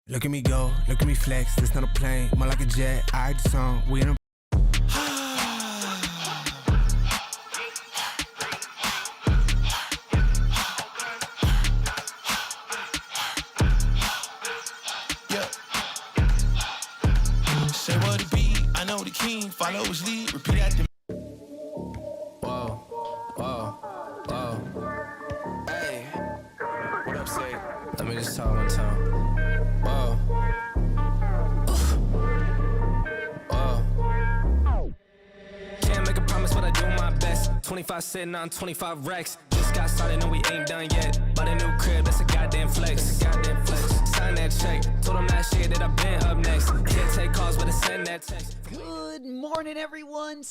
Look at me go, look at me flex, this not a plane, more like a jet, I the song, we in a... Yeah. Say what it be, I know the king, follow his lead, repeat after me. Whoa, whoa, whoa. Hey, what up, say? Let me just talk one time. Whoa. Whoa. Can't make a promise, but I do my best. 25 sitting on 25 racks. Just got started, no, we ain't done yet. Bought a new crib, that's a goddamn flex. Sign that check. Told them last year that I've been up next. Can't take calls, but I send that text. Good morning, everyone,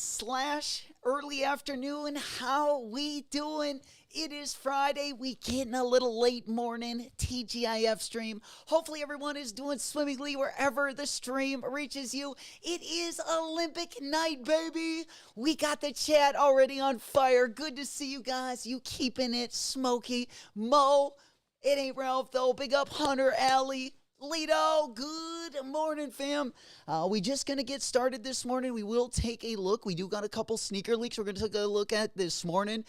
/ early afternoon. How we doing? It is Friday. We getting a little late morning TGIF stream. Hopefully everyone is doing swimmingly wherever the stream reaches you. It is Olympic night, baby. We got the chat already on fire. Good to see you guys. You keeping it smoky. Mo, it ain't Ralph though. Big up Hunter, Alley. Lito, good morning, fam. We just going to get started this morning. We will take a look. We do got a couple sneaker leaks we're going to take a look at this morning.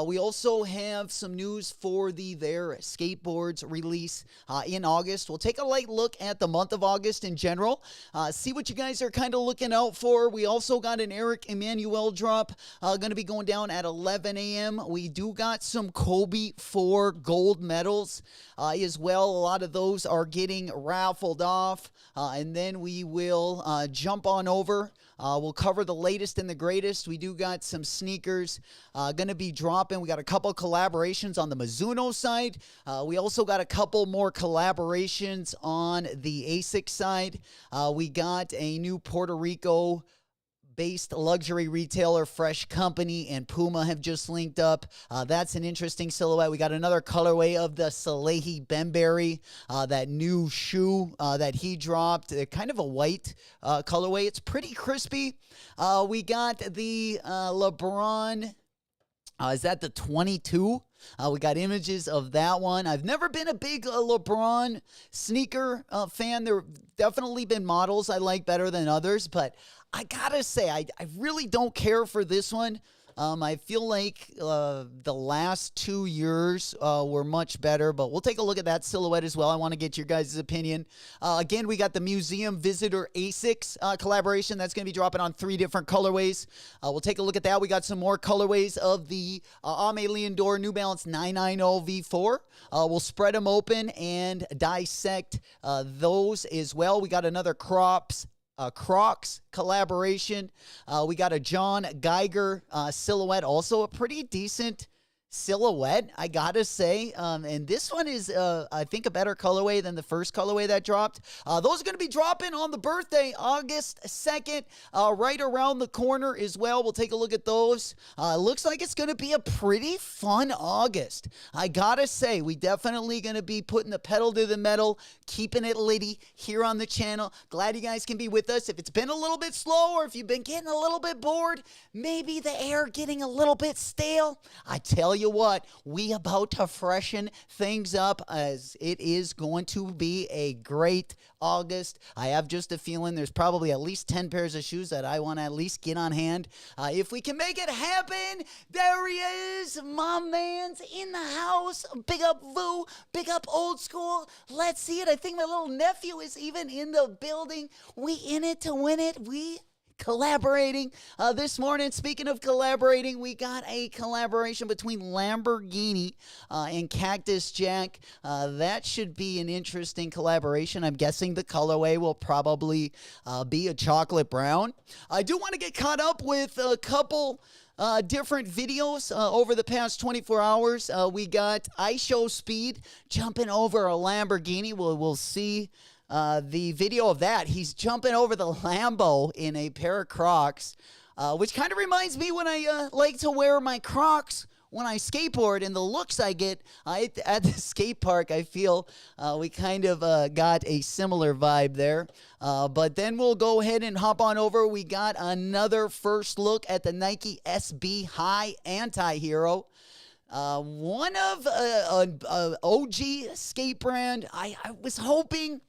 We also have some news for the thier skateboards release in August. We'll take a light look at the month of August in general. See what you guys are kind of looking out for. We also got an Emanuel drop going to be going down at 11 a.m. We do got some Kobe 4 gold medals as well. A lot of those are getting raffled off, and then we will jump on over. We'll cover the latest and the greatest. We do got some sneakers going to be dropping. We got a couple collaborations on the Mizuno side. We also got a couple more collaborations on the ASICS side. We got a new Puerto Rico based luxury retailer, Fresh Company, and Puma have just linked up. That's an interesting silhouette. We got another colorway of the Salehi Bembury, that new shoe that he dropped. Kind of a white colorway. It's pretty crispy. We got the LeBron. Is that the 22? We got images of that one. I've never been a big LeBron sneaker fan. There have definitely been models I like better than others, but I gotta say, I really don't care for this one. I feel like the last 2 years were much better, but we'll take a look at that silhouette as well. I want to get your guys' opinion. Again, we got the Museum Visitor ASICS collaboration. That's going to be dropping on 3 different colorways. We'll take a look at that. We got some more colorways of the Aimé Leon New Balance 990 V4. We'll spread them open and dissect those as well. We got another Crocs collaboration. We got a John Geiger silhouette, also a pretty decent silhouette, I gotta say. And this one is, I think, a better colorway than the first colorway that dropped. Those are going to be dropping on the birthday, August 2nd, right around the corner as well. We'll take a look at those. Looks like it's going to be a pretty fun August. I gotta say, we definitely going to be putting the pedal to the metal, keeping it litty here on the channel. Glad you guys can be with us. If it's been a little bit slow or if you've been getting a little bit bored, maybe the air getting a little bit stale, I tell you what, we about to freshen things up as it is going to be a great August. I have just a feeling there's probably at least 10 pairs of shoes that I want to at least get on hand. If we can make it happen, there he is, my man's in the house. Big up Vu, big up Old School. Let's see it. I think my little nephew is even in the building. We in it to win it. We collaborating this morning. Speaking of collaborating, we got a collaboration between Lamborghini and Cactus Jack. That should be an interesting collaboration. I'm guessing the colorway will probably be a chocolate brown. I do want to get caught up with a couple different videos over the past 24 hours. We got ISO Speed jumping over a Lamborghini. We'll see the video of that. He's jumping over the Lambo in a pair of Crocs, which kind of reminds me when I like to wear my Crocs when I skateboard, and the looks I get at the skate park. I feel we kind of got a similar vibe there. But then we'll go ahead and hop on over. We got another first look at the Nike SB High Anti-Hero. One of OG skate brand. I was hoping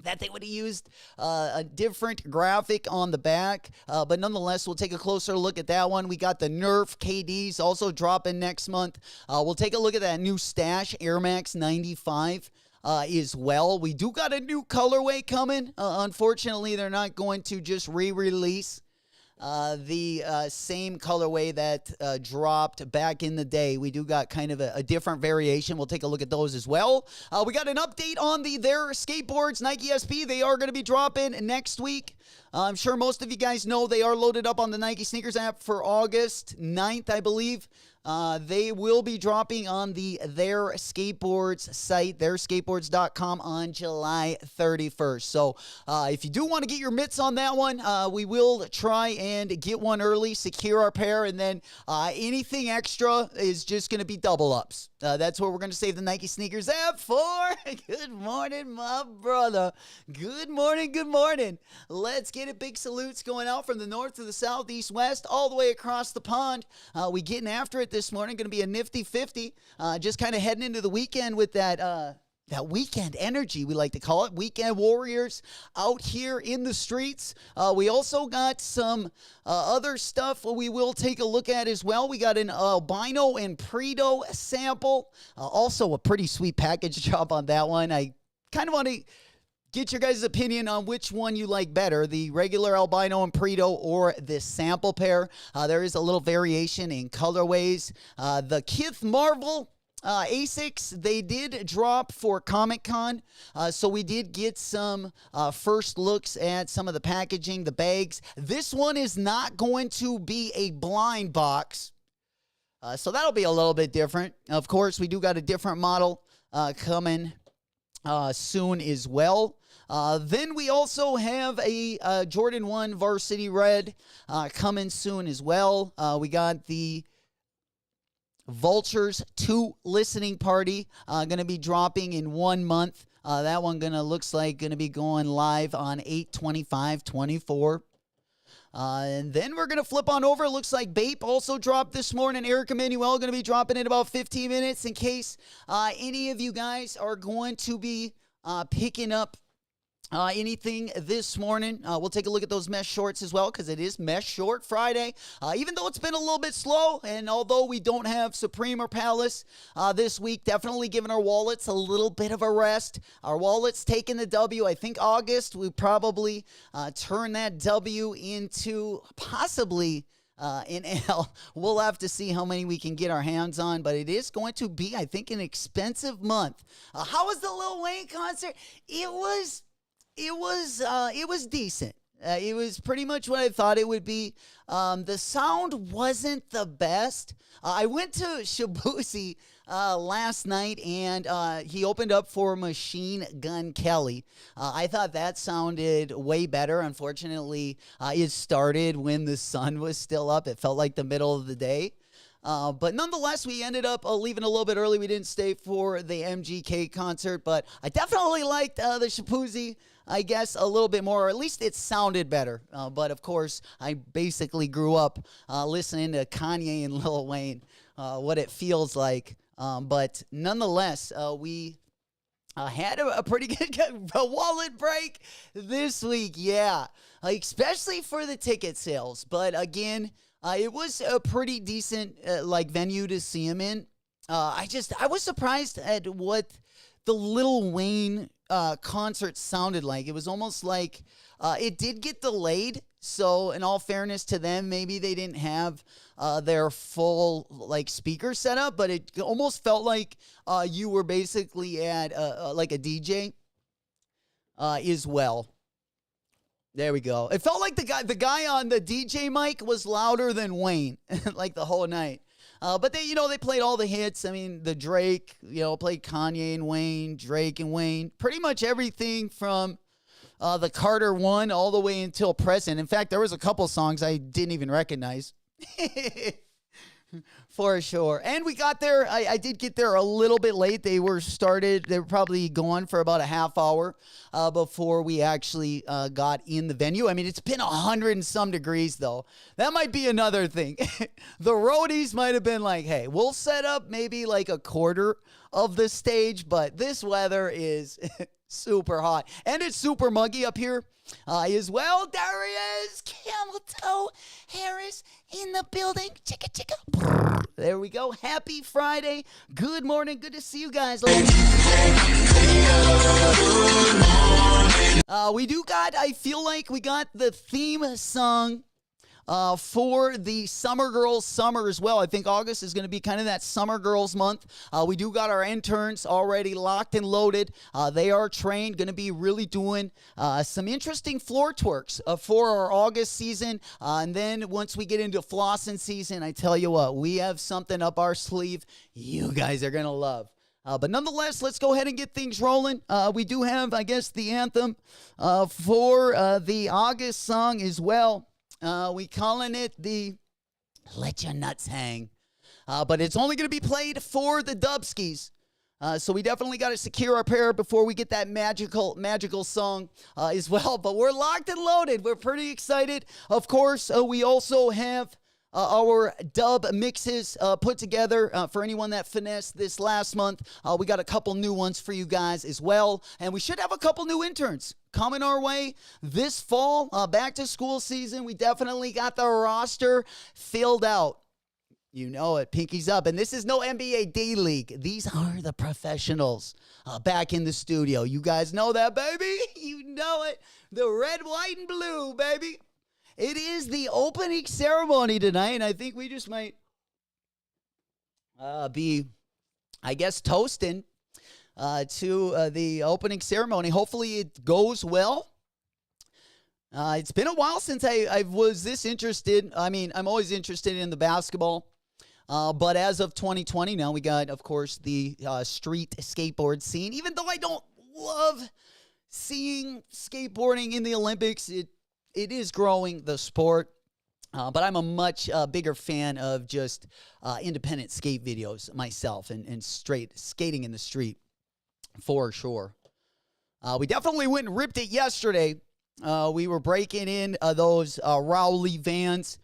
that they would have used a different graphic on the back. But nonetheless, we'll take a closer look at that one. We got the Nerf KDs also dropping next month. We'll take a look at that new Stash Air Max 95 as well. We do got a new colorway coming. Unfortunately, they're not going to just re-release the same colorway that dropped back in the day. We do got kind of a different variation. We'll take a look at those as well. We got an update on their skateboards, Nike SP. They are going to be dropping next week. I'm sure most of you guys know they are loaded up on the Nike Snkrs app for August 9th, I believe. They will be dropping on their skateboards site, theirskateboards.com, on July 31st. So if you do want to get your mitts on that one, we will try and get one early, secure our pair, and then anything extra is just going to be double ups. That's what we're going to save the Nike Snkrs app for. Good morning, my brother. Good morning, good morning. Let's get it. Big salutes going out from the north to the south, east, west, all the way across the pond. We getting after it this morning. Going to be a nifty 50. Just kind of heading into the weekend with that weekend energy, we like to call it. Weekend warriors out here in the streets. We also got some other stuff we will take a look at as well. We got an albino and Predo sample. Also a pretty sweet package job on that one. I kind of want to get your guys' opinion on which one you like better, the regular albino and Predo or this sample pair. There is a little variation in colorways. The Kith Marvel Asics, they did drop for Comic-Con, so we did get some first looks at some of the packaging, the bags. This one is not going to be a blind box, so that'll be a little bit different. Of course, we do got a different model coming soon as well. Then we also have a Jordan 1 Varsity Red coming soon as well. We got the Vultures 2 listening party going to be dropping in 1 month. That one looks like going to be going live on 8/25/24. And then we're going to flip on over. It looks like Bape also dropped this morning. Eric Emanuel going to be dropping in about 15 minutes in case any of you guys are going to be picking up anything this morning. We'll take a look at those mesh shorts as well because it is Mesh Short Friday. Even though it's been a little bit slow, and although we don't have Supreme or Palace this week, definitely giving our wallets a little bit of a rest. Our wallets taking the W. I think August we probably turn that W into possibly in L. We'll have to see how many we can get our hands on, but it is going to be, I think, an expensive month. How was the Lil Wayne concert? It was decent. It was pretty much what I thought it would be. The sound wasn't the best. I went to Shabuzi last night, and he opened up for Machine Gun Kelly. I thought that sounded way better. Unfortunately, it started when the sun was still up. It felt like the middle of the day. But nonetheless, we ended up leaving a little bit early. We didn't stay for the MGK concert, but I definitely liked the Shabuzi, I guess, a little bit more, or at least it sounded better. But of course, I basically grew up listening to Kanye and Lil Wayne, what it feels like. But nonetheless, we had a pretty good wallet break this week. Yeah, especially for the ticket sales. But again, it was a pretty decent venue to see him in. I was surprised at what the Lil Wayne concert sounded like. It was almost like it did get delayed. So in all fairness to them, maybe they didn't have their full speaker setup, but it almost felt like you were basically at a DJ as well. There we go. It felt like the guy on the DJ mic was louder than Wayne, the whole night. But they played all the hits. I mean, the Drake, played Kanye and Wayne, Drake and Wayne, pretty much everything from the Carter 1 all the way until present. In fact, there was a couple songs I didn't even recognize. For sure. And we got there. I did get there a little bit late. They were probably gone for about a half hour before we actually got in the venue. I mean, it's been 100 and some degrees, though. That might be another thing. The roadies might have been like, hey, we'll set up maybe a quarter of the stage, but this weather is Super hot. And it's super muggy up here as well. There he is. Camel Toe Harris in the building. Chicka, chicka. There we go. Happy Friday. Good morning. Good to see you guys. We do got, I feel like we got the theme song for the Summer Girls Summer as well. I think August is going to be kind of that Summer Girls month. We do got our interns already locked and loaded. They are trained, going to be really doing some interesting floor twerks for our August season. And then once we get into flossing season, I tell you what, we have something up our sleeve you guys are going to love. But nonetheless, let's go ahead and get things rolling. We do have, I guess, the anthem for the August song as well. We calling it the Let Your Nuts Hang. But it's only going to be played for the Dubskis. So we definitely got to secure our pair before we get that magical song as well. But we're locked and loaded. We're pretty excited. Of course, we also have our dub mixes put together for anyone that finessed this last month. We got a couple new ones for you guys as well. And we should have a couple new interns coming our way this fall. Back to school season. We definitely got the roster filled out. You know it. Pinkies up. And this is no NBA D-League. These are the professionals back in the studio. You guys know that, baby. You know it. The red, white, and blue, baby. It is the opening ceremony tonight, and I think we just might be, I guess, toasting to the opening ceremony. Hopefully it goes well. It's been a while since I was this interested. I mean, I'm always interested in the basketball. But as of 2020, now we got, of course, the street skateboard scene. Even though I don't love seeing skateboarding in the Olympics, it is growing, the sport, but I'm a much bigger fan of just independent skate videos myself and straight skating in the street for sure. We definitely went and ripped it yesterday. We were breaking in those Rowley vans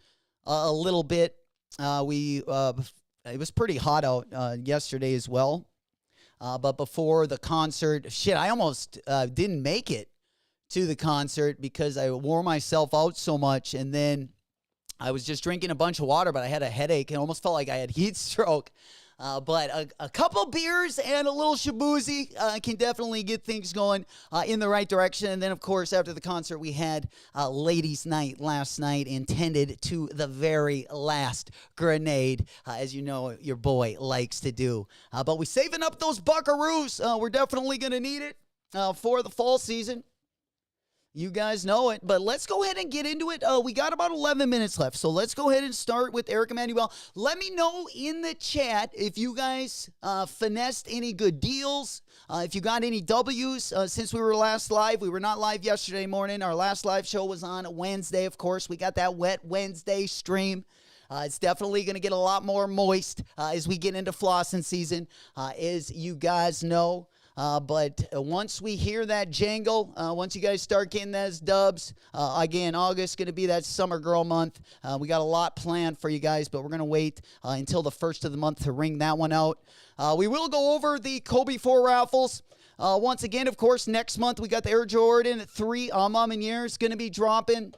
a little bit. It was pretty hot out yesterday as well. But before the concert, I almost didn't make it to the concert because I wore myself out so much, and then I was just drinking a bunch of water, but I had a headache and almost felt like I had heat stroke. But a couple beers and a little shaboozy can definitely get things going in the right direction. And then, of course, after the concert, we had ladies' night last night, intended to the very last grenade, as you know your boy likes to do. But we're saving up those buckaroos. We're definitely going to need it for the fall season. You guys know it, but let's go ahead and get into it. We got about 11 minutes left, so let's go ahead and start with Eric Emanuel. Let me know in the chat if you guys finessed any good deals, if you got any W's since we were last live. We were not live yesterday morning. Our last live show was on Wednesday, of course. We got that wet Wednesday stream. It's definitely going to get a lot more moist as we get into flossing season, as you guys know. But once we hear that jangle, once you guys start getting those dubs, again, August going to be that summer girl month. We got a lot planned for you guys, but we're going to wait until the first of the month to ring that one out. We will go over the Kobe 4 raffles. Once again, of course, next month we got the Air Jordan 3 Years going to be dropping.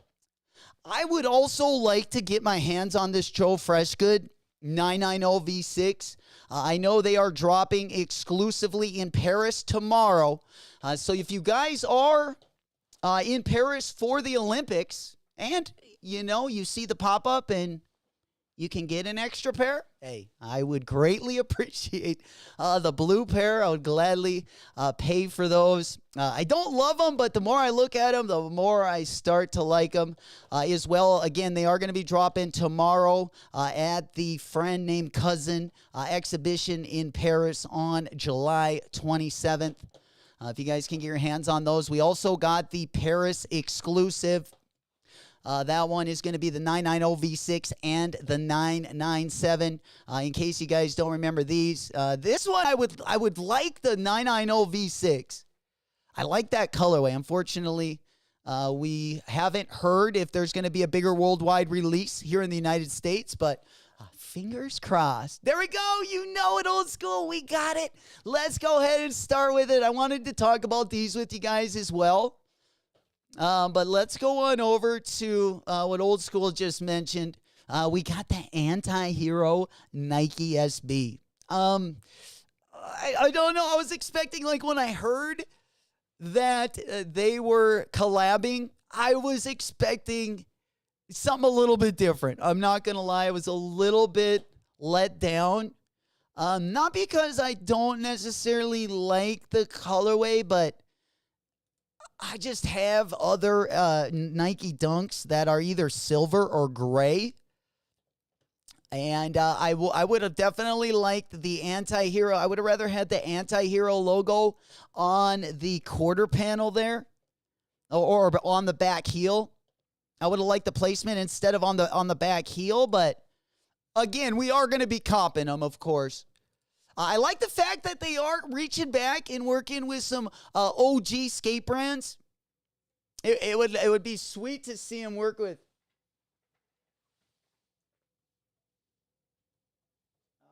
I would also like to get my hands on this Joe Freshgood 990 V6. I know they are dropping exclusively in Paris tomorrow. So if you guys are in Paris for the Olympics and, you see the pop-up and you can get an extra pair, hey, I would greatly appreciate the blue pair. I would gladly pay for those. I don't love them, but the more I look at them, the more I start to like them as well. Again, they are going to be dropping tomorrow at the Friend Named Cousin exhibition in Paris on July 27th. If you guys can get your hands on those. We also got the Paris exclusive. That one is going to be the 990 V6 and the 997. In case you guys don't remember these, this one I would like the 990 V6. I like that colorway. Unfortunately, we haven't heard if there's going to be a bigger worldwide release here in the United States, but Fingers crossed. There we go. You know it, old school. We got it. Let's go ahead and start with it. I wanted to talk about these with you guys as well. But let's go on over to what old school just mentioned. We got the anti-hero Nike SB. I don't know. I was expecting, like, when I heard that they were collabing, I was expecting something a little bit different. I'm not going to lie. I was a little bit let down. Not because I don't necessarily like the colorway, but I just have other Nike Dunks that are either silver or gray. And I would have definitely liked the anti-hero. I would have rather had the anti-hero logo on the quarter panel there or on the back heel. I would have liked the placement instead of on the back heel. But again, we are going to be copping them, of course. I like the fact that they are reaching back and working with some OG skate brands. It would be sweet to see them work with.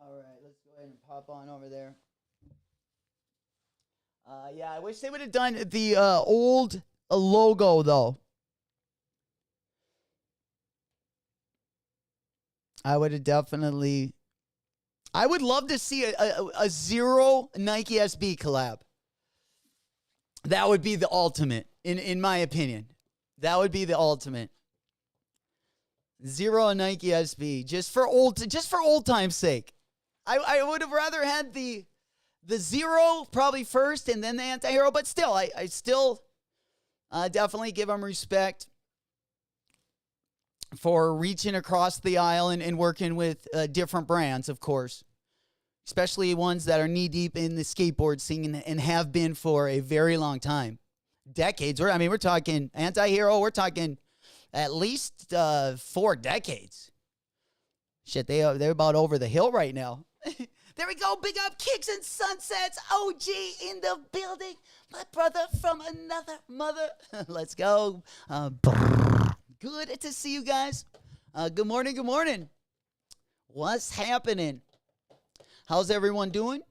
All right, let's go ahead and pop on over there. Yeah, I wish they would have done the old logo, though. I would have definitely... I would love to see a zero Nike SB collab. That would be the ultimate, in my opinion. That would be the ultimate. Zero Nike SB, just for old time's sake. I would have rather had the zero probably first and then the anti-hero, but still, I still definitely give them respect for reaching across the aisle and working with different brands, of course, especially ones that are knee-deep in the skateboard scene and have been for a very long time. Decades. We're talking anti-hero. We're talking at least 4 decades. Shit, they're about over the hill right now. There we go. Big up Kicks and Sunsets. OG in the building. My brother from another mother. Let's go. Good to see you guys. Good morning. Good morning. What's happening? How's everyone doing?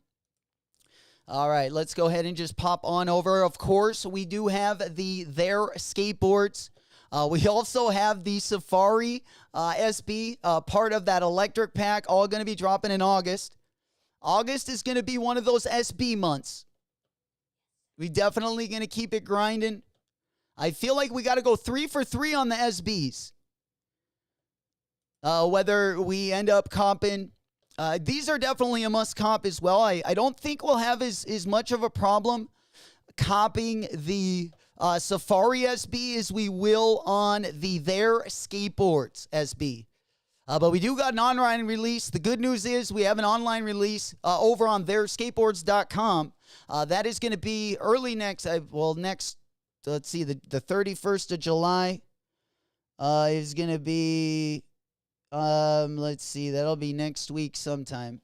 All right, let's go ahead and just pop on over. Of course, we do have the thier skateboards. We also have the Safari SB, part of that electric pack, all going to be dropping in August. August is going to be one of those SB months. We definitely going to keep it grinding. I feel like we got to go 3 for 3 on the SBs. Whether we end up comping, these are definitely a must comp as well. I don't think we'll have as much of a problem comping the Safari SB as we will on the thier skateboards SB. But we do got an online release. The good news is we have an online release over on thierskateboards.com. That is going to be early next, let's see, the 31st of July is going to be, let's see, that'll be next week sometime.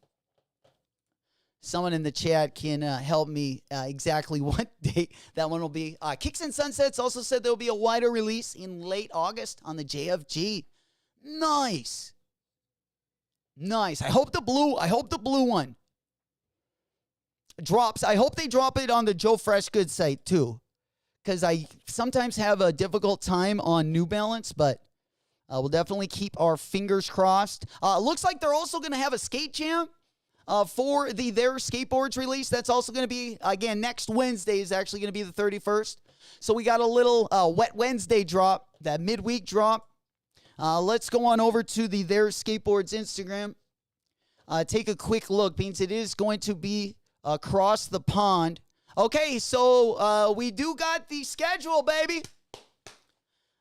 Someone in the chat can help me exactly what date that one will be. Kicks and Sunsets also said there will be a wider release in late August on the JFG. Nice. Nice. I hope the blue one drops. I hope they drop it on the Joe Freshgood site too, because I sometimes have a difficult time on New Balance, but we'll definitely keep our fingers crossed. Looks like they're also going to have a skate jam for the thier skateboards release. That's also going to be, again, next Wednesday is actually going to be the 31st. So we got a little Wet Wednesday drop, that midweek drop. Let's go on over to the thier skateboards Instagram. Take a quick look, means it is going to be across the pond. Okay, so we do got the schedule, baby.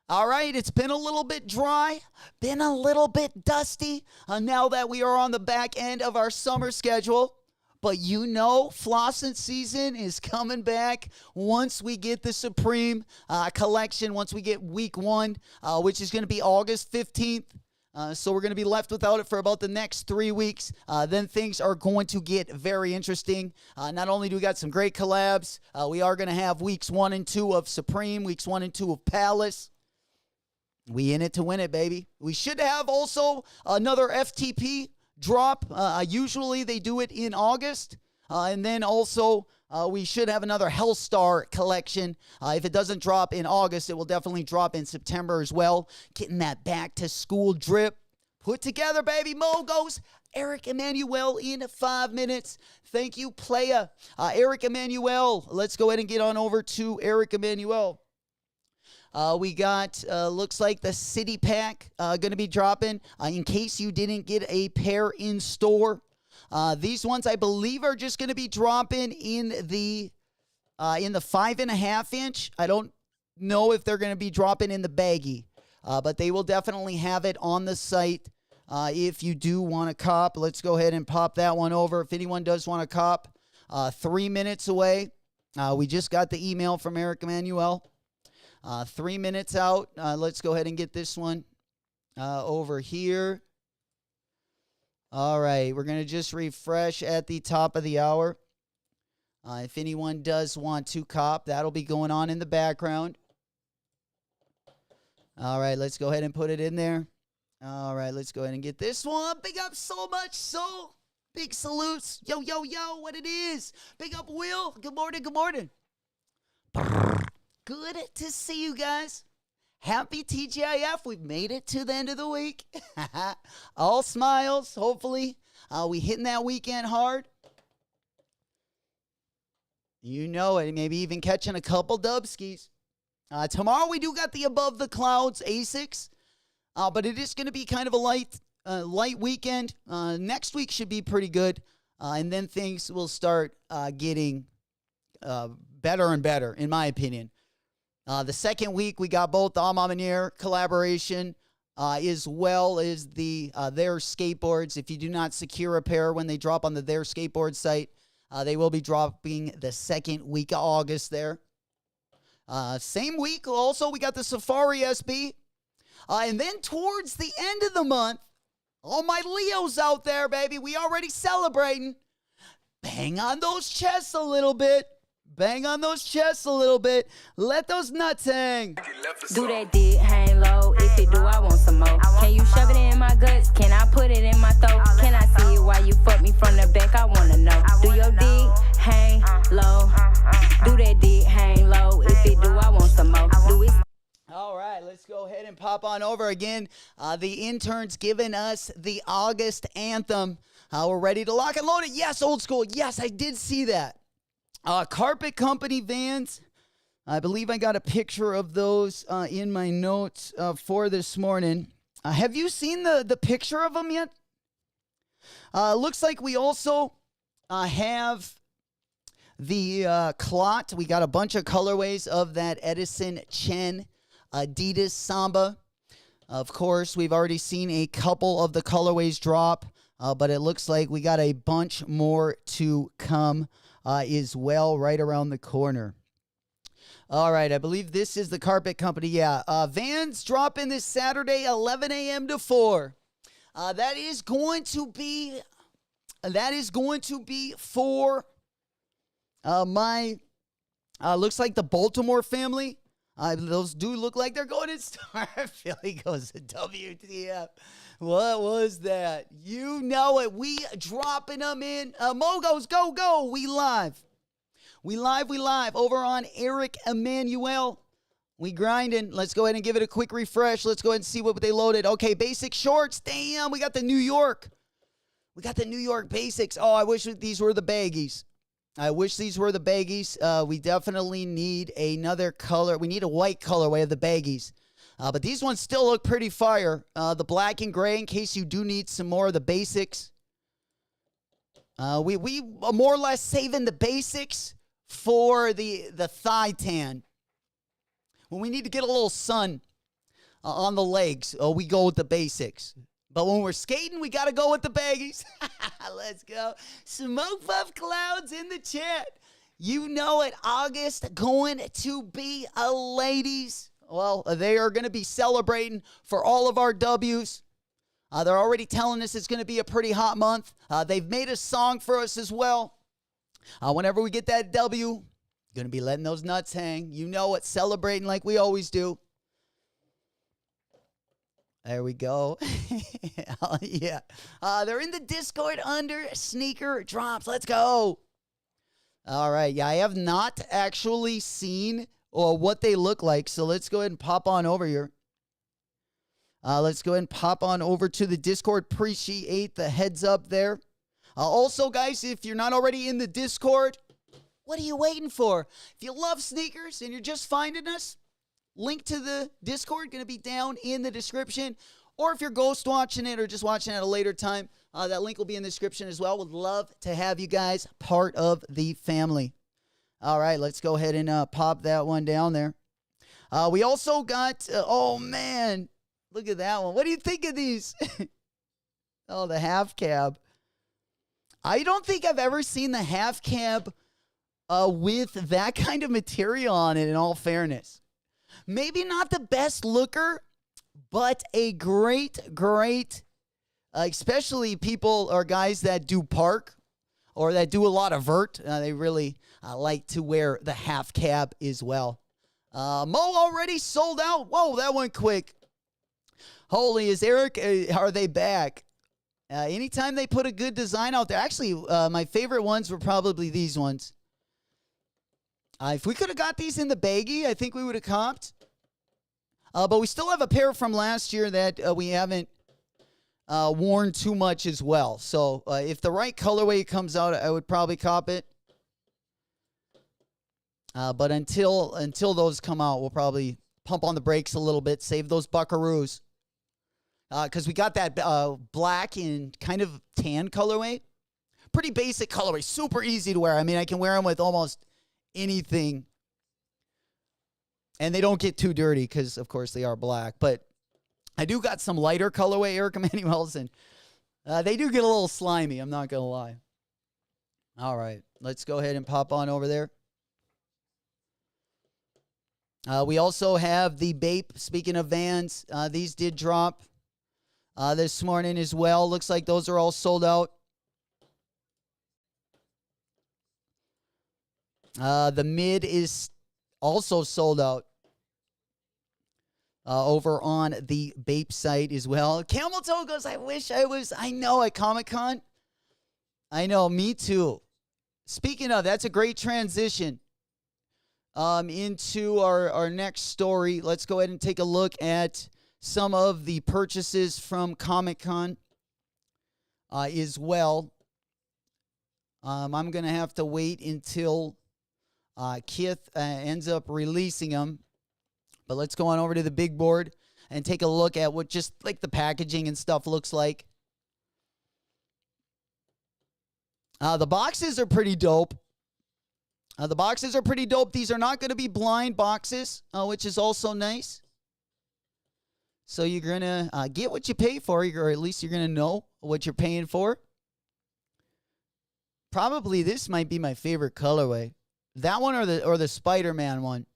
All right, it's been a little bit dry, been a little bit dusty now that we are on the back end of our summer schedule. But you know, flossing season is coming back once we get the Supreme collection, once we get week 1, which is going to be August 15th. So we're going to be left without it for about the next 3 weeks. Then things are going to get very interesting. Not only do we got some great collabs, we are going to have weeks 1 and 2 of Supreme, weeks 1 and 2 of Palace. We in it to win it, baby. We should have also another FTP drop. Usually they do it in August. And then also we should have another Hellstar collection. If it doesn't drop in August, it will definitely drop in September as well. Getting that back to school drip put together, baby. Mogos. Eric Emanuel in 5 minutes. Thank you, playa. Eric Emanuel. Let's go ahead and get on over to Eric Emanuel. We got, looks like the City Pack going to be dropping. In case you didn't get a pair in store. These ones, I believe, are just going to be dropping in the 5.5 inch. I don't know if they're going to be dropping in the baggy. But they will definitely have it on the site. If you do want to cop, let's go ahead and pop that one over. If anyone does want to cop, 3 minutes away. We just got the email from Eric Emanuel. 3 minutes out. Let's go ahead and get this one over here. All right, we're going to just refresh at the top of the hour. If anyone does want to cop, that'll be going on in the background. All right, let's go ahead and put it in there. All right, let's go ahead and get this one. Big up so much, so big salutes. Yo, yo, yo, what it is. Big up, Will. Good morning, good morning. Good to see you guys. Happy TGIF. We've made it to the end of the week. All smiles, hopefully. We hitting that weekend hard. You know it. Maybe even catching a couple dubskis. Tomorrow we do got the Above the Clouds ASICs. But it is going to be kind of a light weekend. Next week should be pretty good. And then things will start getting better and better, in my opinion. The second week, we got both the Emanuel collaboration as well as the Thier skateboards. If you do not secure a pair when they drop on the Thier skateboard site, they will be dropping the second week of August there. Same week, also, we got the Safari SB. And then towards the end of the month, all my Leos out there, baby, we already celebrating. Bang on those chests a little bit. Bang on those chests a little bit. Let those nuts hang. Do that dick, hang low. If it do, I want some more. Can you shove it in my guts? Can I put it in my throat? Can I see it while you fuck me from the back? I wanna know. Do your dick, hang low. Do that dick, hang low. If it do, I want some more. Do it. All right, let's go ahead and pop on over again. The intern's giving us the August anthem. We're ready to lock and load it. Yes, old school. Yes, I did see that. Carpet Company Vans. I believe I got a picture of those in my notes for this morning. Have you seen the picture of them yet? Looks like we also have the clot. We got a bunch of colorways of that Edison Chen Adidas Samba. Of course, we've already seen a couple of the colorways drop, but it looks like we got a bunch more to come as well right around the corner. All right, I believe this is the Carpet Company. Yeah, Vans dropping this Saturday, 11 a.m. to 4. That is going to be for my looks like the Baltimore family. Those do look like they're going in Star. Philly goes to WTF. What was that? You know it. We dropping them in. Mogos, go, go. We live. We live over on Eric Emanuel. We grinding. Let's go ahead and give it a quick refresh. Let's go ahead and see what they loaded. Okay, basic shorts. Damn, we got the New York. We got the New York basics. Oh, I wish these were the baggies. We definitely need another color. We need a white colorway of the baggies. But these ones still look pretty fire. The black and gray, in case you do need some more of the basics. We are more or less saving the basics for the thigh tan. When we need to get a little sun on the legs, we go with the basics. But when we're skating, we got to go with the baggies. Let's go. Smoke Puff Clouds in the chat. You know it. August going to be a ladies. Well, they are going to be celebrating for all of our W's. They're already telling us it's going to be a pretty hot month. They've made a song for us as well. Whenever we get that W, going to be letting those nuts hang. You know it. Celebrating like we always do. There we go. Yeah. They're in the Discord under sneaker drops. Let's go. All right. Yeah, I have not actually seen what they look like. So let's go ahead and pop on over here. Let's go ahead and pop on over to the Discord. Appreciate the heads up there. Also, guys, if you're not already in the Discord, what are you waiting for? If you love sneakers and you're just finding us, link to the Discord going to be down in the description. Or if you're ghost watching it or just watching it at a later time, that link will be in the description as well. Would love to have you guys part of the family. All right, let's go ahead and pop that one down there. We also got, oh man, look at that one. What do you think of these? Oh, the half cab. I don't think I've ever seen the half cab with that kind of material on it, in all fairness. Maybe not the best looker, but a great, especially people or guys that do park or that do a lot of vert. They really like to wear the half cab as well. Mo already sold out. Whoa, that went quick. Holy, is Eric, are they back? Anytime they put a good design out there. Actually, my favorite ones were probably these ones. If we could have got these in the baggy, I think we would have comped. But we still have a pair from last year that we haven't worn too much as well. So if the right colorway comes out, I would probably cop it. But until those come out, we'll probably pump on the brakes a little bit, save those buckaroos. Because we got that black and kind of tan colorway. Pretty basic colorway. Super easy to wear. I mean, I can wear them with almost anything. And they don't get too dirty because, of course, they are black. But I do got some lighter colorway Eric Emanuel's, and they do get a little slimy. I'm not going to lie. All right. Let's go ahead and pop on over there. We also have the Bape. Speaking of Vans, these did drop this morning as well. Looks like those are all sold out. The mid is also sold out over on the Bape site as well. Camel Toe goes, I know, at Comic-Con. I know, me too. Speaking of, that's a great transition into our next story. Let's go ahead and take a look at some of the purchases from Comic-Con as well. I'm going to have to wait until Kith ends up releasing them. But let's go on over to the big board and take a look at what just like the packaging and stuff looks like. The boxes are pretty dope. These are not going to be blind boxes, which is also nice. So you're going to get what you pay for, or at least you're going to know what you're paying for. Probably this might be my favorite colorway. That one or the Spider-Man one.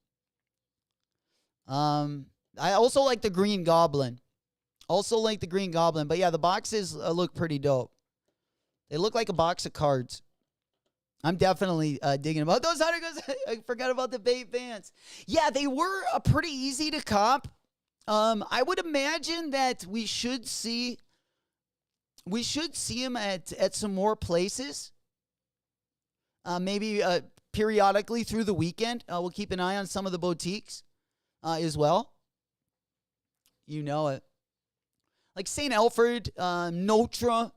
I also like the Green Goblin. But yeah, the boxes look pretty dope. They look like a box of cards. I'm definitely digging about those. I forgot about the Bape Vans. Yeah, they were pretty easy to cop. I would imagine that we should see them at some more places. Maybe periodically through the weekend. We'll keep an eye on some of the boutiques as well. You know it. Like St. Alfred, Notre.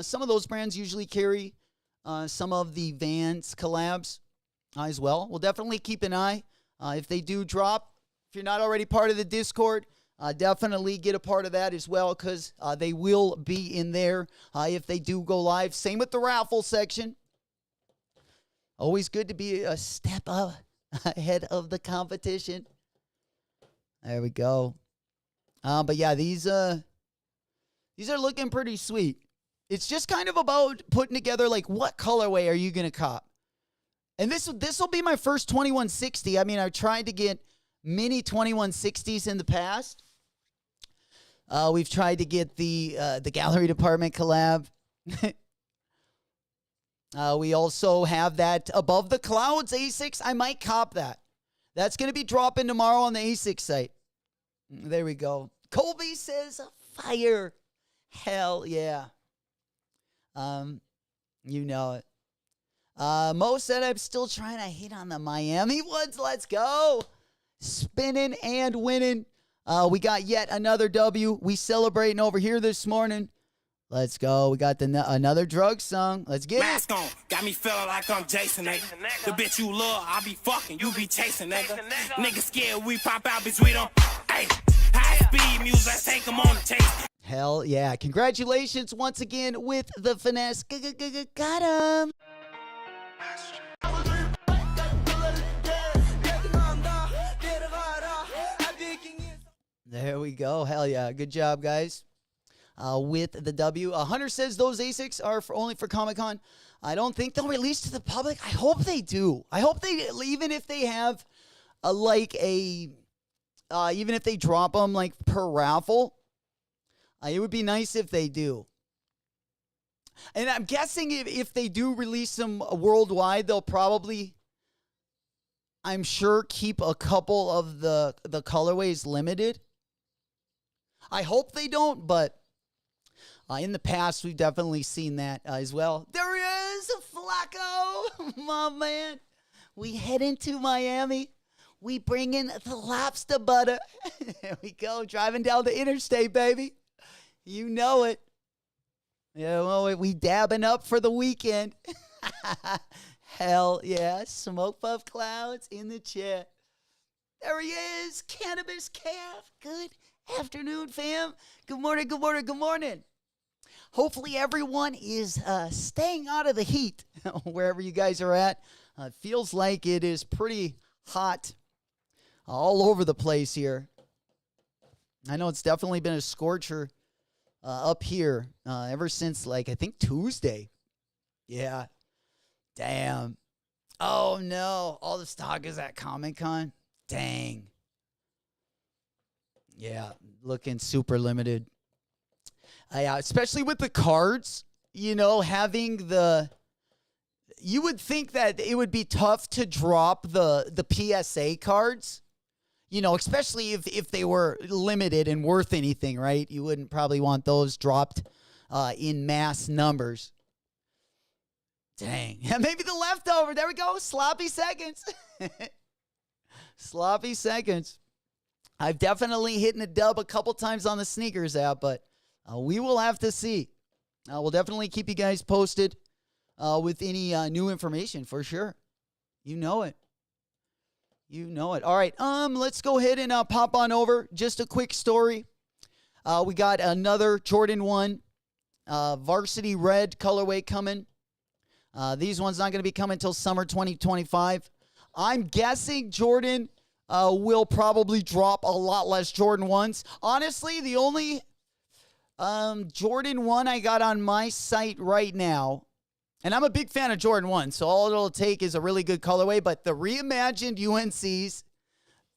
Some of those brands usually carry some of the Vans collabs as well. We'll definitely keep an eye if they do drop. If you're not already part of the Discord, definitely get a part of that as well, because they will be in there if they do go live. Same with the raffle section. Always good to be a step up ahead of the competition. There we go. But yeah, these are looking pretty sweet. It's just kind of about putting together, like, what colorway are you going to cop? And this will be my first 2160. I mean, I've tried to get mini 2160s in the past. We've tried to get the gallery department collab. We also have that Above the Clouds A6. I might cop that. That's going to be dropping tomorrow on the A6 site. There we go. Colby says fire. Hell yeah. You know it. Mo said I'm still trying to hit on the Miami ones. Let's go. Spinning and winning. We got yet another W. We celebrating over here this morning. Let's go. We got another drug song. Let's get Mask on, got me feeling like I'm Jason, nigga. The bitch you love, I be fucking, you be chasing, nigga. Nigga scared we pop out, bitch, we don't. Hey, high speed music, let's take them on the chase. Hell yeah. Congratulations once again with the finesse. Got him. There we go. Hell yeah. Good job, guys. With the W. Hunter says those ASICs are only for Comic-Con. I don't think they'll release to the public. I hope they do. I hope they, even if they have even if they drop them like per raffle, it would be nice if they do. And I'm guessing if they do release them worldwide, they'll probably, I'm sure, keep a couple of the colorways limited. I hope they don't, but in the past, we've definitely seen that as well. There he is, Flacco, my man. We head into Miami. We bring in the lobster butter. There we go, driving down the interstate, baby. You know it. Yeah, well, we dabbing up for the weekend. Hell yeah, smoke puff clouds in the chat. There he is, Cannabis Calf. Good afternoon, fam. Good morning, good morning, good morning. Hopefully everyone is staying out of the heat wherever you guys are at. It feels like it is pretty hot all over the place here. I know it's definitely been a scorcher up here ever since, like, I think Tuesday. Yeah. Damn. Oh, no. All the stock is at Comic-Con. Dang. Yeah, looking super limited. Yeah, especially with the cards, you know, having you would think that it would be tough to drop the PSA cards, you know, especially if they were limited and worth anything, right? You wouldn't probably want those dropped in mass numbers. Dang. Yeah, maybe the leftover. There we go. Sloppy seconds. Sloppy seconds. I've definitely hit a dub a couple times on the Snkrs app, but we will have to see. We'll definitely keep you guys posted with any new information for sure. You know it. You know it. All right. Let's go ahead and pop on over. Just a quick story. We got another Jordan 1 varsity red colorway coming. These ones not going to be coming until summer 2025. I'm guessing Jordan will probably drop a lot less Jordan 1s. Honestly, the only Jordan 1 I got on my site right now, and I'm a big fan of Jordan 1, so all it'll take is a really good colorway, but the reimagined UNCs,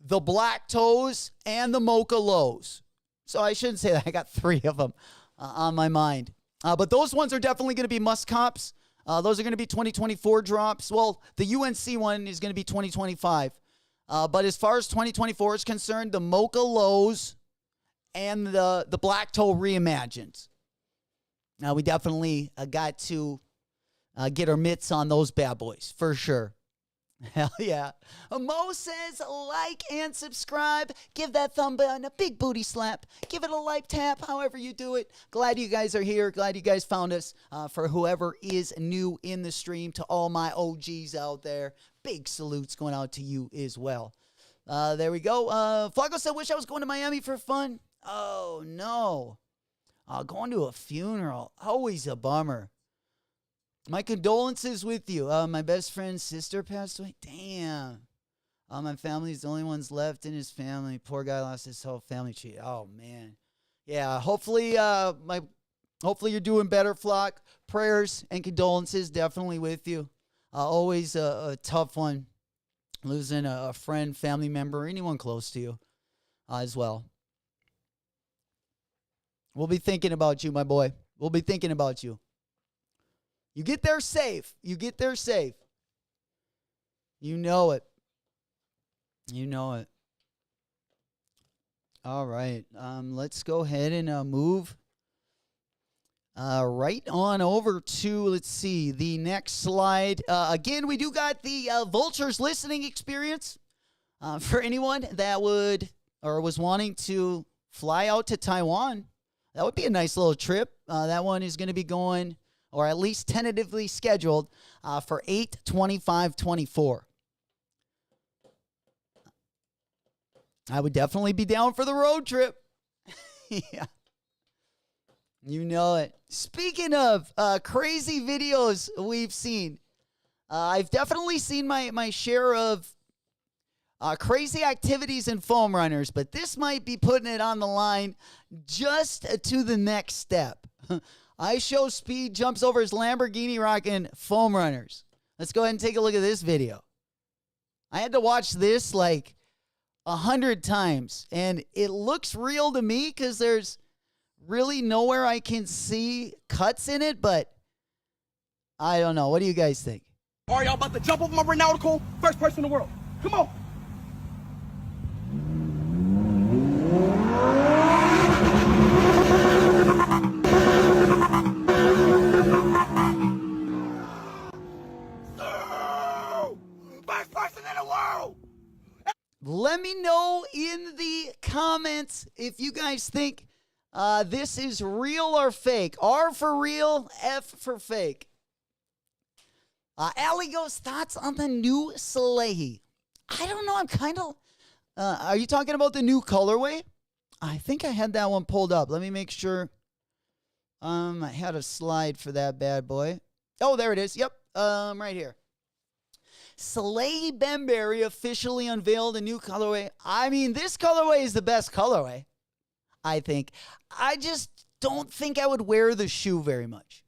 the black toes, and the mocha lows. So I shouldn't say that. I got 3 of them on my mind. But those ones are definitely going to be must cops. Those are going to be 2024 drops. Well, the UNC one is going to be 2025. But as far as 2024 is concerned, the mocha lows and the black toe reimagined. Now, we definitely got to get our mitts on those bad boys, for sure. Hell yeah. Mo says like and subscribe. Give that thumb button a big booty slap. Give it a like tap, however you do it. Glad you guys are here. Glad you guys found us. For whoever is new in the stream, to all my OGs out there, big salutes going out to you as well. There we go. Flacco said, wish I was going to Miami for fun. Oh, no. Going to a funeral. Always a bummer. My condolences with you. My best friend's sister passed away. Damn. My family's the only ones left in his family. Poor guy lost his whole family tree. Oh, man. Yeah, hopefully you're doing better, Flock. Prayers and condolences definitely with you. Always a tough one. Losing a friend, family member, anyone close to you as well. We'll be thinking about you, my boy. We'll be thinking about you. You get there safe. You get there safe. You know it. You know it. All right. Let's go ahead and move right on over to, let's see, the next slide. Again, we do got the Vultures listening experience for anyone that would or was wanting to fly out to Taiwan. That would be a nice little trip. That one is going to be going, or at least tentatively scheduled, for 8/25/24. I would definitely be down for the road trip. Yeah. You know it. Speaking of crazy videos we've seen, I've definitely seen my share of crazy activities in foam runners, but this might be putting it on the line just to the next step. I show speed jumps over his Lamborghini rocking foam runners. Let's go ahead and take a look at this video. I had to watch this like 100 times, and it looks real to me because there's really nowhere I can see cuts in it, but I don't know. What do you guys think? Are y'all about to jump over my Renautical? First person in the world. Come on. First person in the world. Let me know in the comments if you guys think this is real or fake. R for real, F for fake. Allie goes, thoughts on the new Salehi? I don't know. I'm kind of... are you talking about the new colorway? I think I had that one pulled up. Let me make sure. I had a slide for that bad boy. Oh, there it is. Yep. Right here. Salehi Bembury officially unveiled a new colorway. I mean, this colorway is the best colorway, I think. I just don't think I would wear the shoe very much.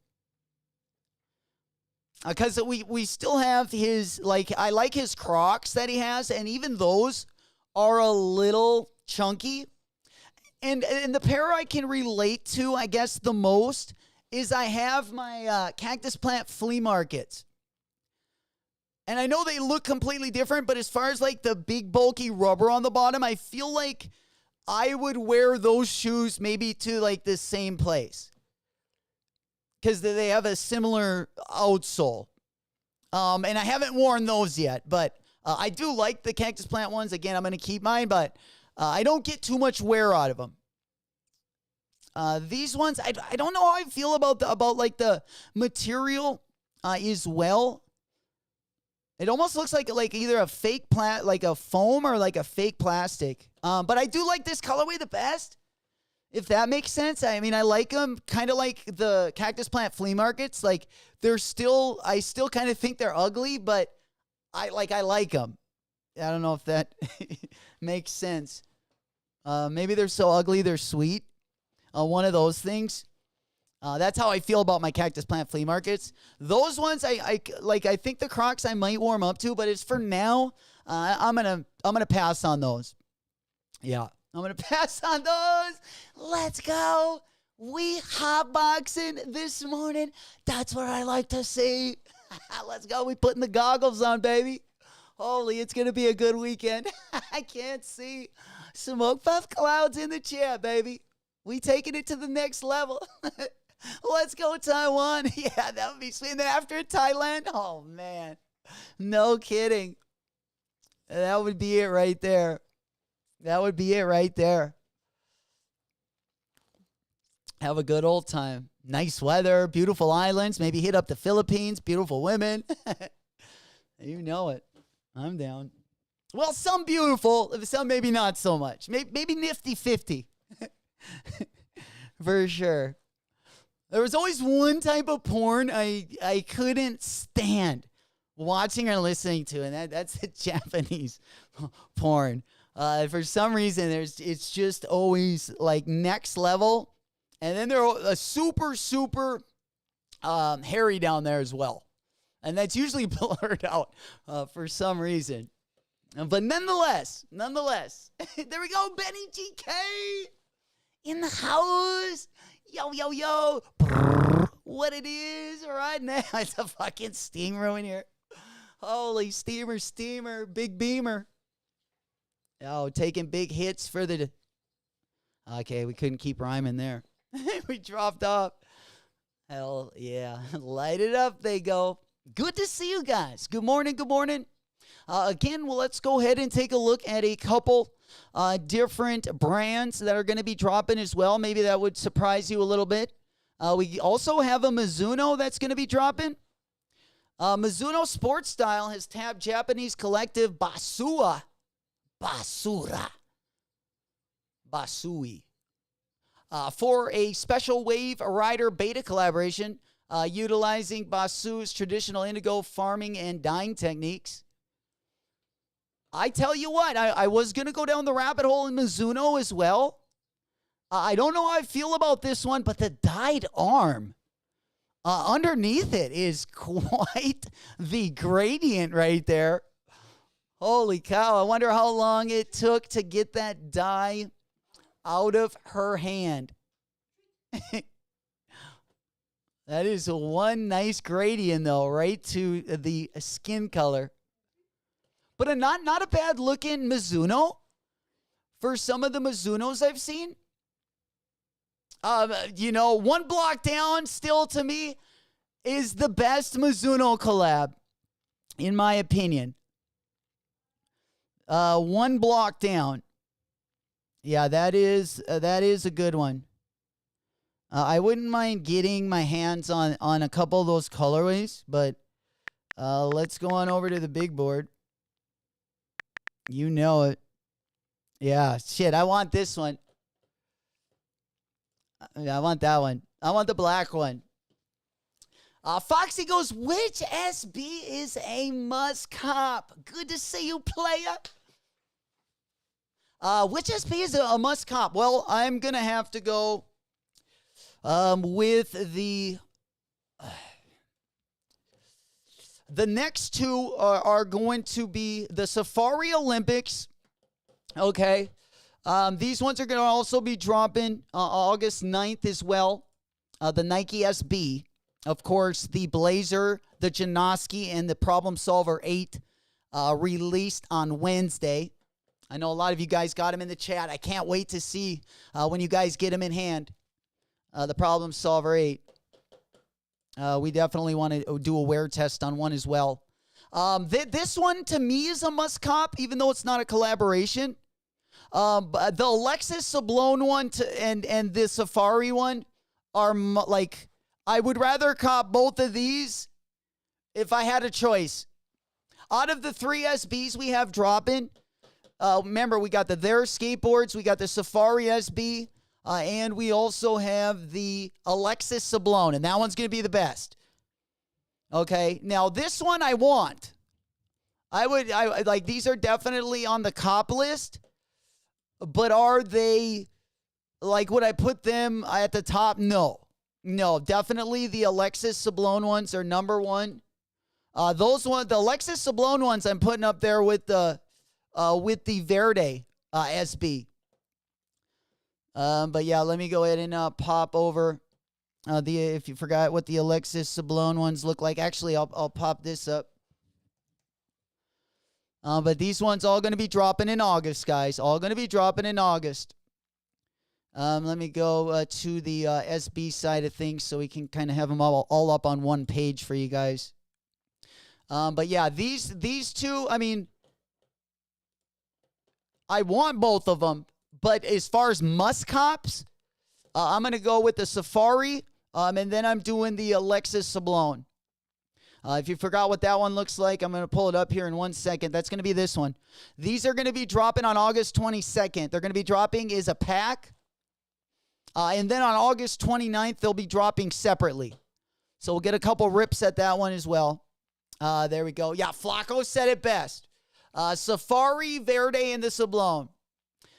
Because we still have his, like, I like his Crocs that he has, and even those are a little chunky. And the pair I can relate to, I guess, the most is I have my Cactus Plant flea markets. And I know they look completely different, but as far as like the big bulky rubber on the bottom, I feel like I would wear those shoes maybe to like the same place. Because they have a similar outsole. And I haven't worn those yet, but I do like the Cactus Plant ones. Again, I'm going to keep mine, but I don't get too much wear out of them. These ones, I don't know how I feel about like the material as well. It almost looks like either a fake like a foam or like a fake plastic. But I do like this colorway the best, if that makes sense. I mean, I like them kind of like the Cactus Plant flea markets. Like I still kind of think they're ugly, but I like them. I don't know if that makes sense. Maybe they're so ugly they're sweet. One of those things. That's how I feel about my Cactus Plant flea markets. Those ones, I think the Crocs I might warm up to, but it's for now. I'm gonna pass on those. Yeah, I'm gonna pass on those. Let's go. We hotboxing this morning. That's what I like to see. Let's go. We putting the goggles on, baby. Holy, it's gonna be a good weekend. I can't see smoke puff clouds in the chat, baby. We taking it to the next level. Let's go, Taiwan. Yeah, that would be sweet. And then after Thailand, oh, man. No kidding. That would be it right there. That would be it right there. Have a good old time. Nice weather, beautiful islands. Maybe hit up the Philippines, beautiful women. You know it. I'm down. Well, some beautiful, some maybe not so much. Maybe nifty-50. For sure. There was always one type of porn I couldn't stand watching or listening to, and that's the Japanese porn. For some reason, it's just always like next level, and then they're a super hairy down there as well, and that's usually blurred out for some reason. But nonetheless, there we go, Benny GK in the house. Yo. What it is right now. It's a fucking steam room in here. Holy steamer, big beamer. Oh, taking big hits for the Okay, we couldn't keep rhyming there. We dropped off. Hell yeah. Light it up, they go. Good to see you guys. Good morning, good morning. Again, well, let's go ahead and take a look at a couple different brands that are going to be dropping as well. Maybe that would surprise you a little bit. We also have a Mizuno that's going to be dropping. Mizuno Sports Style has tabbed Japanese collective Basura. Basura. Basui. For a special wave rider beta collaboration utilizing Basu's traditional indigo farming and dyeing techniques. I tell you what, I was going to go down the rabbit hole in Mizuno as well. I don't know how I feel about this one, but the dyed arm underneath it is quite the gradient right there. Holy cow, I wonder how long it took to get that dye out of her hand. That is one nice gradient, though, right to the skin color. But not a bad looking Mizuno for some of the Mizunos I've seen. One block down still to me is the best Mizuno collab, in my opinion. One block down. Yeah, that is a good one. I wouldn't mind getting my hands on a couple of those colorways, but let's go on over to the big board. You know it. Yeah, shit, I want this one. I want that one. I want the black one. Foxy goes, which SB is a must cop? Good to see you, player. Which SB is a must cop? Well, I'm going to have to go with the next two are going to be the Safari Olympics. Okay. These ones are going to also be dropping August 9th as well. The Nike SB. Of course, the Blazer, the Janoski, and the Problem Solver 8 released on Wednesday. I know a lot of you guys got them in the chat. I can't wait to see when you guys get them in hand. The Problem Solver 8. We definitely want to do a wear test on one as well. This one, to me, is a must cop, even though it's not a collaboration. But the Alexis Sablone one and the Safari one are like, I would rather cop both of these if I had a choice. Out of the 3 SBs we have dropping, remember, we got the Thier skateboards, we got the Safari SB, and we also have the Alexis Sablone, and that one's going to be the best. Okay, now this one I want. I like, these are definitely on the cop list, but are they, like, would I put them at the top? No, definitely the Alexis Sablone ones are number one. The Alexis Sablone ones I'm putting up there with the Verde SB. But yeah, let me go ahead and pop over if you forgot what the Alexis Sablone ones look like. Actually, I'll pop this up. But these ones all going to be dropping in August, guys. All going to be dropping in August. Let me go to the SB side of things so we can kind of have them all up on one page for you guys. But yeah, these two, I mean, I want both of them. But as far as must cops, I'm going to go with the Safari, and then I'm doing the Alexis Sablone. If you forgot what that one looks like, I'm going to pull it up here in 1 second. That's going to be this one. These are going to be dropping on August 22nd. They're going to be dropping as a pack. And then on August 29th, they'll be dropping separately. So we'll get a couple rips at that one as well. There we go. Yeah, Flacco said it best. Safari, Verde, and the Sablone.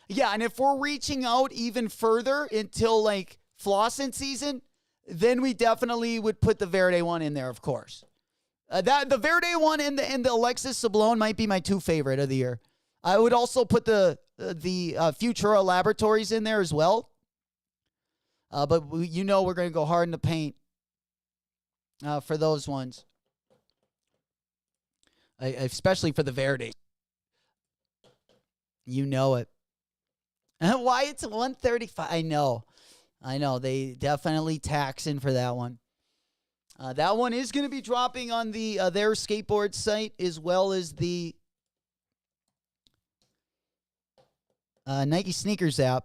Yeah, and if we're reaching out even further until, like, flossing season, then we definitely would put the Verde one in there, of course. The Verde one and the Alexis Sablone might be my 2 favorite of the year. I would also put the Futura Laboratories in there as well. But we're going to go hard in the paint for those ones. Especially for the Verde. You know it. Why it's 135? I know. They definitely taxing for that one. That one is going to be dropping on the their skateboard site as well as the Nike Snkrs App.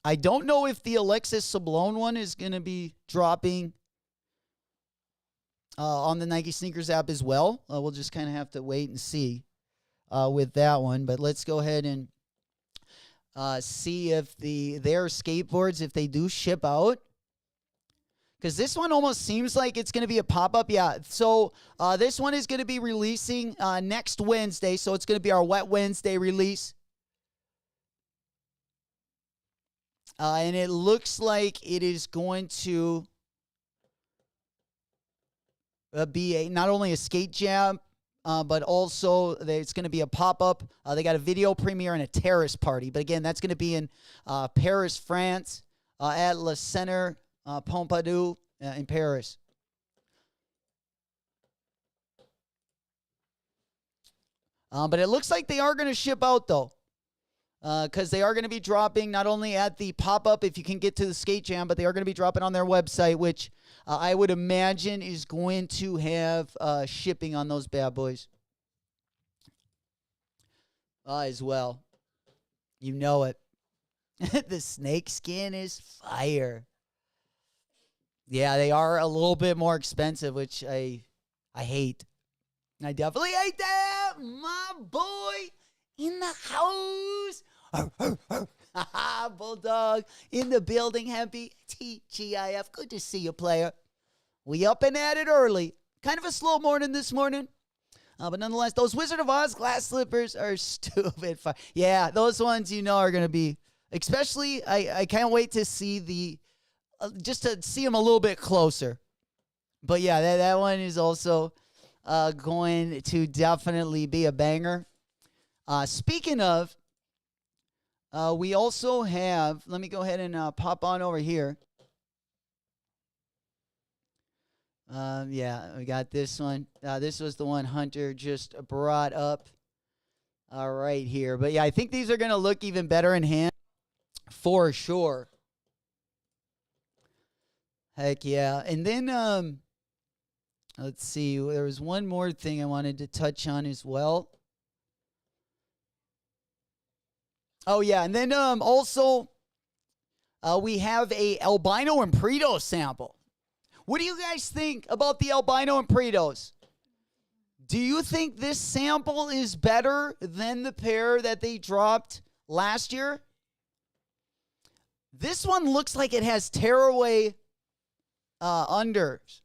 I don't know if the Alexis Sablone one is going to be dropping on the Nike Snkrs App as well. We'll just kind of have to wait and see with that one. But let's go ahead and see if their skateboards, if they do ship out. Because this one almost seems like it's going to be a pop-up. Yeah, so this one is going to be releasing next Wednesday. So it's going to be our Wet Wednesday release. And it looks like it is going to be not only a skate jam, but also it's going to be a pop-up. They got a video premiere and a terrace party. But again, that's going to be in Paris, France, at Le Centre Pompidou in Paris. But it looks like they are going to ship out, though. Because they are going to be dropping not only at the pop-up if you can get to the skate jam, but they are going to be dropping on their website, which I would imagine is going to have shipping on those bad boys as well. You know it. The snake skin is fire. Yeah, they are a little bit more expensive, which I hate. I definitely hate that. My boy in the house. Bulldog in the building. Happy TGIF. Good to see you, player. We up and at it early. Kind of a slow morning this morning. But nonetheless, those Wizard of Oz glass slippers are stupid. Yeah, those ones are going to be, especially, I can't wait to see just to see them a little bit closer. But yeah, that one is also going to definitely be a banger. Speaking of, we also have, let me go ahead and pop on over here. Yeah, we got this one. This was the one Hunter just brought up right here. But yeah, I think these are going to look even better in hand for sure. Heck yeah. And then, let's see, there was one more thing I wanted to touch on as well. Oh, yeah, and then also we have a albino and Preto sample. What do you guys think about the albino and Pretos? Do you think this sample is better than the pair that they dropped last year? This one looks like it has tearaway unders.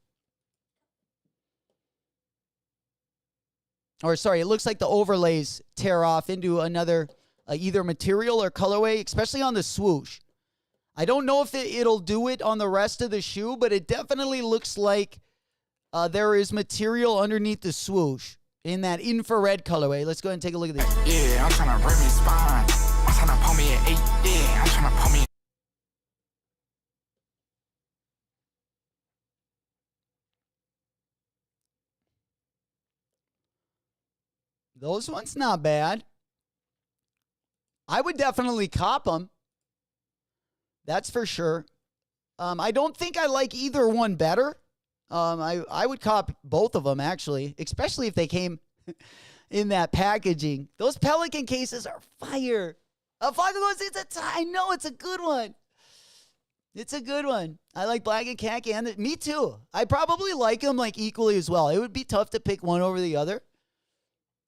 Or sorry, it looks like the overlays tear off into another either material or colorway, especially on the swoosh. I don't know if it'll do it on the rest of the shoe, but it definitely looks like there is material underneath the swoosh in that infrared colorway. Let's go ahead and take a look at this. Yeah, I'm trying to bring me spine. I'm trying to pull me at 8. Yeah, I'm trying to pull me. Those ones not bad. I would definitely cop them. That's for sure. I don't think I like either one better. I would cop both of them, actually, especially if they came in that packaging. Those Pelican cases are fire. I know it's a good one. It's a good one. I like black and khaki, and me too. I probably like them like equally as well. It would be tough to pick one over the other.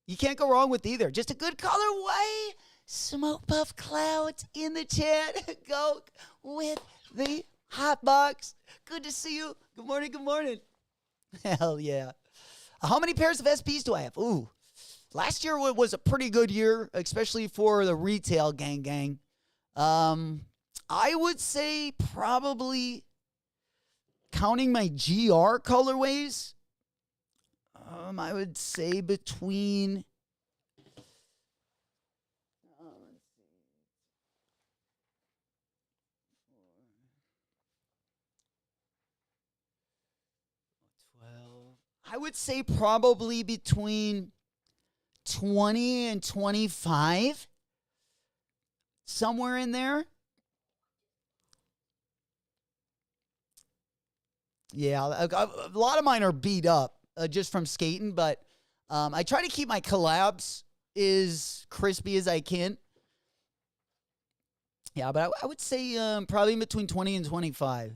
You can't go wrong with either. Just a good colorway. Smoke Puff Clouds in the chat. Go with the hot box. Good to see you. Good morning. Good morning. Hell yeah. How many pairs of SPs do I have? Ooh. Last year was a pretty good year, especially for the retail gang. I would say probably counting my GR colorways. I would say between 12. I would say probably between 20 and 25. somewhere in there. Yeah, a lot of mine are beat up just from skating, but I try to keep my collabs as crispy as I can. Yeah, but I would say probably between 20 and 25.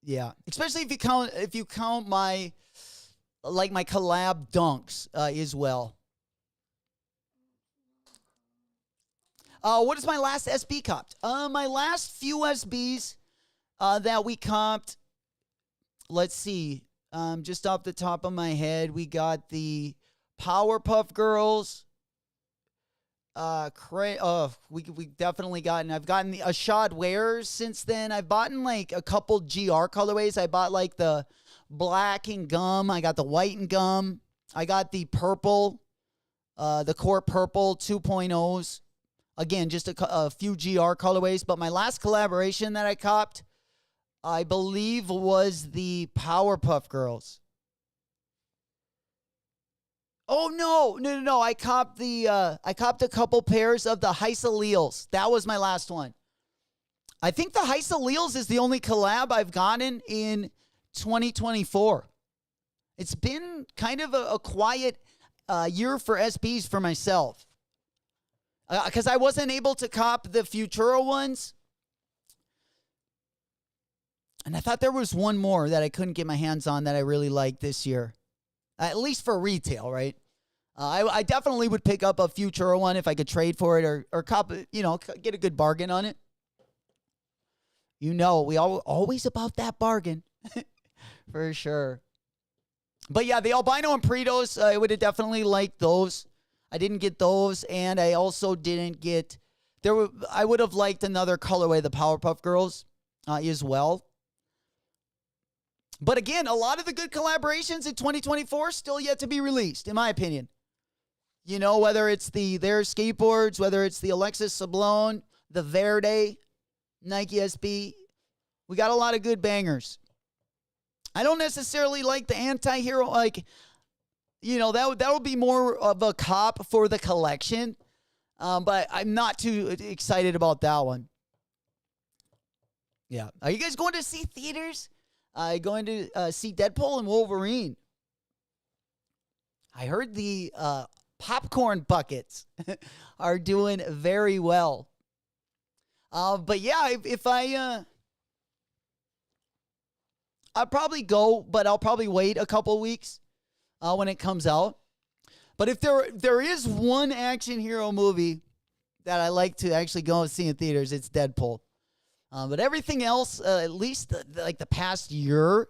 Yeah, especially if you count my my collab dunks as well. What is my last SB copped? My last few SBs that we copped. Let's see. Just off the top of my head, we got the Powerpuff Girls. We definitely gotten. I've gotten the Ashad Wares since then. I've bought like a couple GR colorways. I bought like the black and gum. I got the white and gum. I got the purple, the Court Purple 2.0s. Again, just a few GR colorways. But my last collaboration that I copped, I believe, was the Powerpuff Girls. Oh, no. I copped a couple pairs of the Heisaleels. That was my last one. I think the Heisaleels is the only collab I've gotten in 2024. It's been kind of a quiet year for SBs for myself. Because I wasn't able to cop the Futuro ones. And I thought there was one more that I couldn't get my hands on that I really liked this year. At least for retail, right? I definitely would pick up a Futuro one if I could trade for it or cop it, get a good bargain on it. We always about that bargain. For sure. But yeah, the Albino and Pritos, I would have definitely liked those. I didn't get those, and I also didn't get... I would have liked another colorway, the Powerpuff Girls, as well. But again, a lot of the good collaborations in 2024 still yet to be released, in my opinion. Whether it's the thier skateboards, whether it's the Alexis Sablon, the Verde, Nike SB. We got a lot of good bangers. I don't necessarily like the anti-hero, that would be more of a cop for the collection. But I'm not too excited about that one. Yeah. Are you guys going to see theaters? Going to see Deadpool and Wolverine. I heard the popcorn buckets are doing very well. But yeah, if I'll probably go, but I'll probably wait a couple weeks when it comes out. But if there is one action hero movie that I like to actually go and see in theaters, it's Deadpool. But everything else, at least the past year,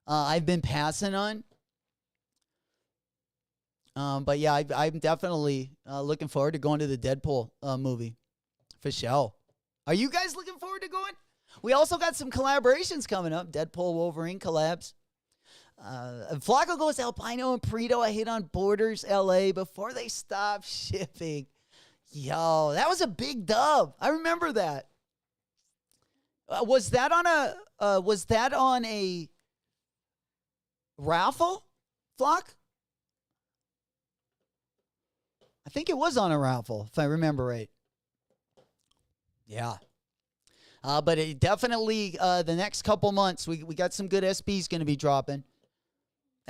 I've been passing on. But yeah, I'm definitely looking forward to going to the Deadpool movie. For sure. Are you guys looking forward to going? We also got some collaborations coming up. Deadpool, Wolverine collabs. Flacco goes Albino and Prito. I hit on Borders LA before they stopped shipping. Yo, that was a big dub. I remember that. Was that on a raffle, Flock? I think it was on a raffle, if I remember right. Yeah. But it definitely, the next couple months, we got some good SBs going to be dropping.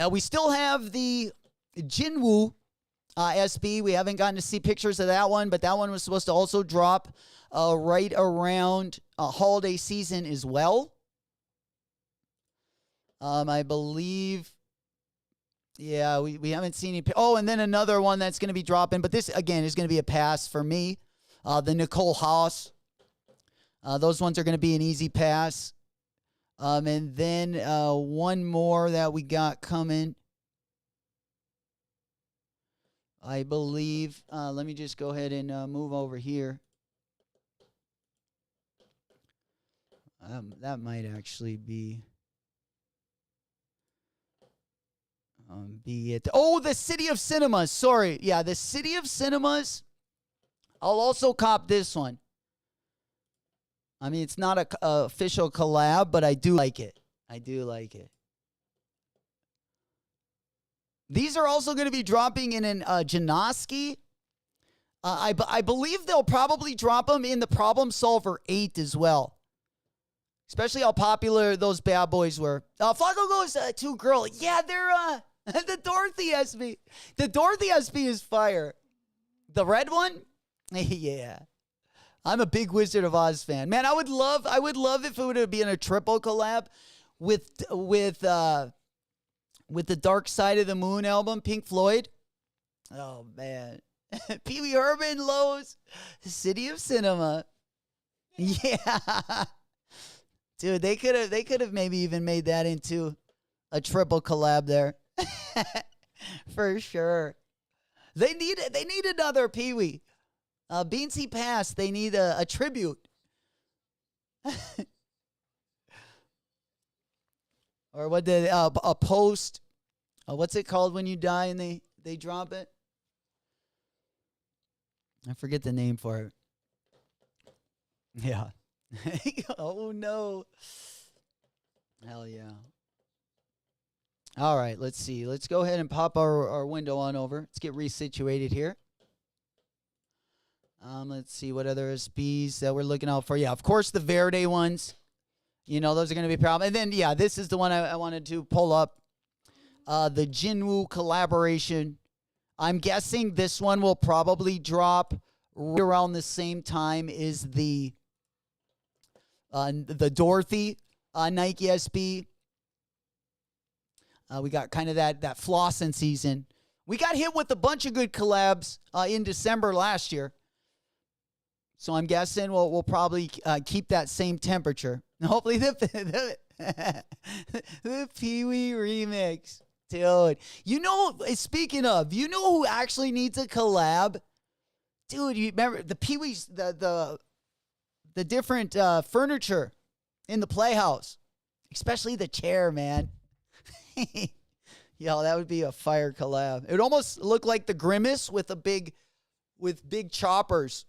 We still have the Jinwoo SB. We haven't gotten to see pictures of that one, but that one was supposed to also drop right around holiday season as well. I believe, yeah, we haven't seen any. Oh, and then another one that's going to be dropping, but this, again, is going to be a pass for me. The Nicole Haas. Those ones are going to be an easy pass. And then one more that we got coming. I believe, let me just go ahead and move over here. That might actually be it. Oh, the City of Cinemas. Sorry. Yeah, the City of Cinemas. I'll also cop this one. I mean, it's not a official collab, but I do like it. I do like it. These are also going to be dropping in an Janoski I believe they'll probably drop them in the Problem Solver 8 as well. Especially how popular those bad boys were. Flacco goes to girl. Yeah, they're the Dorothy SB. The Dorothy SB is fire. The red one? Yeah. I'm a big Wizard of Oz fan. Man, I would love if it would have been a triple collab with the Dark Side of the Moon album, Pink Floyd. Oh man. Pee Wee Herman, Lowe's, City of Cinema. Yeah. Dude, they could have maybe even made that into a triple collab there. For sure. They need another Pee Wee. Beansy Pass, they need a tribute. Or what did a post? What's it called when you die and they drop it? I forget the name for it. Yeah. Oh no. Hell yeah. All right, let's see. Let's go ahead and pop our window on over. Let's get resituated here. Let's see what other SBs that we're looking out for. Yeah, of course the Verde ones. You know, those are going to be a problem. And then, yeah, this is the one I wanted to pull up. The Jinwoo collaboration. I'm guessing this one will probably drop right around the same time as the Dorothy Nike SB. We got kind of that flossing season. We got hit with a bunch of good collabs in December last year. So I'm guessing we'll probably keep that same temperature. Hopefully the Pee Wee remix. Dude, you know, speaking of, you know who actually needs a collab? Dude, you remember the Pee Wee's, the different furniture in the Playhouse, especially the chair, man. Yo, that would be a fire collab. It would almost look like the Grimace with big choppers.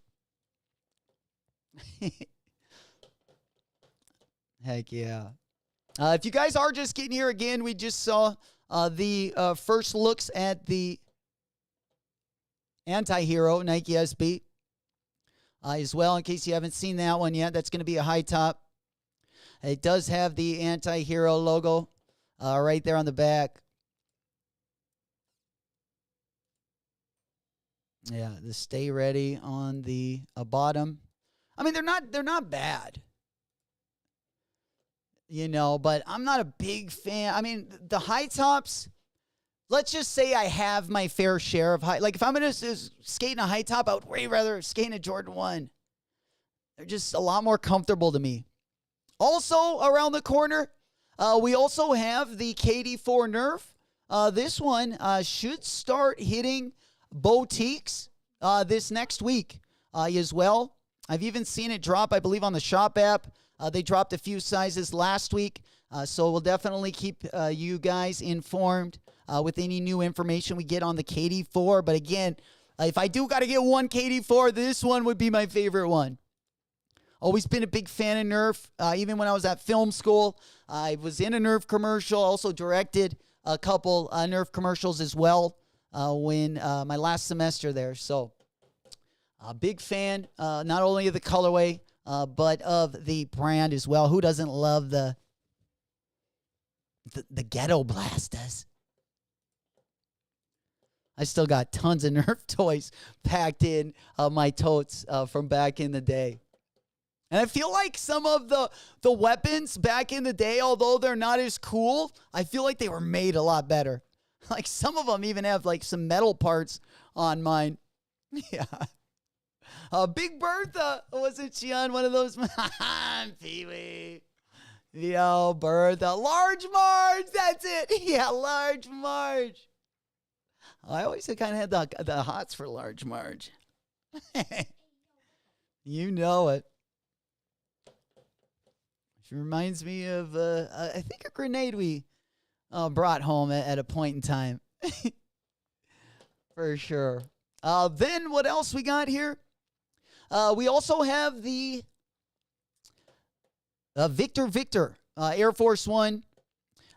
Heck yeah. If you guys are just getting here again, we just saw the first looks at the Anti-Hero Nike SB as well, in case you haven't seen that one yet. That's going to be a high top. It does have the Anti-Hero logo right there on the back. Yeah, the Stay Ready on the bottom. I mean, they're not bad. You know, but I'm not a big fan. I mean, the high tops, let's just say I have my fair share of high. Like, if I'm going to skate in a high top, I would way rather skate in a Jordan 1. They're just a lot more comfortable to me. Also, around the corner, we also have the KD4 Nerf. This one should start hitting boutiques this next week as well. I've even seen it drop, I believe, on the Shop app. They dropped a few sizes last week, so we'll definitely keep you guys informed with any new information we get on the KD4. But again, if I do got to get one KD4, this one would be my favorite one. Always been a big fan of Nerf. Even when I was at film school, I was in a Nerf commercial. Also directed a couple Nerf commercials as well when my last semester there. So a big fan, not only of the colorway, but of the brand as well. Who doesn't love the ghetto blasters? I still got tons of Nerf toys packed in my totes from back in the day. And I feel like some of the weapons back in the day, although they're not as cool, I feel like they were made a lot better. Like some of them even have like some metal parts on mine. Yeah. Big Bertha, wasn't she on one of those? Pee-wee. Yo, Bertha. Large Marge, that's it. Yeah, Large Marge. I always kind of had the hots for Large Marge. You know it. She reminds me of, I think, a grenade we brought home at a point in time. For sure. Then what else we got here? We also have the Victor Air Force One.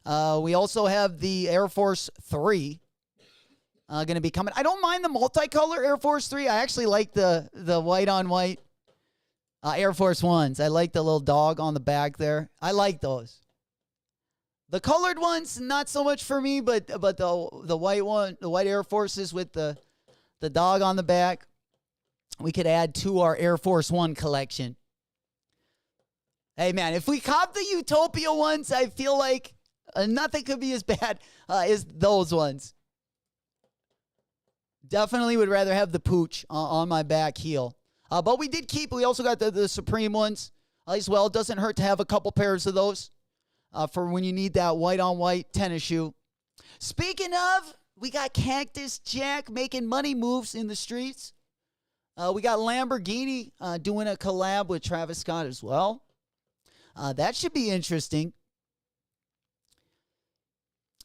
We also have the Air Force 3. going to be coming. I don't mind the multicolor Air Force 3. I actually like the white on white Air Force 1s. I like the little dog on the back there. I like those. The colored ones, not so much for me, but the white one, the white Air Forces with the dog on the back, we could add to our Air Force 1 collection. Hey, man, if we cop the Utopia ones, I feel like nothing could be as bad as those ones. Definitely would rather have the pooch on my back heel. But we also got the Supreme ones as well. It doesn't hurt to have a couple pairs of those for when you need that white-on-white tennis shoe. Speaking of, we got Cactus Jack making money moves in the streets. We got Lamborghini doing a collab with Travis Scott as well. That should be interesting.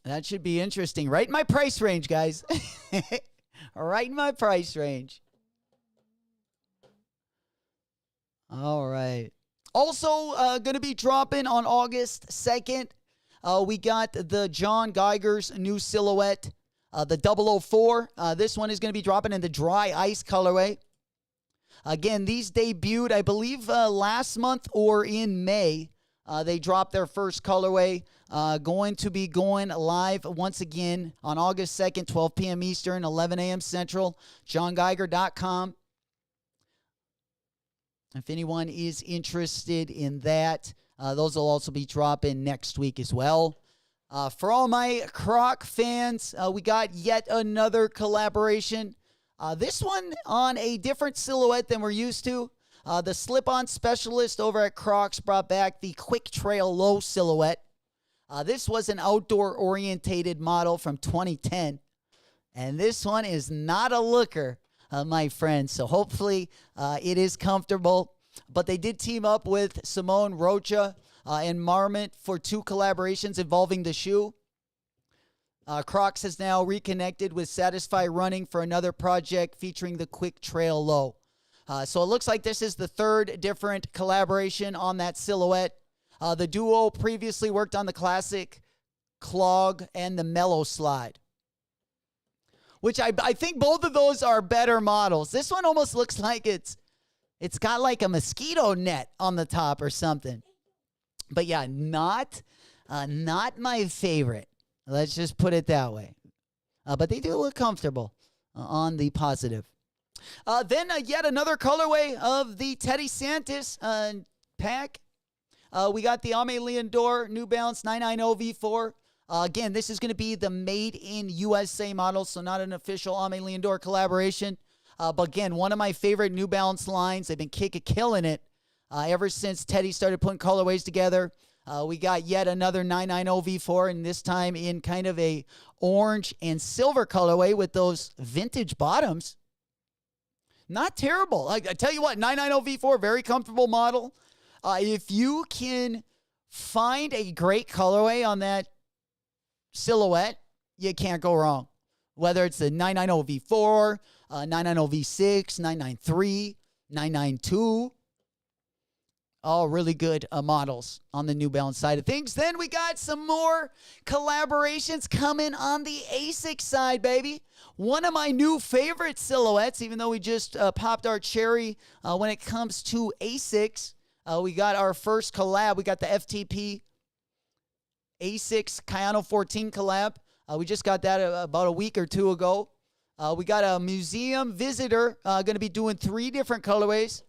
That should be interesting. Right in my price range, guys. Right in my price range. All right. Also, going to be dropping on August 2nd. We got the John Geiger's new silhouette, the 004. This one is going to be dropping in the dry ice colorway. Again, these debuted, I believe, last month or in May. They dropped their first colorway. Going to be going live once again on August 2nd, 12 p.m. Eastern, 11 a.m. Central, johngeiger.com. If anyone is interested in that, those will also be dropping next week as well. For all my Croc fans, we got yet another collaboration. This one on a different silhouette than we're used to. The slip-on specialist over at Crocs brought back the Quick Trail Low silhouette. This was an outdoor-orientated model from 2010. And this one is not a looker, my friends. So hopefully it is comfortable. But they did team up with Simone Rocha and Marmot for 2 collaborations involving the shoe. Crocs has now reconnected with Satisfy Running for another project featuring the Quick Trail Low. So it looks like this is the 3rd different collaboration on that silhouette. The duo previously worked on the classic Clog and the Mellow Slide, which I think both of those are better models. This one almost looks like it's got like a mosquito net on the top or something. But yeah, not my favorite. Let's just put it that way. But they do look comfortable on the positive. Then yet another colorway of the Teddy Santis pack. We got the Ame Leondor New Balance 990 V4. Again, this is going to be the made in USA model, so not an official Ame Leondor collaboration. But again, one of my favorite New Balance lines. They've been killing it ever since Teddy started putting colorways together. We got yet another 990 V4, and this time in kind of a orange and silver colorway with those vintage bottoms. Not terrible. I tell you what, 990 V4, very comfortable model. If you can find a great colorway on that silhouette, you can't go wrong. Whether it's the 990 V4, 990 V6, 993, 992. All really good models on the New Balance side of things. Then we got some more collaborations coming on the ASICS side, baby. One of my new favorite silhouettes, even though we just popped our cherry when it comes to ASICS. We got our first collab. We got the FTP ASICS Kayano 14 collab. We just got that about a week or 2 ago. We got a museum visitor going to be doing 3 different colorways.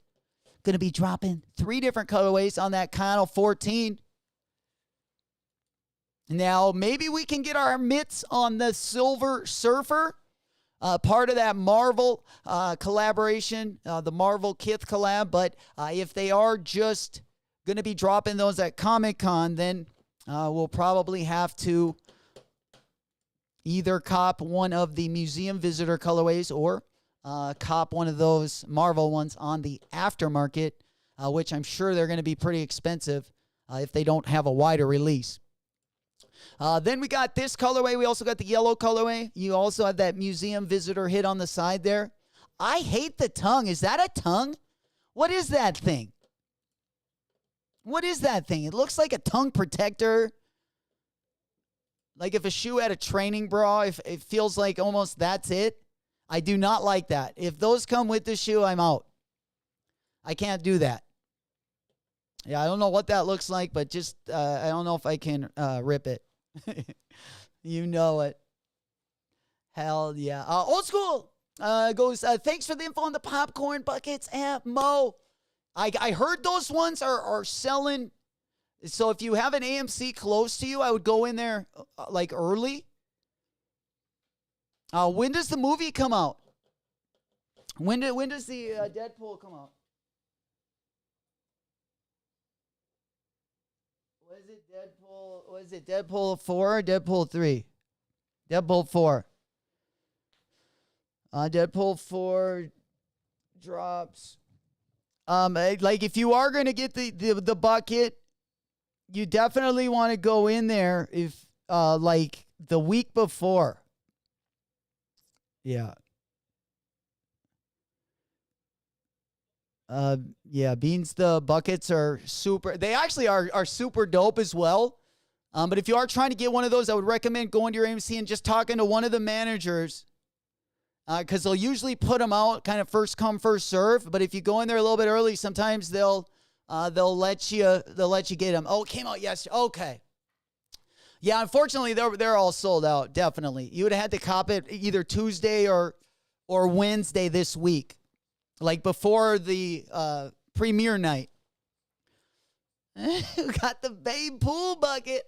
Going to be dropping 3 different colorways on that Kayano 14. Now, maybe we can get our mitts on the Silver Surfer, part of that Marvel collaboration, the Marvel Kith collab. But if they are just going to be dropping those at Comic-Con, then we'll probably have to either cop one of the museum visitor colorways or cop one of those Marvel ones on the aftermarket, which I'm sure they're going to be pretty expensive if they don't have a wider release. Then we got this colorway. We also got the yellow colorway. You also have that museum visitor hit on the side there. I hate the tongue. Is that a tongue? What is that thing? What is that thing? It looks like a tongue protector. Like if a shoe had a training bra, if it feels like almost that's it, I do not like that. If those come with the shoe, I'm out. I can't do that. Yeah, I don't know what that looks like, but just I don't know if I can rip it. You know it. Hell yeah. Old school goes, thanks for the info on the popcorn buckets app, Mo. I heard those ones are selling. So if you have an AMC close to you, I would go in there like early. When does the movie come out? When does the Deadpool come out? Was it Deadpool 4 or Deadpool 3? Deadpool 4. Deadpool 4 drops. Like if you are gonna get the bucket, you definitely want to go in there if like the week before. Yeah. Yeah, Beans, the buckets are super. They actually are super dope as well. But if you are trying to get one of those, I would recommend going to your AMC and just talking to one of the managers. Because they'll usually put them out kind of first come, first serve. But if you go in there a little bit early, sometimes they'll let you get them. Oh, it came out yesterday. Okay. Yeah, unfortunately, they're all sold out, definitely. You would have had to cop it either Tuesday or Wednesday this week. Like before the premiere night. Got the Bape pool bucket.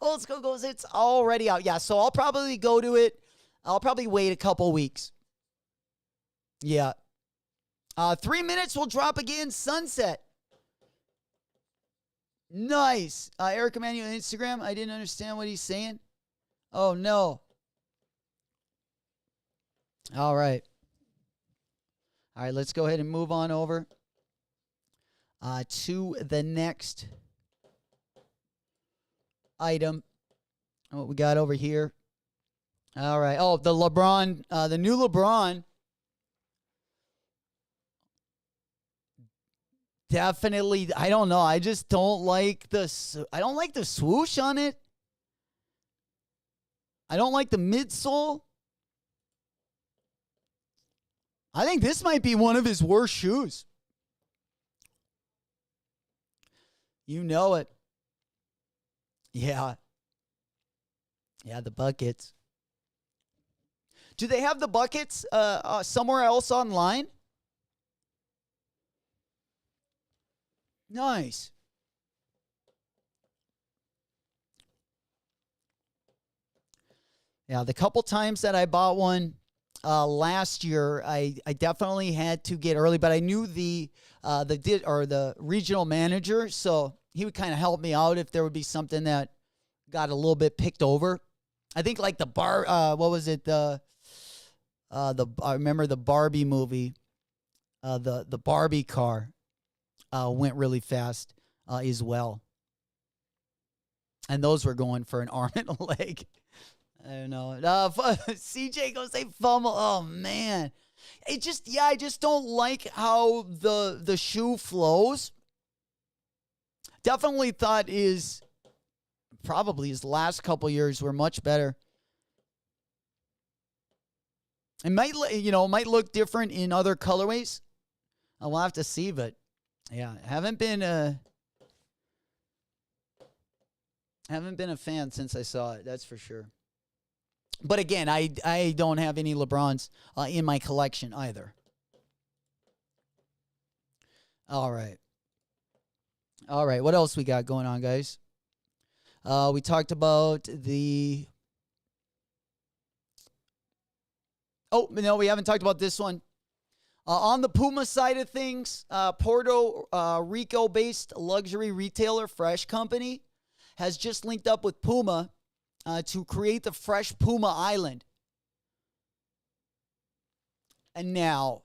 Old School goes, it's already out. Yeah, so I'll probably go to it. I'll probably wait a couple weeks. Yeah. 3 minutes will drop again. Sunset. Nice. Eric Emanuel on Instagram. I didn't understand what he's saying. Oh, no. All right. All right, let's go ahead and move on over to the next item. What we got over here. All right. Oh, the LeBron, the new LeBron. Definitely, I don't know. I just don't like the swoosh on it. I don't like the midsole. I think this might be one of his worst shoes. You know it. Yeah. Yeah, the buckets. Do they have the buckets somewhere else online? Nice. Yeah, the couple times that I bought one last year, I definitely had to get early, but I knew the regional manager, so he would kind of help me out if there would be something that got a little bit picked over. I think like the what was it? I remember the Barbie movie, the Barbie car went really fast as well. And those were going for an arm and a leg. I don't know. CJ goes, they fumble. Oh, man. I just don't like how the shoe flows. Definitely thought probably his last couple years were much better. It might look different in other colorways. I'll have to see, but yeah, haven't been a fan since I saw it. That's for sure. But again, I don't have any LeBrons in my collection either. All right. What else we got going on, guys? We talked about the. Oh, no, we haven't talked about this one. On the Puma side of things, Puerto Rico-based luxury retailer Fresh Company has just linked up with Puma to create the Fresh Puma Island. And now,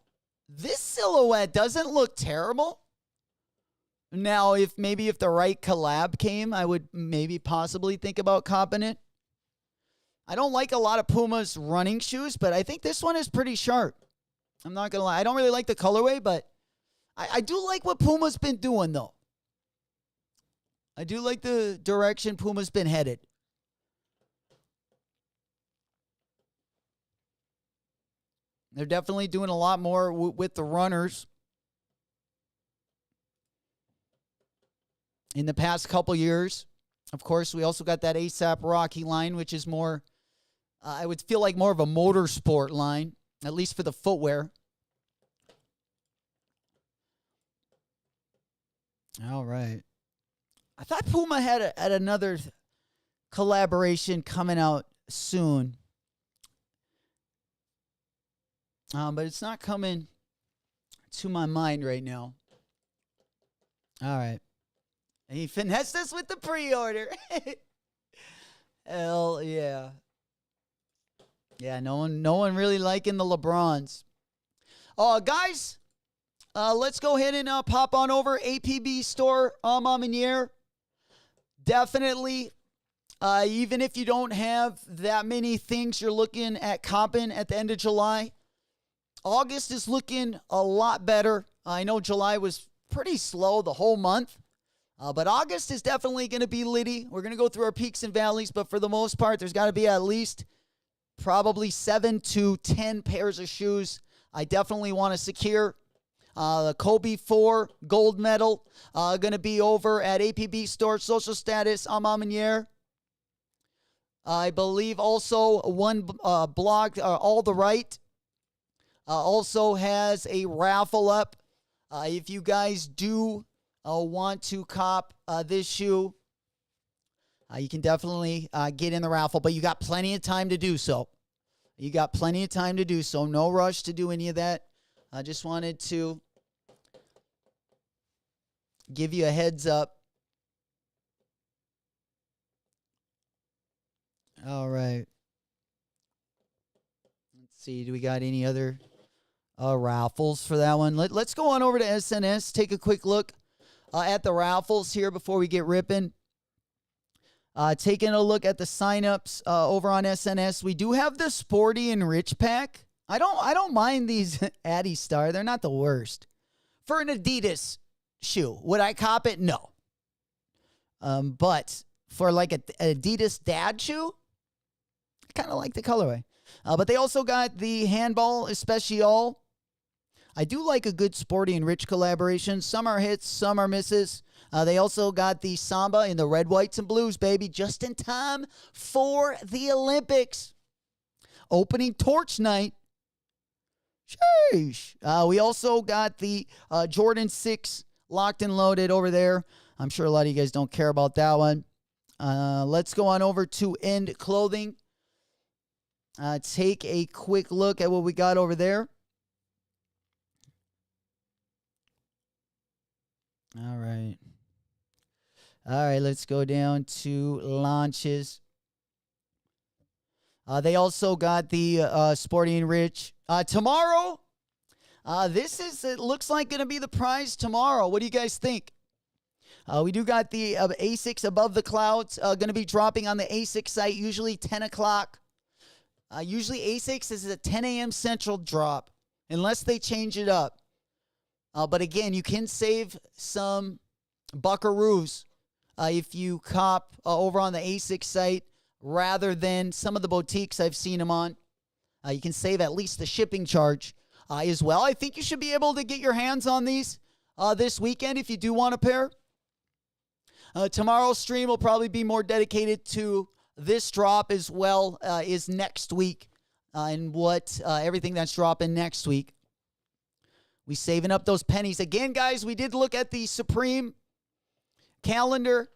this silhouette doesn't look terrible. Now, if the right collab came, I would maybe possibly think about copping it. I don't like a lot of Puma's running shoes, but I think this one is pretty sharp. I'm not going to lie. I don't really like the colorway, but I do like what Puma's been doing, though. I do like the direction Puma's been headed. They're definitely doing a lot more with the runners. In the past couple years, of course, we also got that ASAP Rocky line, which is more, I would feel like more of a motorsport line, at least for the footwear. All right. I thought Puma had another collaboration coming out soon. But it's not coming to my mind right now. All right. And he finessed us with the pre-order. Hell yeah. Yeah, no one really liking the LeBrons. Guys, let's go ahead and pop on over APB store, Emanuel. Definitely, even if you don't have that many things you're looking at copping at the end of July, August is looking a lot better. I know July was pretty slow the whole month. But August is definitely going to be litty. We're going to go through our peaks and valleys, but for the most part, there's got to be at least probably 7 to 10 pairs of shoes I definitely want to secure. The Kobe 4 gold medal going to be over at APB store. Social status, Emanuel. I believe also one blog, All the Right, also has a raffle up. If you guys do want to cop this shoe, you can definitely get in the raffle, but you got plenty of time to do so. You got plenty of time to do so. No rush to do any of that. I just wanted to give you a heads up. All right. Let's see. Do we got any other raffles for that one? Let's go on over to SNS. Take a quick look at the raffles here before we get ripping. Taking a look at the signups over on SNS. We do have the Sporty and Rich pack. I don't mind these Addy Star. They're not the worst. For an Adidas shoe, would I cop it? No. But for like an Adidas dad shoe, I kind of like the colorway. But they also got the Handball Especial. I do like a good Sporty and Rich collaboration. Some are hits, some are misses. They also got the Samba in the red, whites, and blues, baby, just in time for the Olympics. Opening torch night. Sheesh. We also got the Jordan 6 locked and loaded over there. I'm sure a lot of you guys don't care about that one. Let's go on over to End Clothing. Take a quick look at what we got over there. All right. Let's go down to launches. They also got the Sporty and Rich. Tomorrow, it looks like going to be the prize tomorrow. What do you guys think? We do got the Asics Above the Clouds going to be dropping on the Asics site, usually 10 o'clock. Usually Asics is a 10 a.m. Central drop, unless they change it up. But again, you can save some buckaroos if you cop over on the Asics site rather than some of the boutiques I've seen them on. You can save at least the shipping charge as well. I think you should be able to get your hands on these this weekend if you do want a pair. Tomorrow's stream will probably be more dedicated to this drop as well as next week and what everything that's dropping next week. We saving up those pennies. Again, guys, we did look at the Supreme calendar.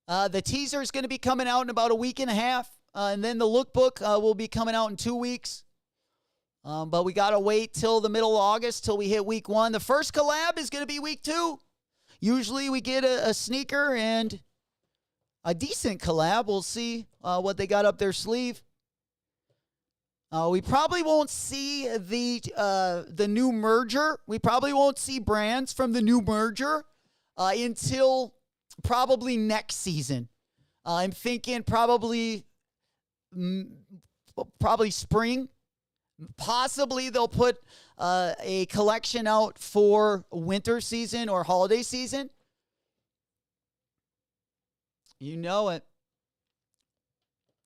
The teaser is going to be coming out in about a week and a half. And then the lookbook will be coming out in 2 weeks. But we got to wait till the middle of August till we hit week 1. The first collab is going to be week 2. Usually we get a sneaker and a decent collab. We'll see what they got up their sleeve. We probably won't see the new merger. We probably won't see brands from the new merger until probably next season. I'm thinking probably spring. Possibly they'll put a collection out for winter season or holiday season. You know it.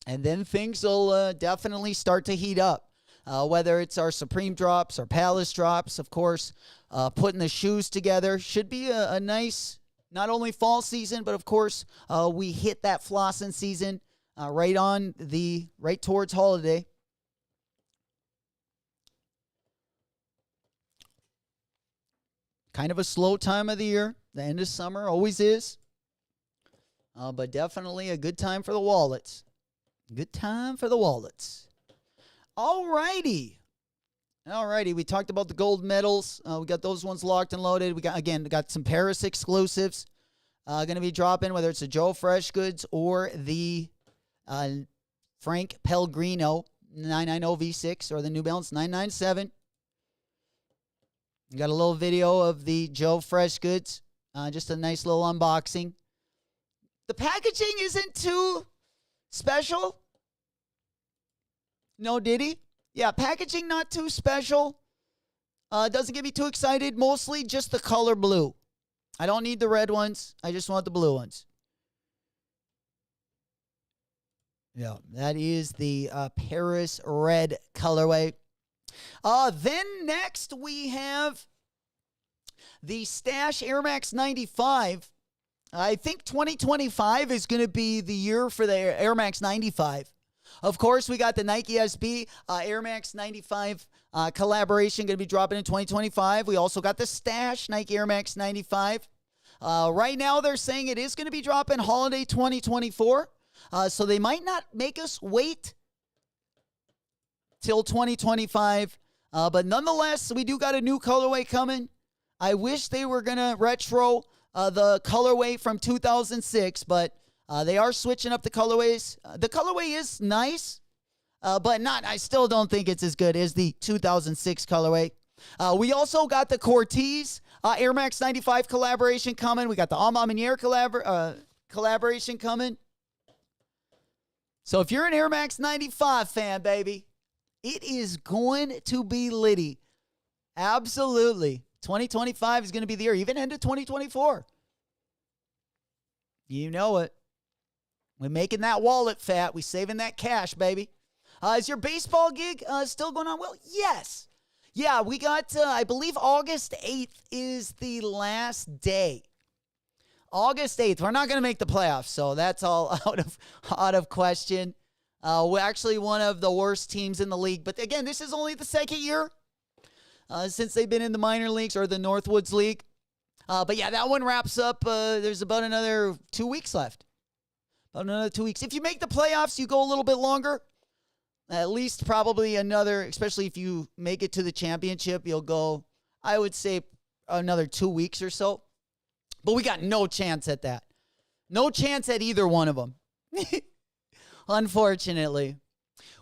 And then things will definitely start to heat up. whether it's our Supreme drops, our Palace drops, of course, putting the shoes together. Should be a nice, not only fall season, but of course, we hit that flossing season right towards holiday. Kind of a slow time of the year. The end of summer always is. But definitely a good time for the wallets. Good time for the wallets. All righty. We talked about the gold medals. We got those ones locked and loaded. We got some Paris exclusives going to be dropping, whether it's the Joe Fresh Goods or the Frank Pellegrino 990 V6 or the New Balance 997. Got a little video of the Joe Fresh Goods. Just a nice little unboxing. The packaging isn't too special. No, did he? Yeah, packaging not too special. Doesn't get me too excited. Mostly just the color blue. I don't need the red ones. I just want the blue ones. Yeah, that is the Paris red colorway. Then next we have the Stash Air Max 95. I think 2025 is going to be the year for the Air Max 95. Of course, we got the Nike SB Air Max 95 collaboration going to be dropping in 2025. We also got the Stash Nike Air Max 95. Right now, they're saying it is going to be dropping holiday 2024. So they might not make us wait till 2025. But nonetheless, we do got a new colorway coming. I wish they were going to retro the colorway from 2006, but they are switching up the colorways. The colorway is nice, but I still don't think it's as good as the 2006 colorway. We also got the Cortez Air Max 95 collaboration coming. We got the Alma Meniere collaboration coming. So if you're an Air Max 95 fan, baby, it is going to be litty. Absolutely. 2025 is going to be the year, even into 2024. You know it. We're making that wallet fat. We're saving that cash, baby. Is your baseball gig still going on? Well, yes. Yeah, we got, I believe August 8th is the last day. August 8th. We're not going to make the playoffs, so that's all out of question. We're actually one of the worst teams in the league. But again, this is only the second year since they've been in the minor leagues or the Northwoods League. But yeah, that one wraps up. There's about another 2 weeks left. About another 2 weeks. If you make the playoffs, you go a little bit longer. At least probably another, especially if you make it to the championship, you'll go, I would say, another 2 weeks or so. But we got no chance at that. No chance at either one of them. Unfortunately.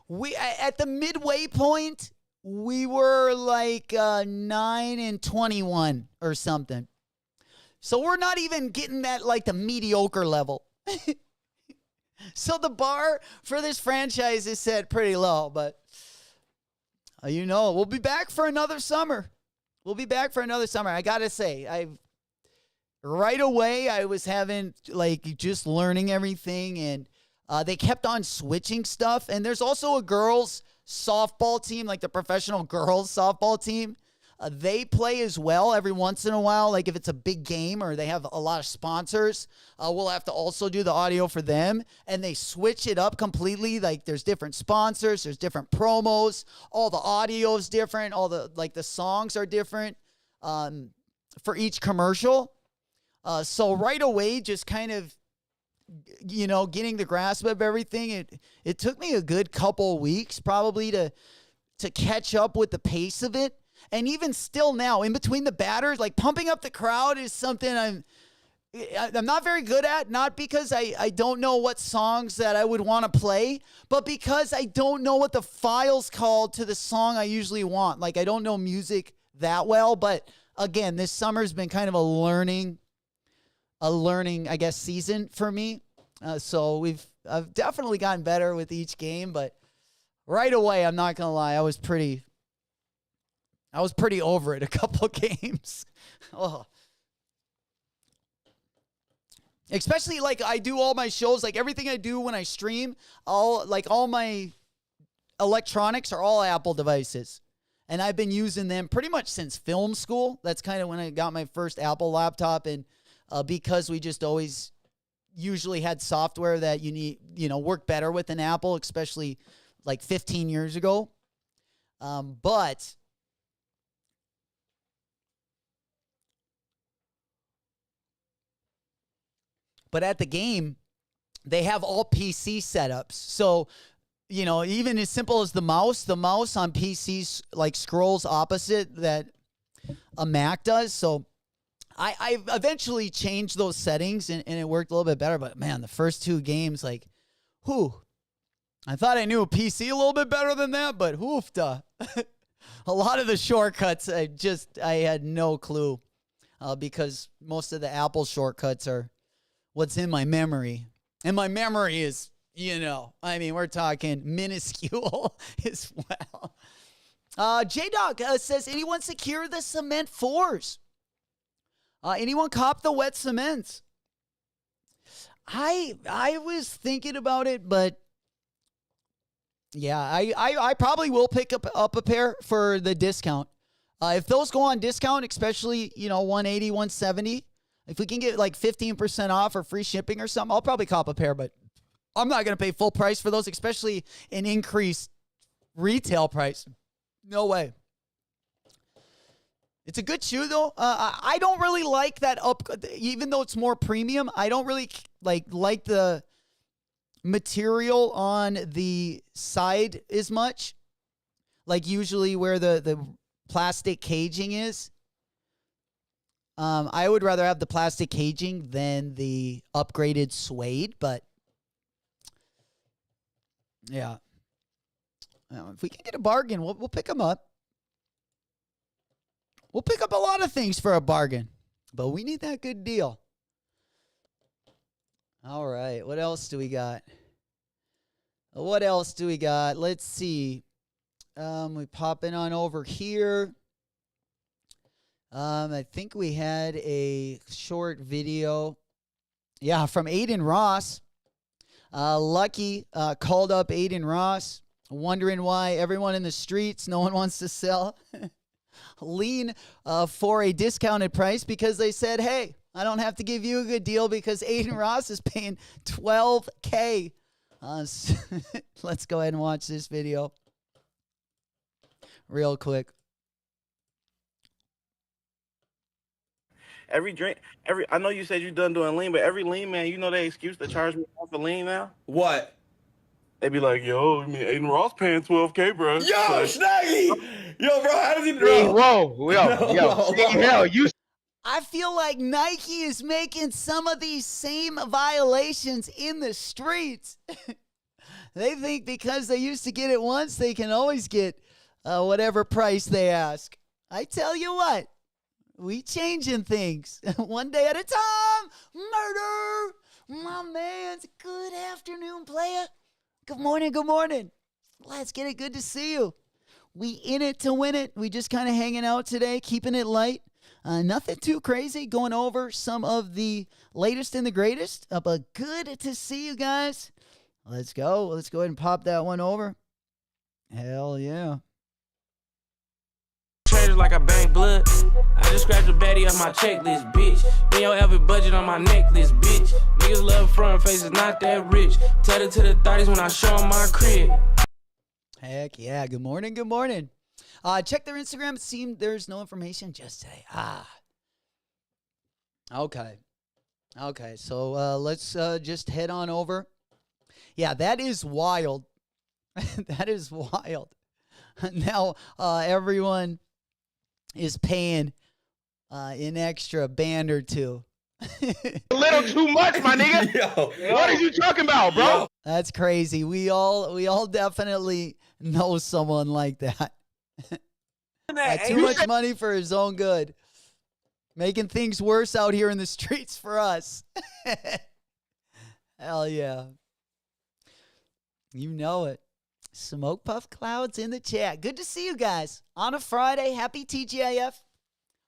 We at the midway point, we were like 9-21 or something. So we're not even getting that like the mediocre level. So the bar for this franchise is set pretty low, but we'll be back for another summer. I got to say, right away I was having like just learning everything, and they kept on switching stuff. And there's also a girls softball team, like the professional girls softball team. They play as well every once in a while. Like if it's a big game or they have a lot of sponsors, we'll have to also do the audio for them. And they switch it up completely. Like there's different sponsors, there's different promos. All the audio is different. All the the songs are different for each commercial. So right away, just kind of getting the grasp of everything. It took me a good couple weeks probably to catch up with the pace of it. And even still now, in between the batters, like pumping up the crowd is something I'm not very good at. Not because I don't know what songs that I would want to play, but because I don't know what the file's called to the song I usually want. Like I don't know music that well. But again, this summer's been kind of a learning, I guess, season for me. So I've definitely gotten better with each game. But right away, I'm not gonna lie, I was pretty over it a couple games. Oh. Especially like I do all my shows, like everything I do when I stream, all my electronics are all Apple devices. And I've been using them pretty much since film school. That's kind of when I got my first Apple laptop. And because we just always usually had software that worked better with an Apple, especially like 15 years ago. But at the game, they have all PC setups. So, even as simple as the mouse on PCs like scrolls opposite that a Mac does. So I eventually changed those settings and it worked a little bit better. But man, the first two games, like, I thought I knew a PC a little bit better than that, but hoofda. A lot of the shortcuts, I had no clue because most of the Apple shortcuts are what's in my memory. And my memory is, we're talking minuscule as well. J-Dog says, anyone secure the cement fours? Anyone cop the wet cements? I was thinking about it, but yeah, I probably will pick up a pair for the discount. If those go on discount, especially, 180, 170, if we can get like 15% off or free shipping or something, I'll probably cop a pair, but I'm not going to pay full price for those, especially an increased retail price. No way. It's a good shoe, though. I don't really like that even though it's more premium, I don't really like the material on the side as much. Like usually where the plastic caging is. I would rather have the plastic caging than the upgraded suede, but yeah. If we can get a bargain, we'll pick them up. We'll pick up a lot of things for a bargain, but we need that good deal. All right. What else do we got? Let's see. We popping on over here. I think we had a short video. Yeah, from Aiden Ross. Lucky called up Aiden Ross, wondering why everyone in the streets, no one wants to sell lean for a discounted price because they said, hey, I don't have to give you a good deal because Aiden Ross is paying $12K. Let's go ahead and watch this video real quick. I know you said you're done doing lean, but every lean man, they excuse to charge me for lean now? What? They be like, yo, I mean, Aiden Ross paying $12K, bro. Yo, Snaggy! Yo, bro, how does he Hey, know? Whoa. I feel like Nike is making some of these same violations in the streets. They think because they used to get it once, they can always get whatever price they ask. I tell you what, we changing things one day at a time. Murder, my man's good afternoon, player. Good morning. Let's get it. Good to see you. We in it to win it. We just kind of hanging out today, keeping it light. Nothing too crazy, going over some of the latest and the greatest. But good to see you guys. Let's go. Let's go ahead and pop that one over. Hell yeah. Treasure like I bank blood. I just scratched a baddie off my checklist, bitch. Then your every budget on my necklace, bitch. Niggas love front faces, not that rich. Tell it to the 30s when I show 'em my crib. Heck yeah. Good morning. Check their Instagram. It seemed there's no information just today. Okay. So let's just head on over. Yeah, that is wild. That is wild. Now everyone is paying an extra band or two. A little too much, my nigga. Yo. What are you talking about, bro? Yo. That's crazy. We all definitely know someone like that. Too much money for his own good. Making things worse out here in the streets for us. Hell yeah. You know it. Smoke Puff Clouds in the chat. Good to see you guys on a Friday. Happy TGIF.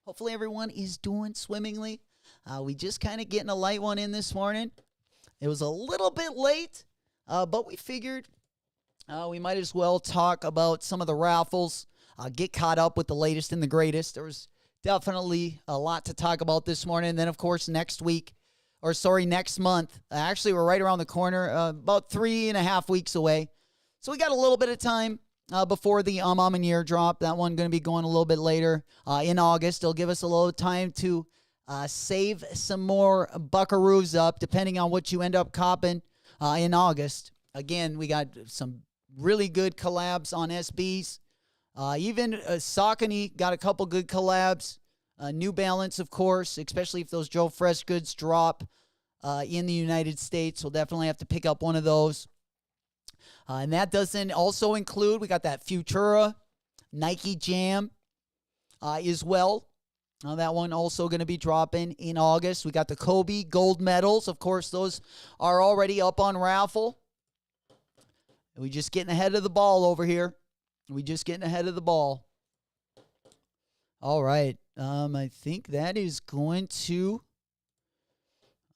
Hopefully everyone is doing swimmingly. We just kind of getting a light one in this morning. It was a little bit late, but we figured we might as well talk about some of the raffles, get caught up with the latest and the greatest. There was definitely a lot to talk about this morning. And then, of course, next month. Actually, we're right around the corner, about 3.5 weeks away. So we got a little bit of time before the and Year drop. That one going to be going a little bit later in August. It'll give us a little time to save some more buckaroos up, depending on what you end up copping in August. Again, we got some really good collabs on SBs. Even Saucony got a couple good collabs. New Balance, of course, especially if those Joe Fresh goods drop in the United States. We'll definitely have to pick up one of those. And that doesn't also include, we got that Futura Nike Jam as well. That one also going to be dropping in August. We got the Kobe gold medals. Of course, those are already up on raffle. We just getting ahead of the ball over here. All right. I think that is going to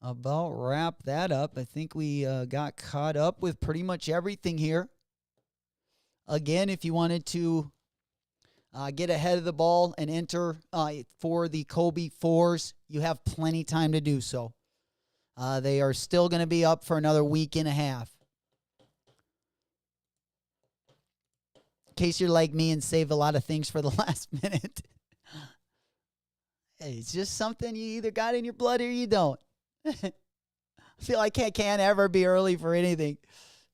about wrap that up. I think we got caught up with pretty much everything here. Again, if you wanted to get ahead of the ball and enter for the Kobe 4s, you have plenty time to do so. They are still going to be up for another week and a half. In case you're like me and save a lot of things for the last minute. It's just something you either got in your blood or you don't. I feel like I can't ever be early for anything.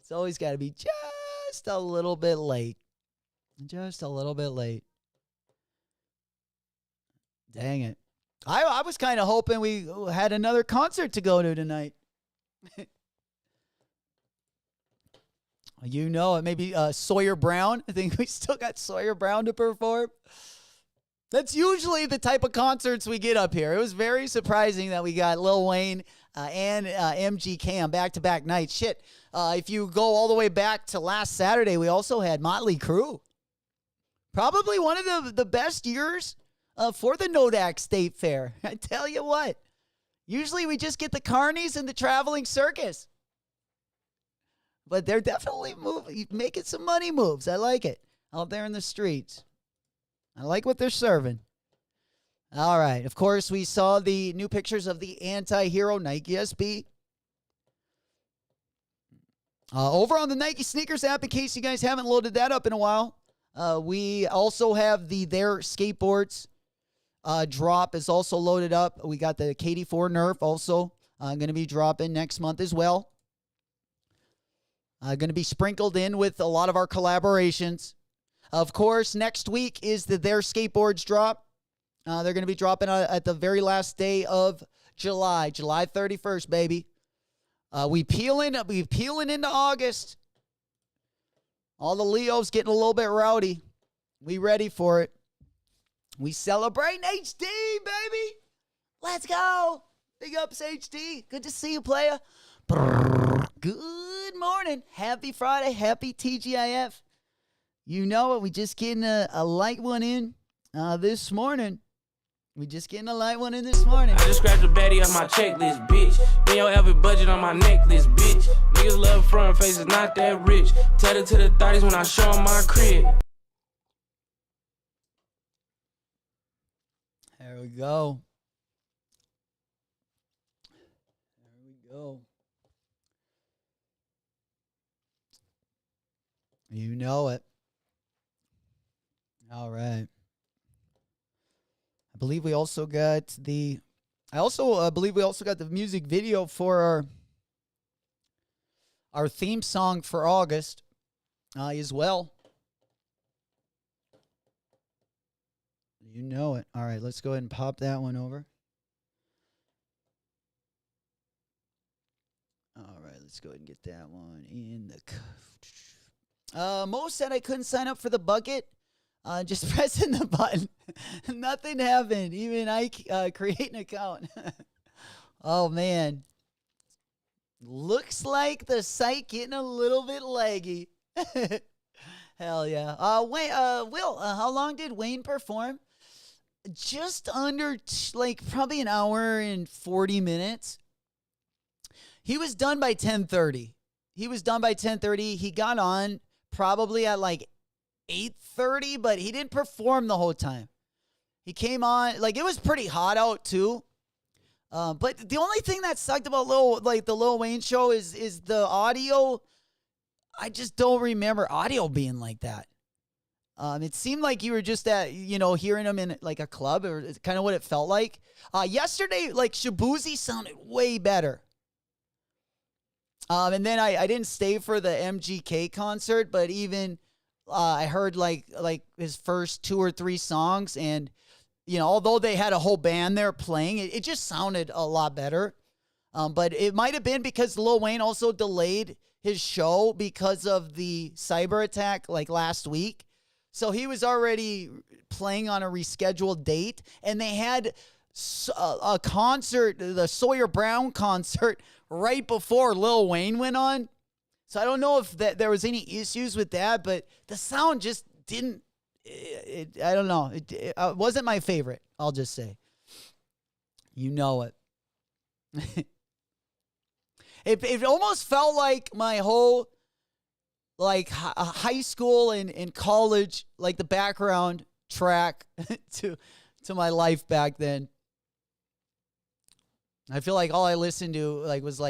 It's always got to be just a little bit late. Just a little bit late. Dang it. I was kind of hoping we had another concert to go to tonight. You know it. Maybe Sawyer Brown. I think we still got Sawyer Brown to perform. That's usually the type of concerts we get up here. It was very surprising that we got Lil Wayne and MG Cam back-to-back nights. Shit, if you go all the way back to last Saturday, we also had Motley Crue. Probably one of the best years for the Nodak State Fair. I tell you what. Usually we just get the carnies and the traveling circus. But they're definitely making some money moves. I like it. Out there in the streets. I like what they're serving. All right. Of course, we saw the new pictures of the anti-hero Nike SB. Over on the Nike Snkrs App, in case you guys haven't loaded that up in a while, we also have the thier skateboards drop is also loaded up. We got the KD4 Nerf also going to be dropping next month as well. Going to be sprinkled in with a lot of our collaborations. Of course, next week is the thier skateboards drop. They're going to be dropping at the very last day of July 31st, baby. We peeling into August. All the Leos getting a little bit rowdy. We ready for it. We celebrating HD, baby. Let's go. Big ups, HD. Good to see you, player. Good morning. Happy Friday. Happy TGIF. You know it. We just getting a light one in this morning. I just scratched a baddie off my checklist, bitch. Then yo ever budget on my necklace, bitch. Niggas love front faces, not that rich. Tell it to the 30s when I show 'em my crib. There we go. You know it. All right. I believe we also got the music video for our theme song for August as well. You know it. All right, let's go ahead and pop that one over. All right, let's go ahead and get that one in the... Mo said I couldn't sign up for the bucket. Just pressing the button. Nothing happened. Even I create an account. Oh, man. Looks like the site getting a little bit laggy. Hell yeah. Will, how long did Wayne perform? Just under, probably an hour and 40 minutes. He was done by 10:30. He got on probably at like 8:30, but he didn't perform the whole time. He came on, like, it was pretty hot out too. But the only thing that sucked about the Lil Wayne show is the audio. I just don't remember audio being like that. It seemed like you were just hearing him in like a club, or it's kind of what it felt like. Yesterday, like Shabuzi sounded way better. And then I didn't stay for the MGK concert, but even I heard like his first 2 or 3 songs, and although they had a whole band there playing, it just sounded a lot better. But it might have been because Lil Wayne also delayed his show because of the cyber attack like last week. So he was already playing on a rescheduled date, and they had a concert, the Sawyer Brown concert, right before Lil Wayne went on. So I don't know if there was any issues with that, but the sound just didn't. I don't know. It wasn't my favorite. I'll just say. You know it. It almost felt like my whole high school and college, like the background track to my life back then. I feel like all I listened to was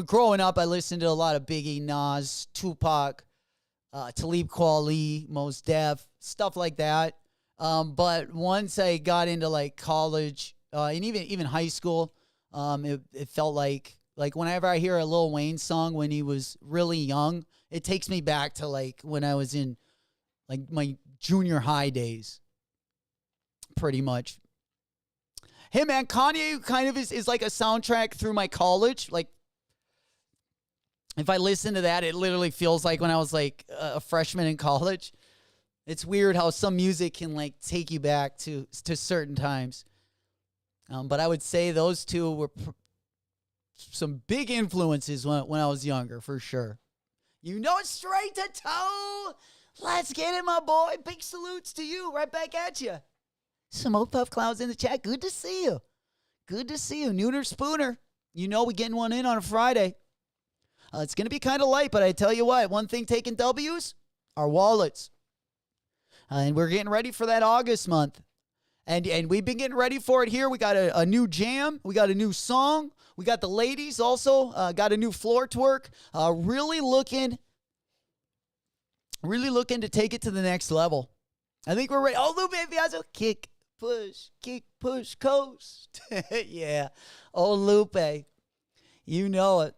growing up, I listened to a lot of Biggie, Nas, Tupac, Talib Kweli, Mos Def, stuff like that. But once I got into like college, and even high school, it felt like whenever I hear a Lil Wayne song when he was really young, it takes me back to like when I was in like my junior high days, pretty much. Hey man, Kanye kind of is like a soundtrack through my college. Like, if I listen to that, it literally feels like when I was like a freshman in college. It's weird how some music can like take you back to certain times. But I would say those two were some big influences when I was younger, for sure. Straight to toe. Let's get it, my boy. Big salutes to you. Right back at you. Smoke Puff Clouds in the chat. Good to see you. Good to see you. Nooner Spooner. We're getting one in on a Friday. It's going to be kind of light, but I tell you what, one thing taking W's, our wallets. And we're getting ready for that August month. And we've been getting ready for it here. We got a new jam. We got a new song. We got the ladies also. Got a new floor twerk. Really looking to take it to the next level. I think we're ready. Oh, Lupe Fiasco. Kick, push, coast. Yeah. Oh, Lupe. You know it.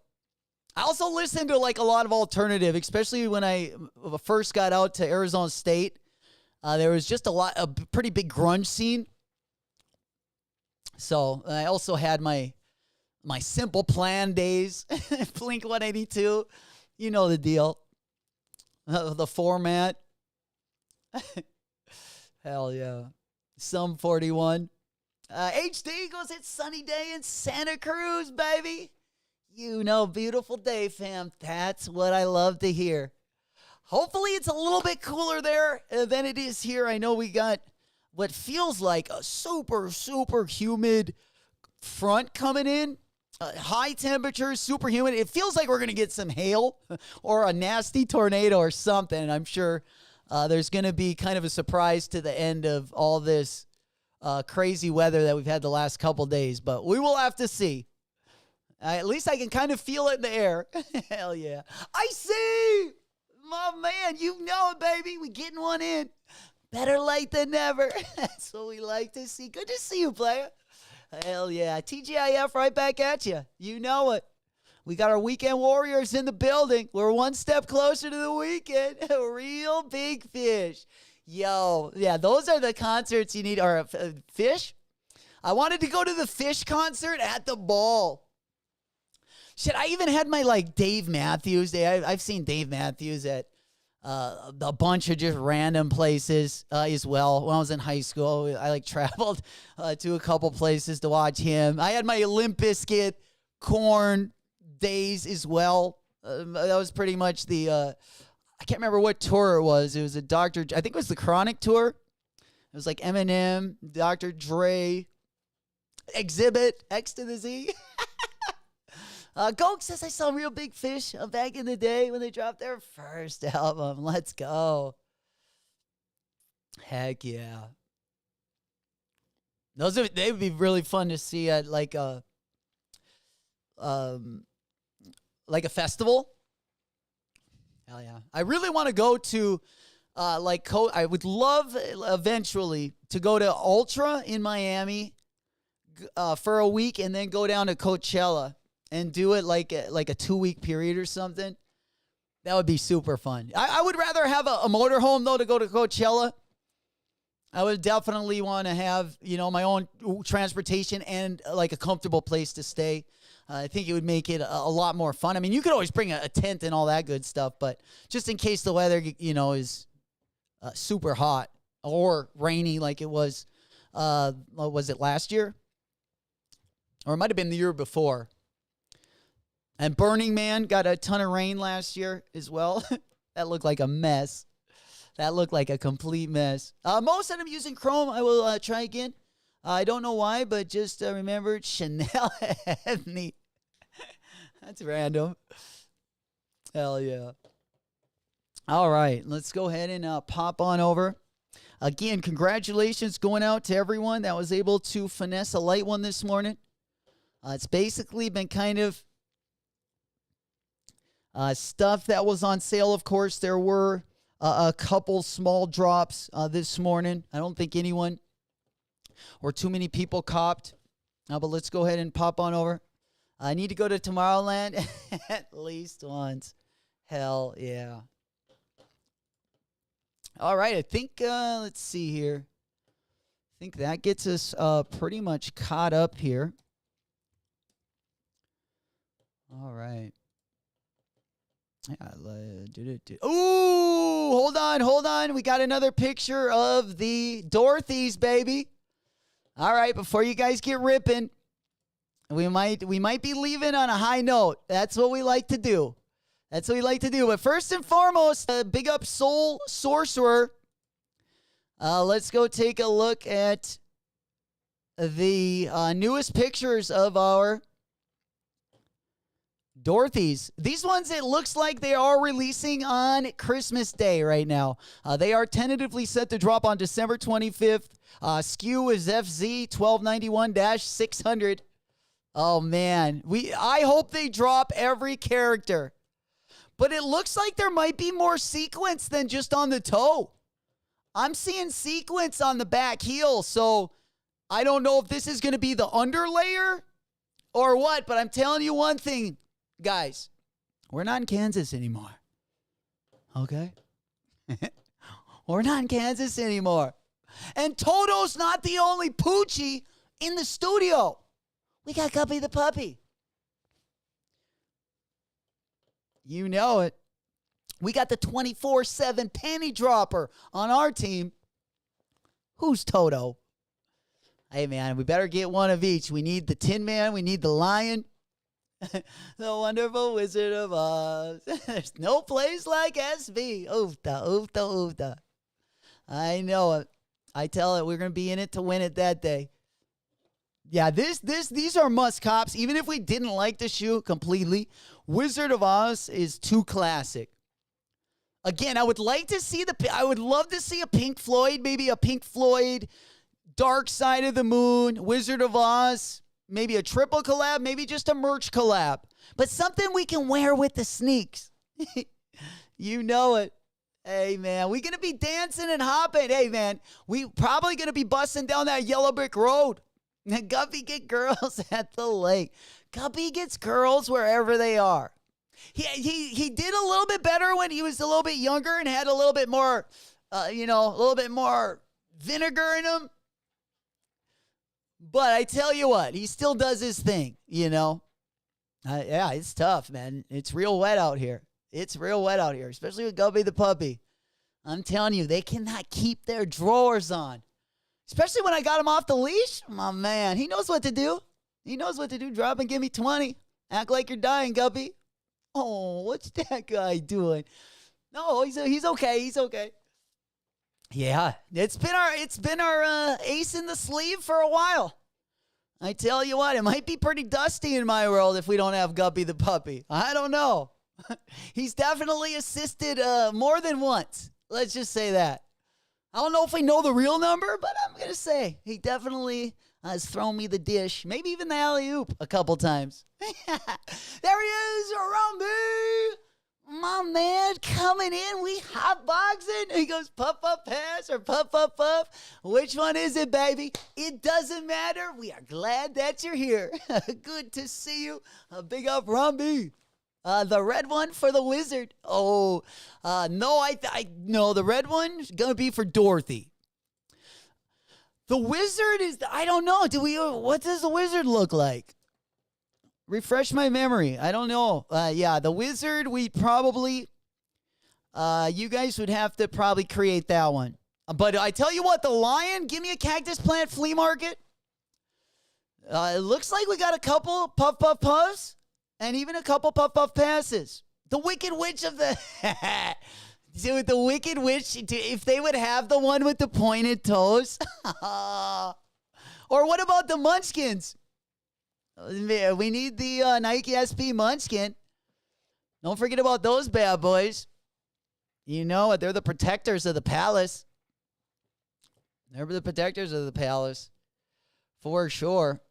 I also listened to like a lot of alternative, especially when I first got out to Arizona State. There was just a pretty big grunge scene. So I also had my Simple Plan days, Blink 182. You know the deal. The format. Hell yeah. Sum 41. HD goes, it's sunny day in Santa Cruz, baby. Beautiful day, fam. That's what I love to hear. Hopefully it's a little bit cooler there than it is here. I know we got what feels like a super, super humid front coming in. High temperatures, super humid. It feels like we're going to get some hail or a nasty tornado or something. And I'm sure there's going to be kind of a surprise to the end of all this crazy weather that we've had the last couple days. But we will have to see. At least I can kind of feel it in the air. Hell yeah. I see. My man, you know it, baby. We getting one in. Better late than never. That's what we like to see. Good to see you, player. Hell yeah. TGIF right back at you. You know it. We got our weekend warriors in the building. We're one step closer to the weekend. A real big fish. Yo, yeah, those are the concerts you need. Or Fish? I wanted to go to the Fish concert at the Ball. Shit, I even had my, Dave Matthews Day. I've seen Dave Matthews at a bunch of just random places as well. When I was in high school, I, traveled to a couple places to watch him. I had my Limp Bizkit, Korn days as well. That was pretty much the, I can't remember what tour it was. It was I think it was the Chronic tour. It was like Eminem, Dr. Dre, Exhibit, X to the Z. Goke says, I saw Real Big Fish back in the day when they dropped their first album. Let's go. Heck yeah. They would be really fun to see at like a festival. Hell yeah. I really want to go to I would love eventually to go to Ultra in Miami for a week and then go down to Coachella and do it like a 2-week period or something. That would be super fun. I would rather have a motorhome though to go to Coachella. I would definitely want to have, my own transportation and like a comfortable place to stay. I think it would make it a lot more fun. I mean, you could always bring a tent and all that good stuff, but just in case the weather, is super hot or rainy like it was it last year? Or it might have been the year before. And Burning Man got a ton of rain last year as well. That looked like a mess. That looked like a complete mess. Mo said I'm using Chrome. I will try again. I don't know why, but just remembered Chanel Anthony. That's random. Hell yeah. All right, let's go ahead and pop on over. Again, congratulations going out to everyone that was able to finesse a light one this morning. It's basically been kind of stuff that was on sale, of course. There were a couple small drops this morning. I don't think anyone or too many people copped. But let's go ahead and pop on over. I need to go to Tomorrowland at least once. Hell yeah. All right, I think, let's see here. I think that gets us pretty much caught up here. All right. Ooh, hold on. We got another picture of the Dorothy's, baby. All right, before you guys get ripping, we might be leaving on a high note. That's what we like to do. But first and foremost, big up Soul Sorcerer. Let's go take a look at the newest pictures of our Dorothy's. These ones, it looks like they are releasing on Christmas Day right now. They are tentatively set to drop on December 25th. SKU is FZ 1291-600. Oh, man. I hope they drop every character. But it looks like there might be more sequence than just on the toe. I'm seeing sequence on the back heel, so I don't know if this is going to be the underlayer or what, but I'm telling you one thing, guys. We're not in Kansas anymore. Okay? We're not in Kansas anymore. And Toto's not the only Poochie in the studio. We got Guppy the puppy. You know it. We got the 24/7 panty dropper on our team. Who's Toto? Hey, man, we better get one of each. We need the Tin Man. We need the Lion. The Wonderful Wizard of Oz. There's no place like SB. Oofta, oofta, oofta. I know it. I tell it, we're going to be in it to win it that day. Yeah, these are must cops. Even if we didn't like the shoe completely, Wizard of Oz is too classic. Again, I would love to see a Pink Floyd, maybe a Pink Floyd, Dark Side of the Moon, Wizard of Oz, maybe a triple collab, maybe just a merch collab, but something we can wear with the sneaks. You know it. Hey, man, we going to be dancing and hopping. Hey, man, we probably going to be busting down that yellow brick road. Guppy get girls at the lake. Guppy gets girls wherever they are. He did a little bit better when he was a little bit younger and had a little bit more, a little bit more vinegar in him. But I tell you what, he still does his thing, Yeah, it's tough, man. It's real wet out here. Especially with Guppy the puppy. I'm telling you, they cannot keep their drawers on. Especially when I got him off the leash. My man, he knows what to do. Drop and give me 20. Act like you're dying, Guppy. Oh, what's that guy doing? No, he's okay. Yeah, it's been our ace in the sleeve for a while. I tell you what, it might be pretty dusty in my world if we don't have Guppy the puppy. I don't know. He's definitely assisted more than once. Let's just say that. I don't know if we know the real number, but I'm going to say he definitely has thrown me the dish, maybe even the alley-oop a couple times. There he is, Rumby. My man coming in. We hotboxing. He goes puff, puff, pass or puff, puff, puff. Which one is it, baby? It doesn't matter. We are glad that you're here. Good to see you. Big up, Rumby. The red one for the wizard. Oh, no, no, the red one is going to be for Dorothy. The wizard is, I don't know. What does the wizard look like? Refresh my memory. I don't know. Yeah, the wizard, we probably, you guys would have to probably create that one. But I tell you what, the lion, give me a cactus plant flea market. It looks like we got a couple puff, puff, puffs and even a couple puff, puff passes. The Wicked Witch of the... Dude, the Wicked Witch, if they would have the one with the pointed toes. Or what about the Munchkins? We need the Nike SP Munchkin. Don't forget about those bad boys. You know what? They're the protectors of the palace. They're the protectors of the palace. For sure.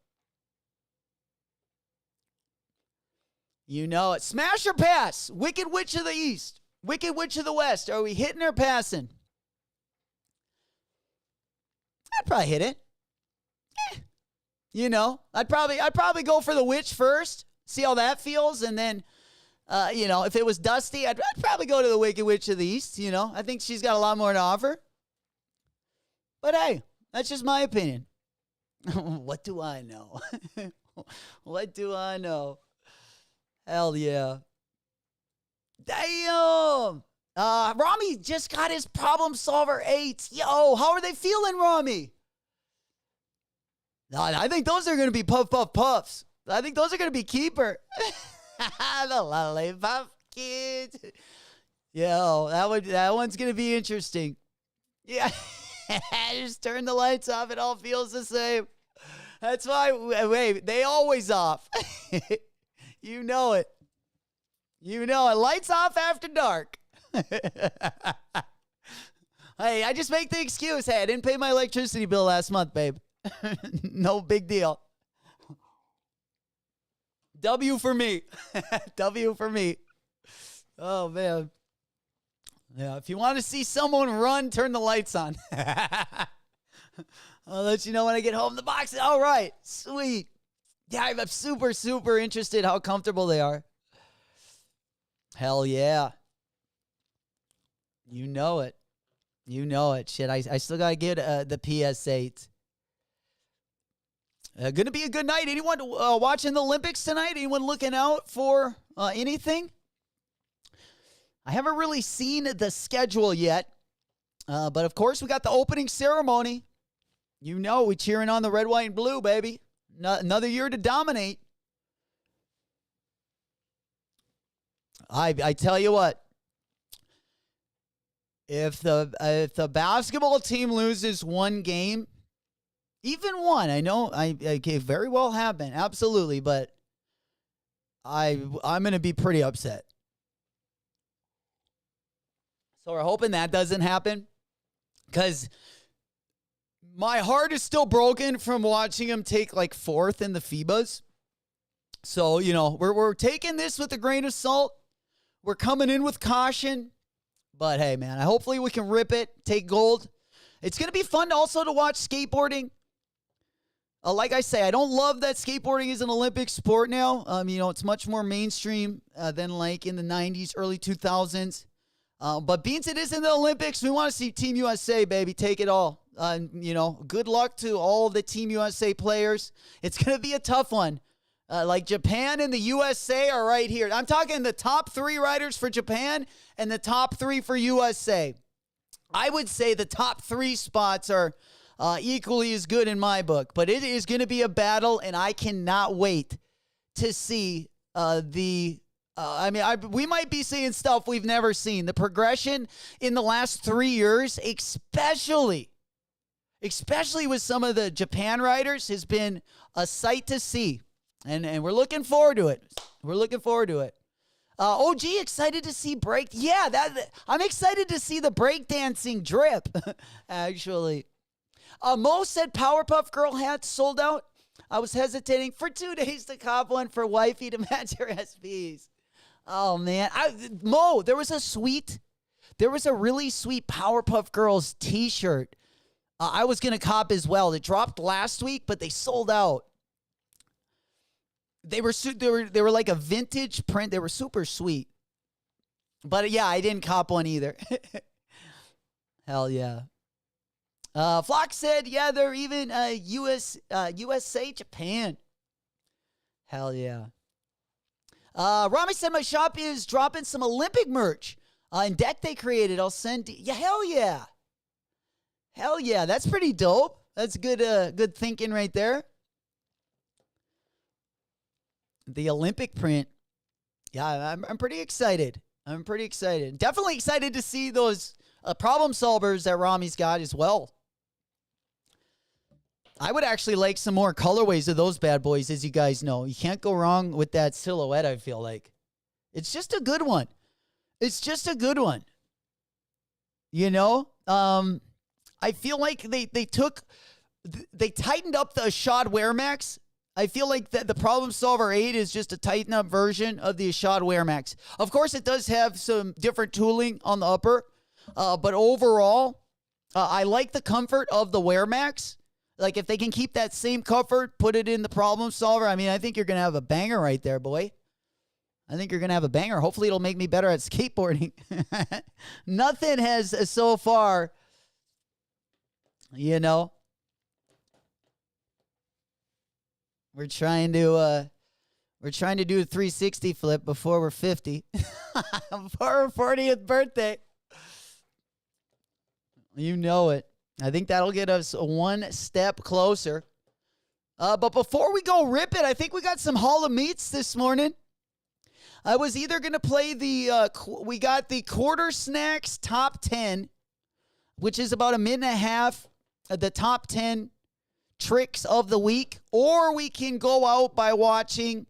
You know it. Smash or pass? Wicked Witch of the East. Wicked Witch of the West. Are we hitting or passing? I'd probably hit it. You know, I'd probably go for the witch first, see how that feels, and then, you know, if it was dusty, I'd probably go to the Wicked Witch of the East. You know, I think she's got a lot more to offer. But hey, that's just my opinion. What do I know? What do I know? Hell yeah! Damn. Rami just got his Problem Solver 8. Yo, how are they feeling, Rami? No, I think those are going to be puff, puff, puffs. I think those are going to be keeper. The lollipop kids. Yo, that one's going to be interesting. Yeah. Just turn the lights off. It all feels the same. That's why, wait, they always off. You know it. You know it. Lights off after dark. Hey, I just make the excuse. Hey, I didn't pay my electricity bill last month, babe. No big deal. W for me. W for me. Oh, man. Yeah, if you want to see someone run, turn the lights on. I'll let you know when I get home. The box. All right. Sweet. Yeah, I'm super, super interested how comfortable they are. Hell yeah. You know it. You know it. Shit, I still got to get the PS8. Going to be a good night. Anyone watching the Olympics tonight? Anyone looking out for anything? I haven't really seen the schedule yet. But, of course, we got the opening ceremony. You know, we're cheering on the red, white, and blue, baby. Another year to dominate. I tell you what. If the basketball team loses one game, even one, I know I very well have been, absolutely, but I'm going to be pretty upset. So we're hoping that doesn't happen, because my heart is still broken from watching him take like fourth in the FIBAs. So, you know, we're taking this with a grain of salt. We're coming in with caution. But hey, man, hopefully we can rip it, take gold. It's going to be fun also to watch skateboarding. Like I say, I don't love that skateboarding is an Olympic sport now. You know, it's much more mainstream than like in the 90s, early 2000s. But being it is in the Olympics, we want to see Team USA, baby. Take it all. You know, good luck to all the Team USA players. It's going to be a tough one. Like Japan and the USA are right here. I'm talking the top 3 riders for Japan and the top 3 for USA. I would say the top 3 spots are equally as good in my book. But it is going to be a battle, and I cannot wait to see we might be seeing stuff we've never seen. The progression in the last 3 years, especially especially with some of the Japan riders, has been a sight to see. And we're looking forward to it. OG, excited to see break. Yeah, I'm excited to see the breakdancing drip, actually. Mo said Powerpuff Girl hats sold out. I was hesitating for 2 days to cop one for wifey to match her SPs. Oh, man. Mo, there was a really sweet Powerpuff Girls t-shirt I was going to cop as well. It dropped last week, but they sold out. They were like a vintage print. They were super sweet. But yeah, I didn't cop one either. Hell yeah. Flock said, yeah, they're even USA, Japan. Hell yeah. Rami said my shop is dropping some Olympic merch. And deck they created. I'll send. Yeah, hell yeah. Hell yeah. That's pretty dope. That's good thinking right there. The Olympic print. Yeah, I'm pretty excited. Definitely excited to see those problem solvers that Rami's got as well. I would actually like some more colorways of those bad boys, as you guys know. You can't go wrong with that silhouette, I feel like. It's just a good one. You know? I feel like they tightened up the Ashad Wear Max. I feel like the Problem Solver 8 is just a tightened up version of the Ashad Wear Max. Of course, it does have some different tooling on the upper, but overall, I like the comfort of the Wear Max. Like, if they can keep that same comfort, put it in the Problem Solver, I mean, I think you're going to have a banger right there, boy. I think you're going to have a banger. Hopefully, it'll make me better at skateboarding. Nothing has so far, you know. We're trying to do a 360 flip before we're 50. For our 40th birthday. You know it. I think that'll get us one step closer. But before we go rip it, I think we got some Hall of Meats this morning. I was either going to play we got the Quarter Snacks Top 10, which is about a minute and a half of the top 10 tricks of the week, or we can go out by watching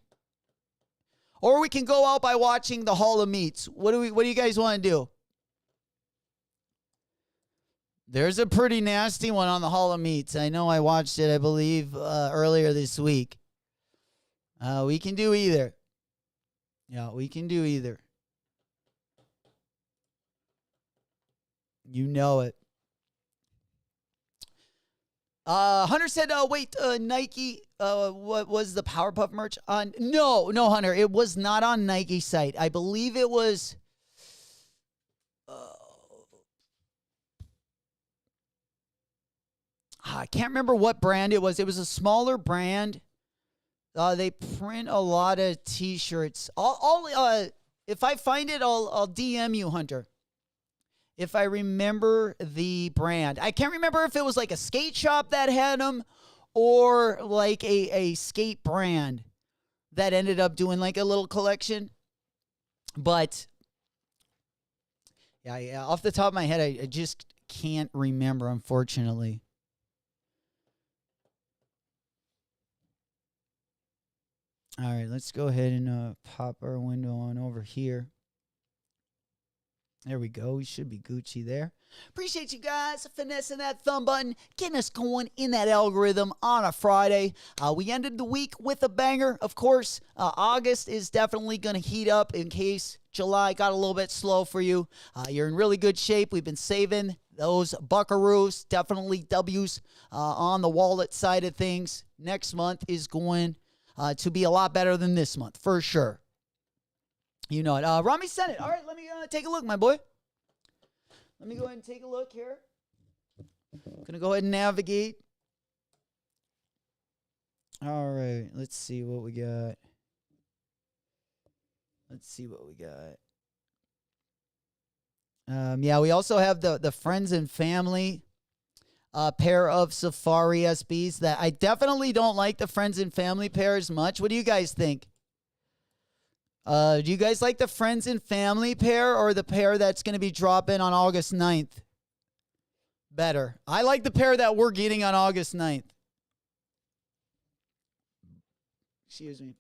the Hall of Meats. What do you guys want to do? There's a pretty nasty one on the Hall of Meats. I know I watched it, I believe, earlier this week. We can do either. Yeah, we can do either. You know it. Hunter said, Nike, what was the Powerpuff merch on? No, Hunter, it was not on Nike site. I believe it was, I can't remember what brand it was. It was a smaller brand. They print a lot of t-shirts. If I find it, I'll DM you, Hunter. If I remember the brand. I can't remember if it was like a skate shop that had them or like a skate brand that ended up doing like a little collection. But yeah, off the top of my head, I just can't remember, unfortunately. All right, let's go ahead and pop our window on over here. There we go. We should be Gucci there. Appreciate you guys finessing that thumb button, getting us going in that algorithm on a Friday. We ended the week with a banger. Of course, August is definitely going to heat up in case July got a little bit slow for you. You're in really good shape. We've been saving those buckaroos. Definitely W's on the wallet side of things. Next month is going to be a lot better than this month, for sure. You know it. Rami sent it. All right, let me take a look, my boy. Let me go ahead and take a look here. I'm going to go ahead and navigate. All right, let's see what we got. Yeah, we also have the Friends and Family pair of Safari SBs that I definitely don't like the Friends and Family pair as much. What do you guys think? Do you guys like the Friends and Family pair or the pair that's going to be dropping on August 9th? better. I like the pair that we're getting on August 9th. Excuse me.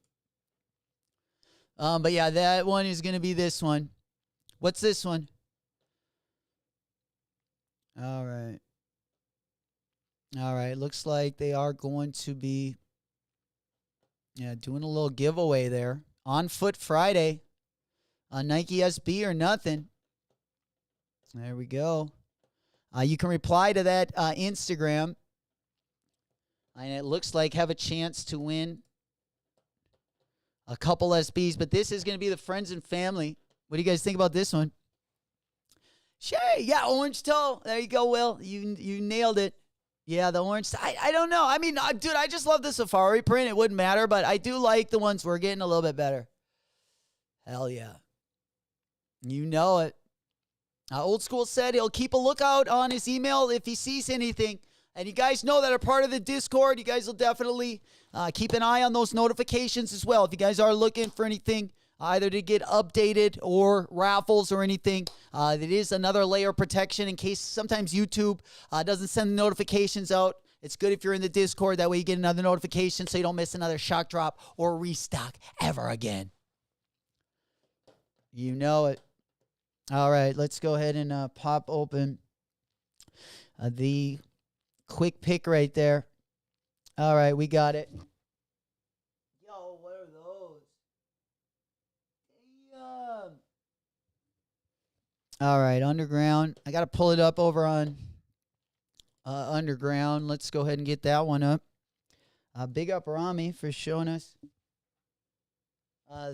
But yeah, that one is going to be this one. What's this one? All right. All right. Looks like they are going to be doing a little giveaway there. On Foot Friday. Nike SB or nothing. There we go. You can reply to that Instagram. And it looks like have a chance to win a couple SBs. But this is going to be the friends and family. What do you guys think about this one? Shay, yeah, orange toe. There you go, Will. You nailed it. Yeah, the orange. I don't know. I mean, dude, I just love the safari print. It wouldn't matter, but I do like the ones we're getting a little bit better. Hell yeah. You know it. Old School said he'll keep a lookout on his email if he sees anything. And you guys know that are part of the Discord. You guys will definitely keep an eye on those notifications as well. If you guys are looking for anything, either to get updated or raffles or anything, that is another layer of protection in case sometimes YouTube doesn't send the notifications out. It's good if you're in the Discord. That way you get another notification so you don't miss another shock drop or restock ever again. You know it. All right, let's go ahead and pop open the quick pick right there. All right, we got it. Yo, what are those? Damn. All right, Underground. I got to pull it up over on Underground. Let's go ahead and get that one up. Big up Rami for showing us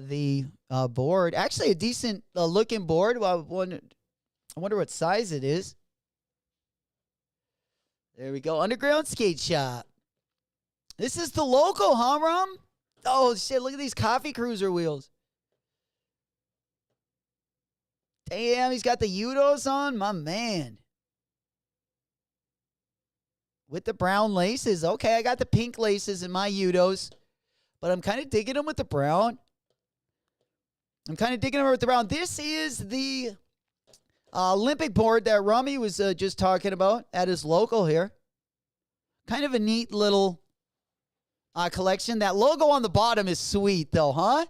the board. Actually, a decent looking board. Well, I wonder what size it is. There we go. Underground Skate Shop. This is the logo, huh, Rom? Oh, shit. Look at these coffee cruiser wheels. Damn, he's got the Udos on. My man. With the brown laces. Okay, I got the pink laces in my Udos. But I'm kind of digging them with the brown. This is the Olympic board that Rummy was just talking about at his local here. Kind of a neat little collection. That logo on the bottom is sweet, though, huh?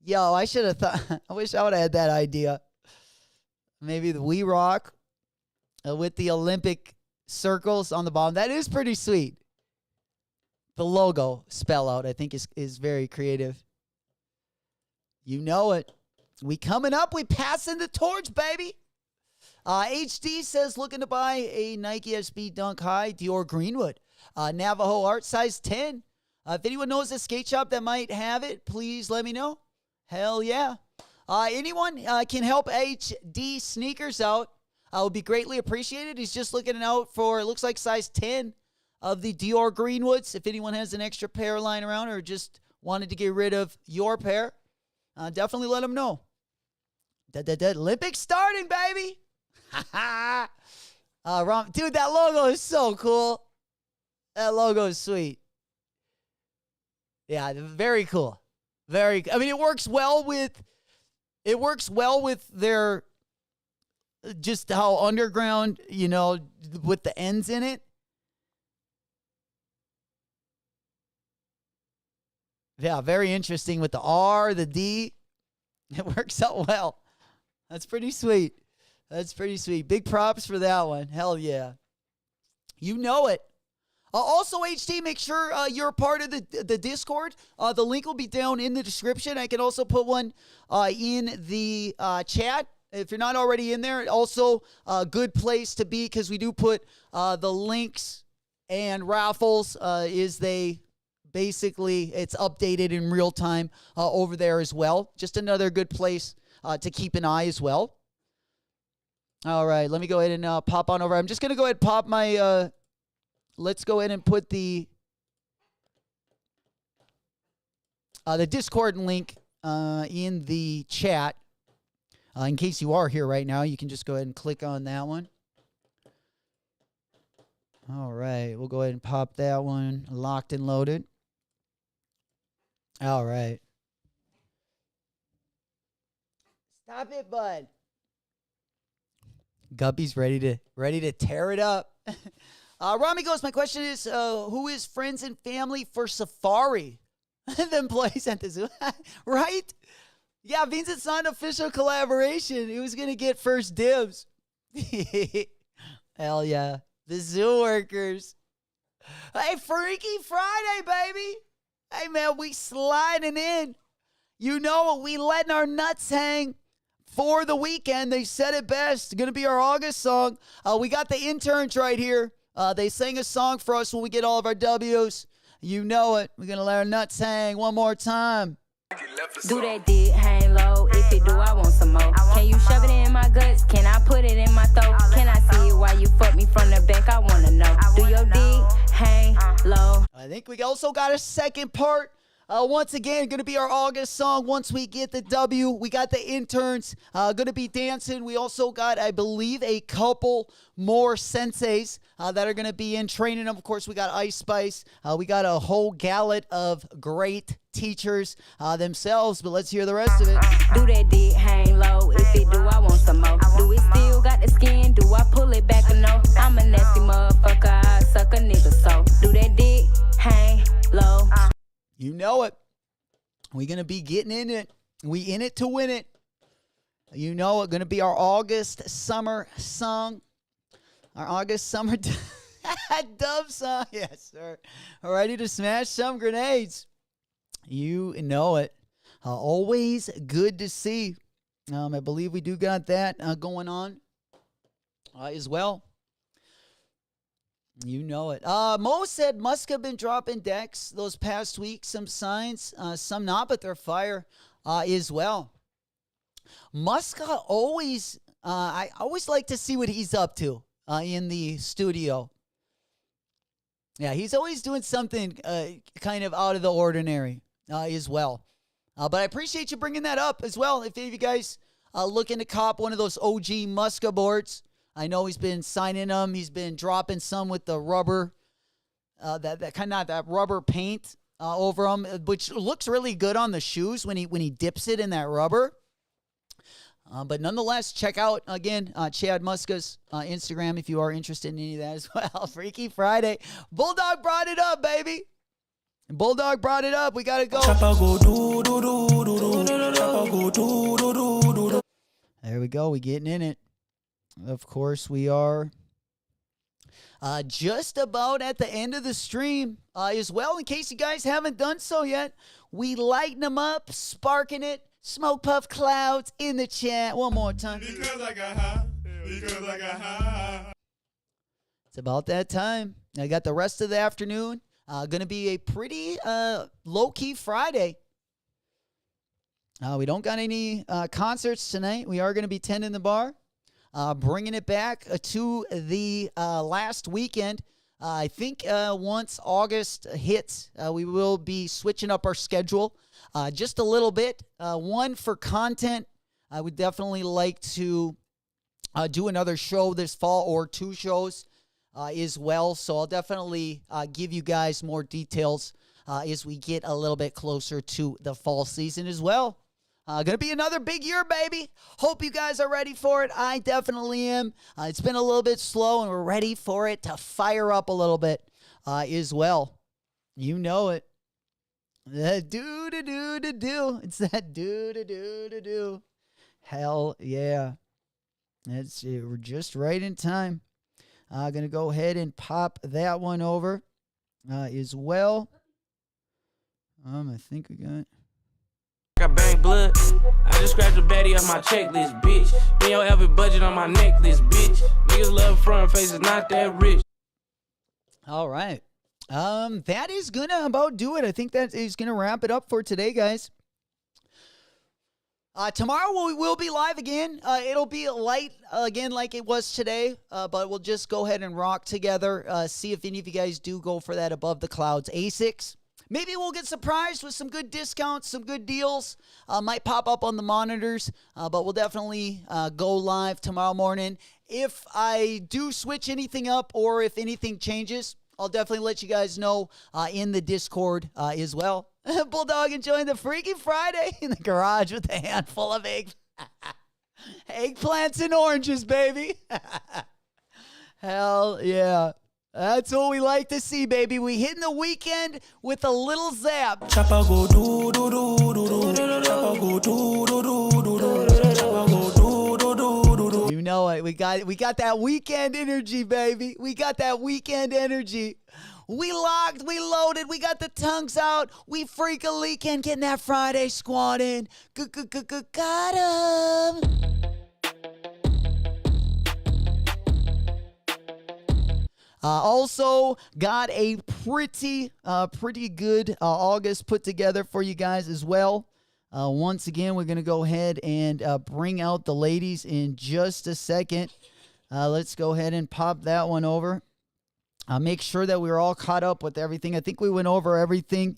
Yo, I should have thought. I wish I would have had that idea. Maybe the We Rock with the Olympic circles on the bottom. That is pretty sweet. The logo spell out, I think, is very creative. You know it. We coming up. We passing the torch, baby. HD says looking to buy a Nike SB Dunk High Dior Greenwood. Navajo art size 10. If anyone knows a skate shop that might have it, please let me know. Hell yeah. Anyone can help HD Sneakers out. Would be greatly appreciated. He's just looking out for, it looks like size 10 of the Dior Greenwoods. If anyone has an extra pair lying around or just wanted to get rid of your pair, definitely let him know. Olympics starting, baby. Dude, that logo is so cool. That logo is sweet. Yeah, very cool. I mean, it works well with their, just how underground, you know, with the ends in it. Yeah, very interesting with the R, the D. It works out well. That's pretty sweet. Big props for that one. Hell yeah. You know it. Also, HT, make sure you're a part of the Discord. The link will be down in the description. I can also put one in the chat. If you're not already in there, also a good place to be because we do put the links and raffles basically it's updated in real time over there as well. Just another good place to keep an eye as well. All right, let me go ahead and pop on over. I'm just going to go ahead and pop my, let's go ahead and put the Discord link in the chat. In case you are here right now, you can just go ahead and click on that one. All right, we'll go ahead and pop that one locked and loaded. All right. Stop it, bud. Guppy's ready to tear it up. Rami goes, my question is, who is friends and family for Safari? Then plays at the zoo. Right? Yeah, it means it's not an official collaboration. Who's going to get first dibs? Hell yeah. The zoo workers. Hey, Freaky Friday, baby. Hey, man, we sliding in. You know what? We letting our nuts hang for the weekend. They said it best. It's going to be our August song. We got the interns right here. They sang a song for us when we get all of our W's. You know it. We're going to let our nuts hang one more time. Do that dick, hang low. If it do, I want some more. Can you shove it in my guts? Can I put it in my throat? Can I see it while you fuck me from the back? I want to know. Do your dick, hang low. I think we also got a second part. Once again, going to be our August song once we get the W. We got the interns going to be dancing. We also got, I believe, a couple more senseis that are going to be in training them. Of course, we got Ice Spice. We got a whole gallet of great teachers themselves, but let's hear the rest of it. Do that dick, hang low. If it do, I want some more. Do it still got the skin? Do I pull it back or no? I'm a nasty motherfucker. I suck a nigga so. Do that dick, hang low. You know it. We're going to be getting in it. We in it to win it. You know it. Going to be our August summer song. Our August summer dub song. Yes, sir. Ready to smash some grenades. You know it. Always good to see. I believe we do got that going on as well. You know it. Mo said Musk have been dropping decks those past weeks. Some signs, some not, but they're fire as well. Musk always, I always like to see what he's up to in the studio. Yeah, he's always doing something kind of out of the ordinary as well. But I appreciate you bringing that up as well. If any of you guys looking to cop one of those OG Muska boards, I know he's been signing them. He's been dropping some with the rubber, that rubber paint over them, which looks really good on the shoes when he dips it in that rubber. But nonetheless, check out again Chad Muska's Instagram if you are interested in any of that as well. Freaky Friday, Bulldog brought it up, baby. Bulldog brought it up. We gotta go. There we go. We getting in it. Of course, we are just about at the end of the stream as well. In case you guys haven't done so yet, we lighten them up, sparking it. Smoke puff clouds in the chat. One more time. Because I got high. It's about that time. I got the rest of the afternoon. Going to be a pretty low-key Friday. We don't got any concerts tonight. We are going to be tending the bar. Bringing it back to the last weekend. I think once August hits, we will be switching up our schedule just a little bit. One, for content, I would definitely like to do another show this fall or two shows as well. So I'll definitely give you guys more details as we get a little bit closer to the fall season as well. Going to be another big year, baby. Hope you guys are ready for it. I definitely am. It's been a little bit slow, and we're ready for it to fire up a little bit as well. You know it. That do-do-do-do-do. It's that do-do-do-do-do. Hell yeah. That's it. We're just right in time. Going to go ahead and pop that one over as well. I think we got... I bang blood. I just scratched the baddie off my checklist, bitch. Me don't have a budget on my necklace, bitch. Niggas love front faces, not that rich. All right. That is gonna about do it. I think that is gonna wrap it up for today, guys. Tomorrow we will be live again. It'll be light again like it was today, but we'll just go ahead and rock together. See if any of you guys do go for that Above the Clouds ASICs. Maybe we'll get surprised with some good discounts, some good deals. Might pop up on the monitors, but we'll definitely go live tomorrow morning. If I do switch anything up or if anything changes, I'll definitely let you guys know in the Discord as well. Bulldog enjoying the Freaky Friday in the garage with a handful of eggs. Eggplants and oranges, baby. Hell yeah. That's what we like to see, baby. We hitting the weekend with a little zap. Chopper go do do do do do. Chopper go do do do do do. Chopper go do do do do do. You know it. We got that weekend energy, baby. We got that weekend energy. We locked, we loaded, we got the tongues out. We freak a leaking, getting that Friday squad in. Got 'em. Also got a pretty good August put together for you guys as well. Once again, we're going to go ahead and bring out the ladies in just a second. Let's go ahead and pop that one over. Make sure that we're all caught up with everything. I think we went over everything.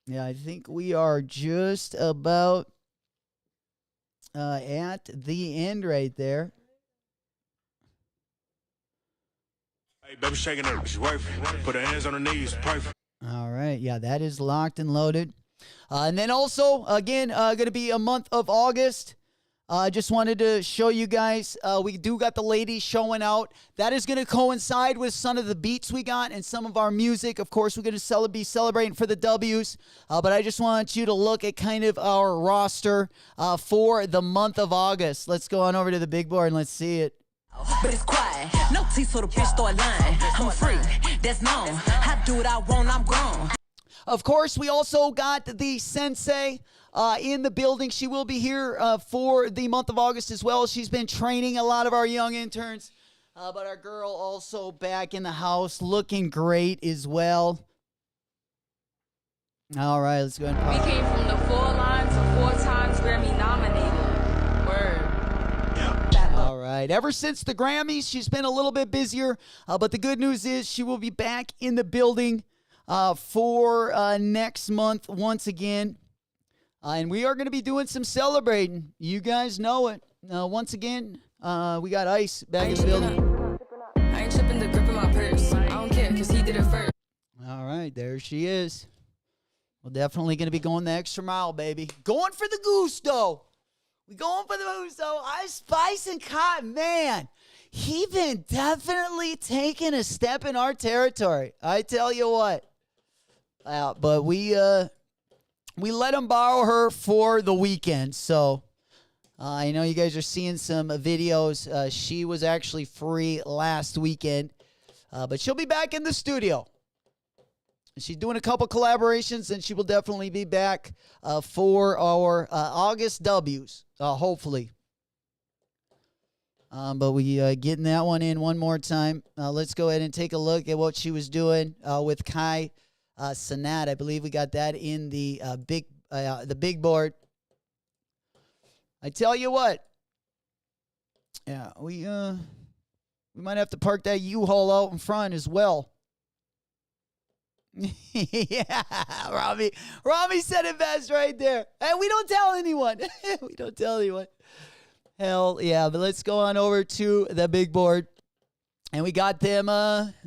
Yeah, I think we are just about at the end right there. Hey, baby, shaking her. She's worth it. Put her hands on her knees. Perfect. All right. Yeah, that is locked and loaded. And then also, again, going to be a month of August. Just wanted to show you guys, we do got the ladies showing out. That is going to coincide with some of the beats we got and some of our music. Of course, we're going to be celebrating for the W's. But I just want you to look at kind of our roster for the month of August. Let's go on over to the big board and let's see it. But it's quiet, no teeth so the bitch start lying. I'm free, that's known. I do what I want, I'm grown. Of course, we also got the sensei in the building. She will be here for the month of August as well. She's been training a lot of our young interns. But our girl also back in the house looking great as well. All right, let's go ahead and pop. We came from the 4 line to 4 times Grammy nominated. Word. All right. Ever since the Grammys, she's been a little bit busier. But the good news is she will be back in the building for next month once again. And we are going to be doing some celebrating. You guys know it. Once again, we got Ice back in the building. I ain't tripping the grip in my purse. I don't care because he did it first. All right. There she is. We're definitely going to be going the extra mile, baby. Going for the gusto. We going for the gusto. Ice Spice and Cotton, man. He been definitely taking a step in our territory. I tell you what. But we let him borrow her for the weekend. So I know you guys are seeing some videos. She was actually free last weekend. But she'll be back in the studio. She's doing a couple collaborations, and she will definitely be back for our August W's, hopefully. But we getting that one in one more time. Let's go ahead and take a look at what she was doing with Kai Sanat. I believe we got that in the big board. I tell you what. Yeah, we might have to park that U-Haul out in front as well. Yeah, Rami said it best right there. And we don't tell anyone. We don't tell anyone. Hell yeah, but let's go on over to the big board. And we got them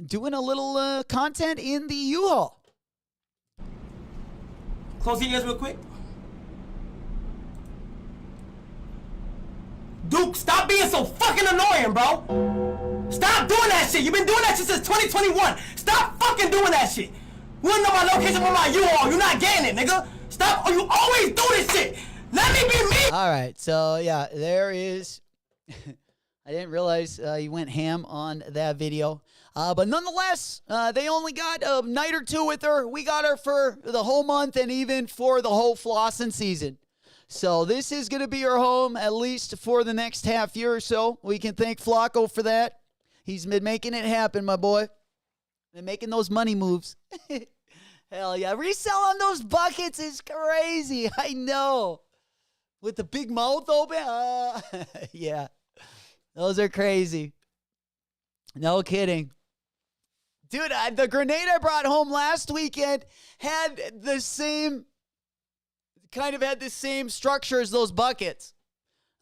doing a little content in the U-Haul. Close your ears real quick. Duke, stop being so fucking annoying, bro. Stop doing that shit. You've been doing that shit since 2021. Stop fucking doing that shit. You wanna know my location for my U-Haul. You're not getting it, nigga. Stop, or you always do this shit. Let me be me. All right, so yeah, there is. I didn't realize you went ham on that video. But nonetheless, they only got a night or two with her. We got her for the whole month and even for the whole flossing season. So this is going to be her home at least for the next half year or so. We can thank Flacco for that. He's been making it happen, my boy. Been making those money moves. Hell yeah. Reselling those buckets is crazy. I know. With the big mouth open. Yeah. Those are crazy. No kidding. Dude, the grenade I brought home last weekend had the same structure as those buckets.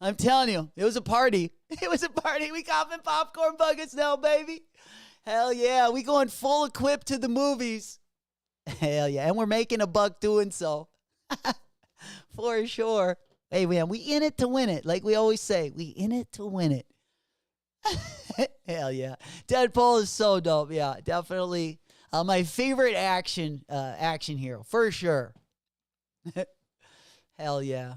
I'm telling you, it was a party. It was a party. We copping popcorn buckets now, baby. Hell yeah. We going full equipped to the movies. Hell yeah. And we're making $1 doing so. For sure. Hey, man, we in it to win it. Like we always say, we in it to win it. Hell yeah. Deadpool is so dope. Yeah, definitely. My favorite action hero, for sure. Hell yeah.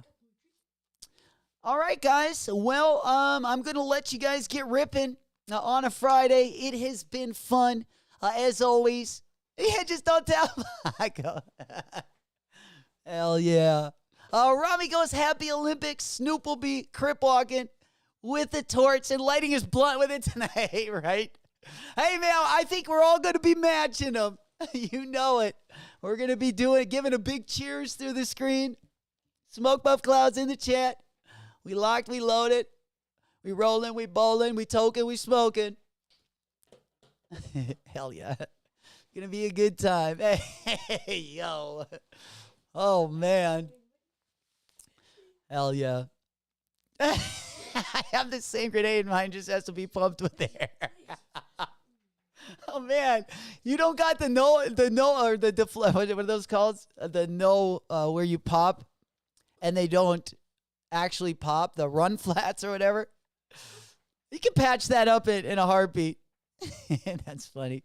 All right, guys. Well, I'm going to let you guys get ripping on a Friday. It has been fun, as always. Yeah, just don't tell. I go. Hell yeah. Rami goes, happy Olympics. Snoop will be crip walking with the torch and lighting his blunt with it tonight, right? Hey, man, I think we're all going to be matching them. You know it. We're going to be giving a big cheers through the screen. Smoke Buff Clouds in the chat. We locked, we loaded. We rolling, we bowling, we toking, we smoking. Hell yeah. Gonna be a good time. Hey, yo. Oh, man. Hell yeah. I have the same grenade. Mine just has to be pumped with air. Oh, man. You don't got the no, or the deflect. What are those called? The no, where you pop and they don't actually pop, the run flats or whatever. You can patch that up in a heartbeat. That's funny.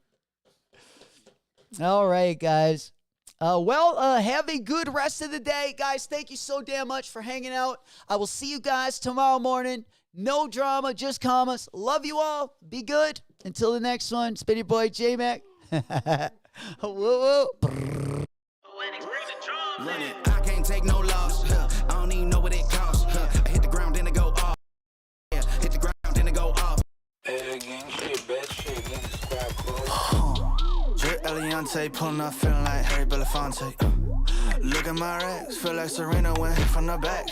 All right, guys. Have a good rest of the day. Guys, thank you so damn much for hanging out. I will see you guys tomorrow morning. No drama, just commas. Love you all. Be good. Until the next one, it's been your boy, J-Mac. Woo, woo. Run it. I can't take no loss. I don't even know what it costs. I hit the ground, then it go off. Yeah, hit the ground, then it go off. Jerry Eliante pulling up, feeling like Harry Belafonte. Look at my racks, feel like Serena went from the back.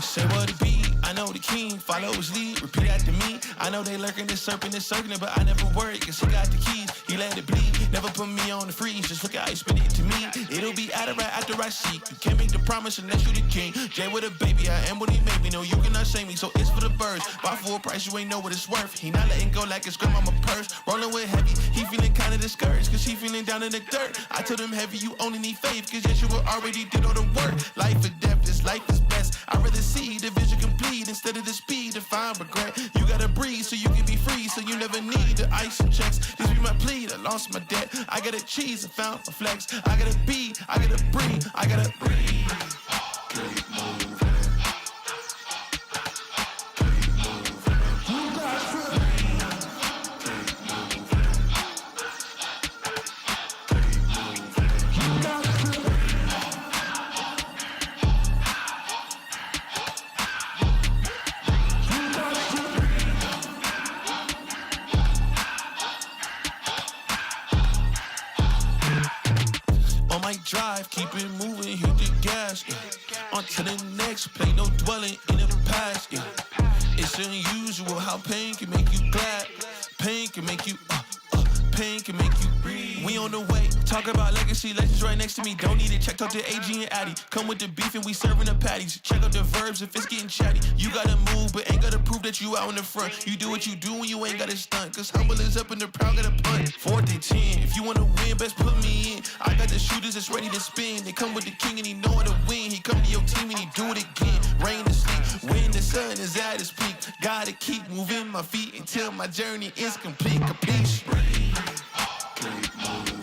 Say what it be, I know the king, follow his lead, repeat after me. I know they lurking, this serpent is circling, but I never worry, cause he got the keys, he let it bleed. Never put me on the freeze, just look how he spit it to me. It'll be out of right after I seek. You can't make the promise unless you the king. Jay with a baby, I am what he made me. No, you cannot shame me, so it's for the birds. Buy full price, you ain't know what it's worth. He not letting go like it's grandmama purse. Rolling with heavy, he feeling kinda discouraged, cause he feeling down in the dirt. I told him heavy, you only need faith, cause yes, you already did all the work. Life or death, this life is best. I'd rather see the vision complete instead of the speed to find regret. You gotta breathe so you can be free, so you never need the ice and checks. This be my plea, I lost my debt. I gotta cheese, I found a flex. I gotta be, I gotta breathe, I gotta breathe. Keep moving. Drive, keep it moving, hit the gas, yeah. On to the next, play no dwelling in the past, yeah. It's unusual how pain can make you glad. Pain can make you, pain can make you breathe. We on the way, talk about legacy, legends right next to me. Don't need it, check out the AG and Addy. Come with the beef and we serving the patties. Check out the verbs if it's getting chatty. You gotta move, but ain't gotta prove that you out in the front. You do what you do when you ain't gotta stunt. Cause humble is up and the proud gotta punt. 4th and 10, if you wanna win, best put me in. I got the shooters that's ready to spin. They come with the king and he know how to win. He come to your team and he do it again. Rain to sleep, when the sun is at its peak. Gotta keep moving my feet until my journey is complete. Completion. Keep moving.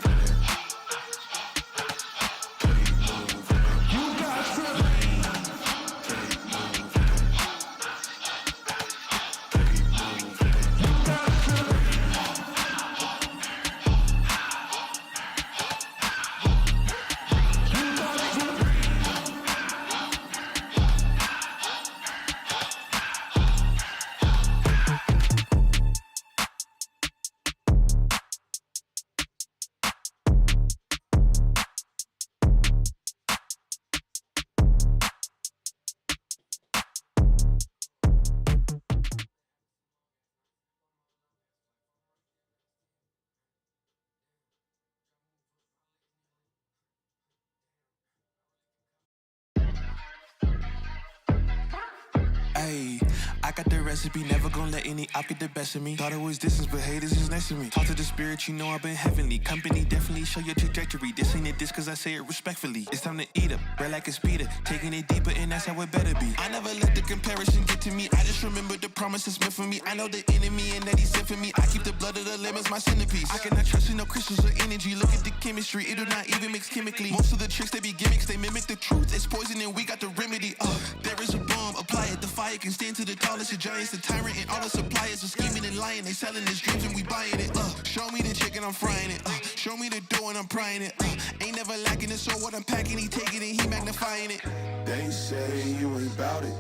I got the recipe, never gonna let any op get the best of me. Thought it was distance, but haters is next to me. Talk to the spirit, you know I've been heavenly. Company definitely show your trajectory. This ain't a diss cause I say it respectfully. It's time to eat up, bread like a speeder. Taking it deeper and that's how it better be. I never let the comparison get to me. I just remember the promises meant for me. I know the enemy and that he sent for me. I keep the blood of the lemons my centerpiece. I cannot trust in no crystals or energy. Look at the chemistry, it do not even mix chemically. Most of the tricks they be gimmicks, they mimic the truth. It's poison and we got the remedy. There is a bomb, apply it. The fire can stand to the tallest of giants. The tyrant and all the suppliers are scheming and lying. They selling his dreams and we buying it. Show me the chicken, I'm frying it. Show me the dough and I'm prying it. Ain't never lacking it, so what I'm packing, he taking it, he magnifying it. They say you ain't bout it.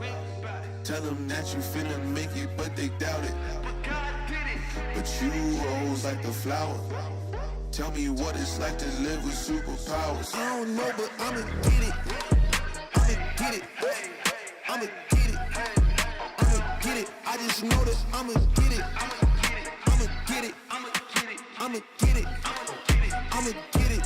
Tell them that you finna make it, but they doubt it. But you rose like the flower. Tell me what it's like to live with superpowers. I don't know, but I'ma get it. I'ma get it. I'ma get it. I'ma get it. I just know that I'ma get it. I'ma get it. I'ma get it. I'ma get it. I'ma get it.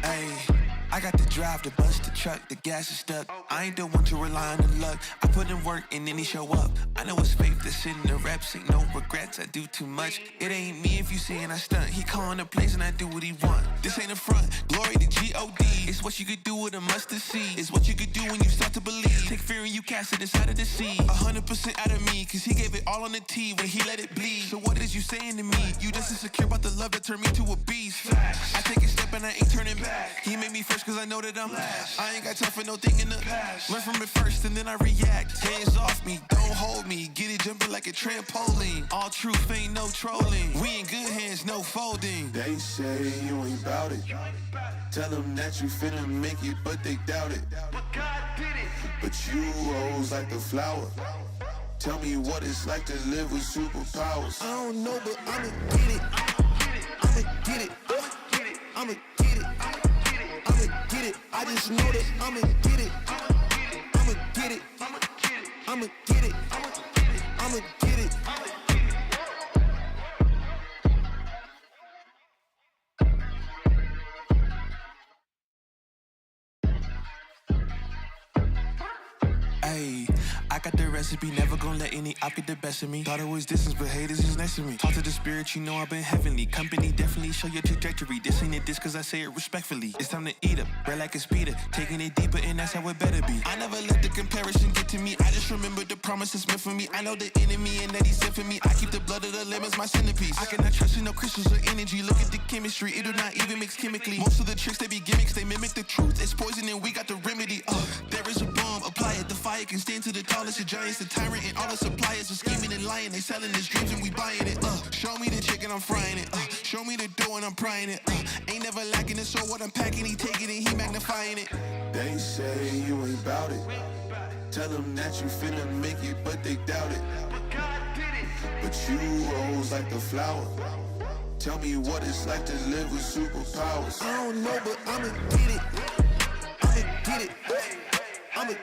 Ayy. I got the drive, to bust the truck, the gas is stuck. I ain't the one to rely on the luck. I put in work and then he show up. I know it's faith to sit in the reps, ain't no regrets, I do too much. It ain't me if you seeing I stunt. He calling the plays and I do what he want. This ain't a front, glory to G-O-D. It's what you could do with a mustard seed. It's what you could do when you start to believe. Take fear and you cast it inside of the sea. 100% out of me, cause he gave it all on the T when he let it bleed. So what is you saying to me? You just insecure about the love that turned me to a beast. I take a step and I ain't turning back. He made me first cause I know that I'm last. I ain't got time for no thing in the past. Learn from it first and then I react. Hands off me, don't hold me. Get it jumping like a trampoline. All truth, ain't no trolling. We in good hands, no folding. They say you ain't bout it. Tell them that you finna make it, but they doubt it. But you rose like the flower. Tell me what it's like to live with superpowers. I don't know, but I'ma get it. I'ma get it. I'ma get it. I'ma get it. I just know that I'ma get it. I'ma get it. I'ma get it. I'ma get it. Ayy, I got the recipe, never gonna let any op get the best of me. Thought it was distance, but haters is next to me. Talk to the spirit, you know I've been heavenly. Company definitely show your trajectory. This ain't a diss cause I say it respectfully. It's time to eat up, bread like a speeder. Taking it deeper and that's how it better be. I never let the comparison get to me. I just remember the promises meant for me. I know the enemy and that he sent for me. I keep the blood of the lemons my centerpiece. I cannot trust in no crystals or energy. Look at the chemistry, it do not even mix chemically. Most of the tricks they be gimmicks, they mimic the truth. It's poison and we got the remedy. There is a bomb, apply it. The fire can stand to the tallest of giants. The tyrant and all the suppliers are scheming and lying. They selling his dreams and we buying it. Show me the chicken, I'm frying it. Show me the dough and I'm prying it. Ain't never lacking it, so what I'm packing, he taking it, he magnifying it. They say you ain't bout it. Tell them that you finna make it, but they doubt it. But you rose like the flower. Tell me what it's like to live with superpowers. I don't know, but I'ma get it. I'ma get it. I'ma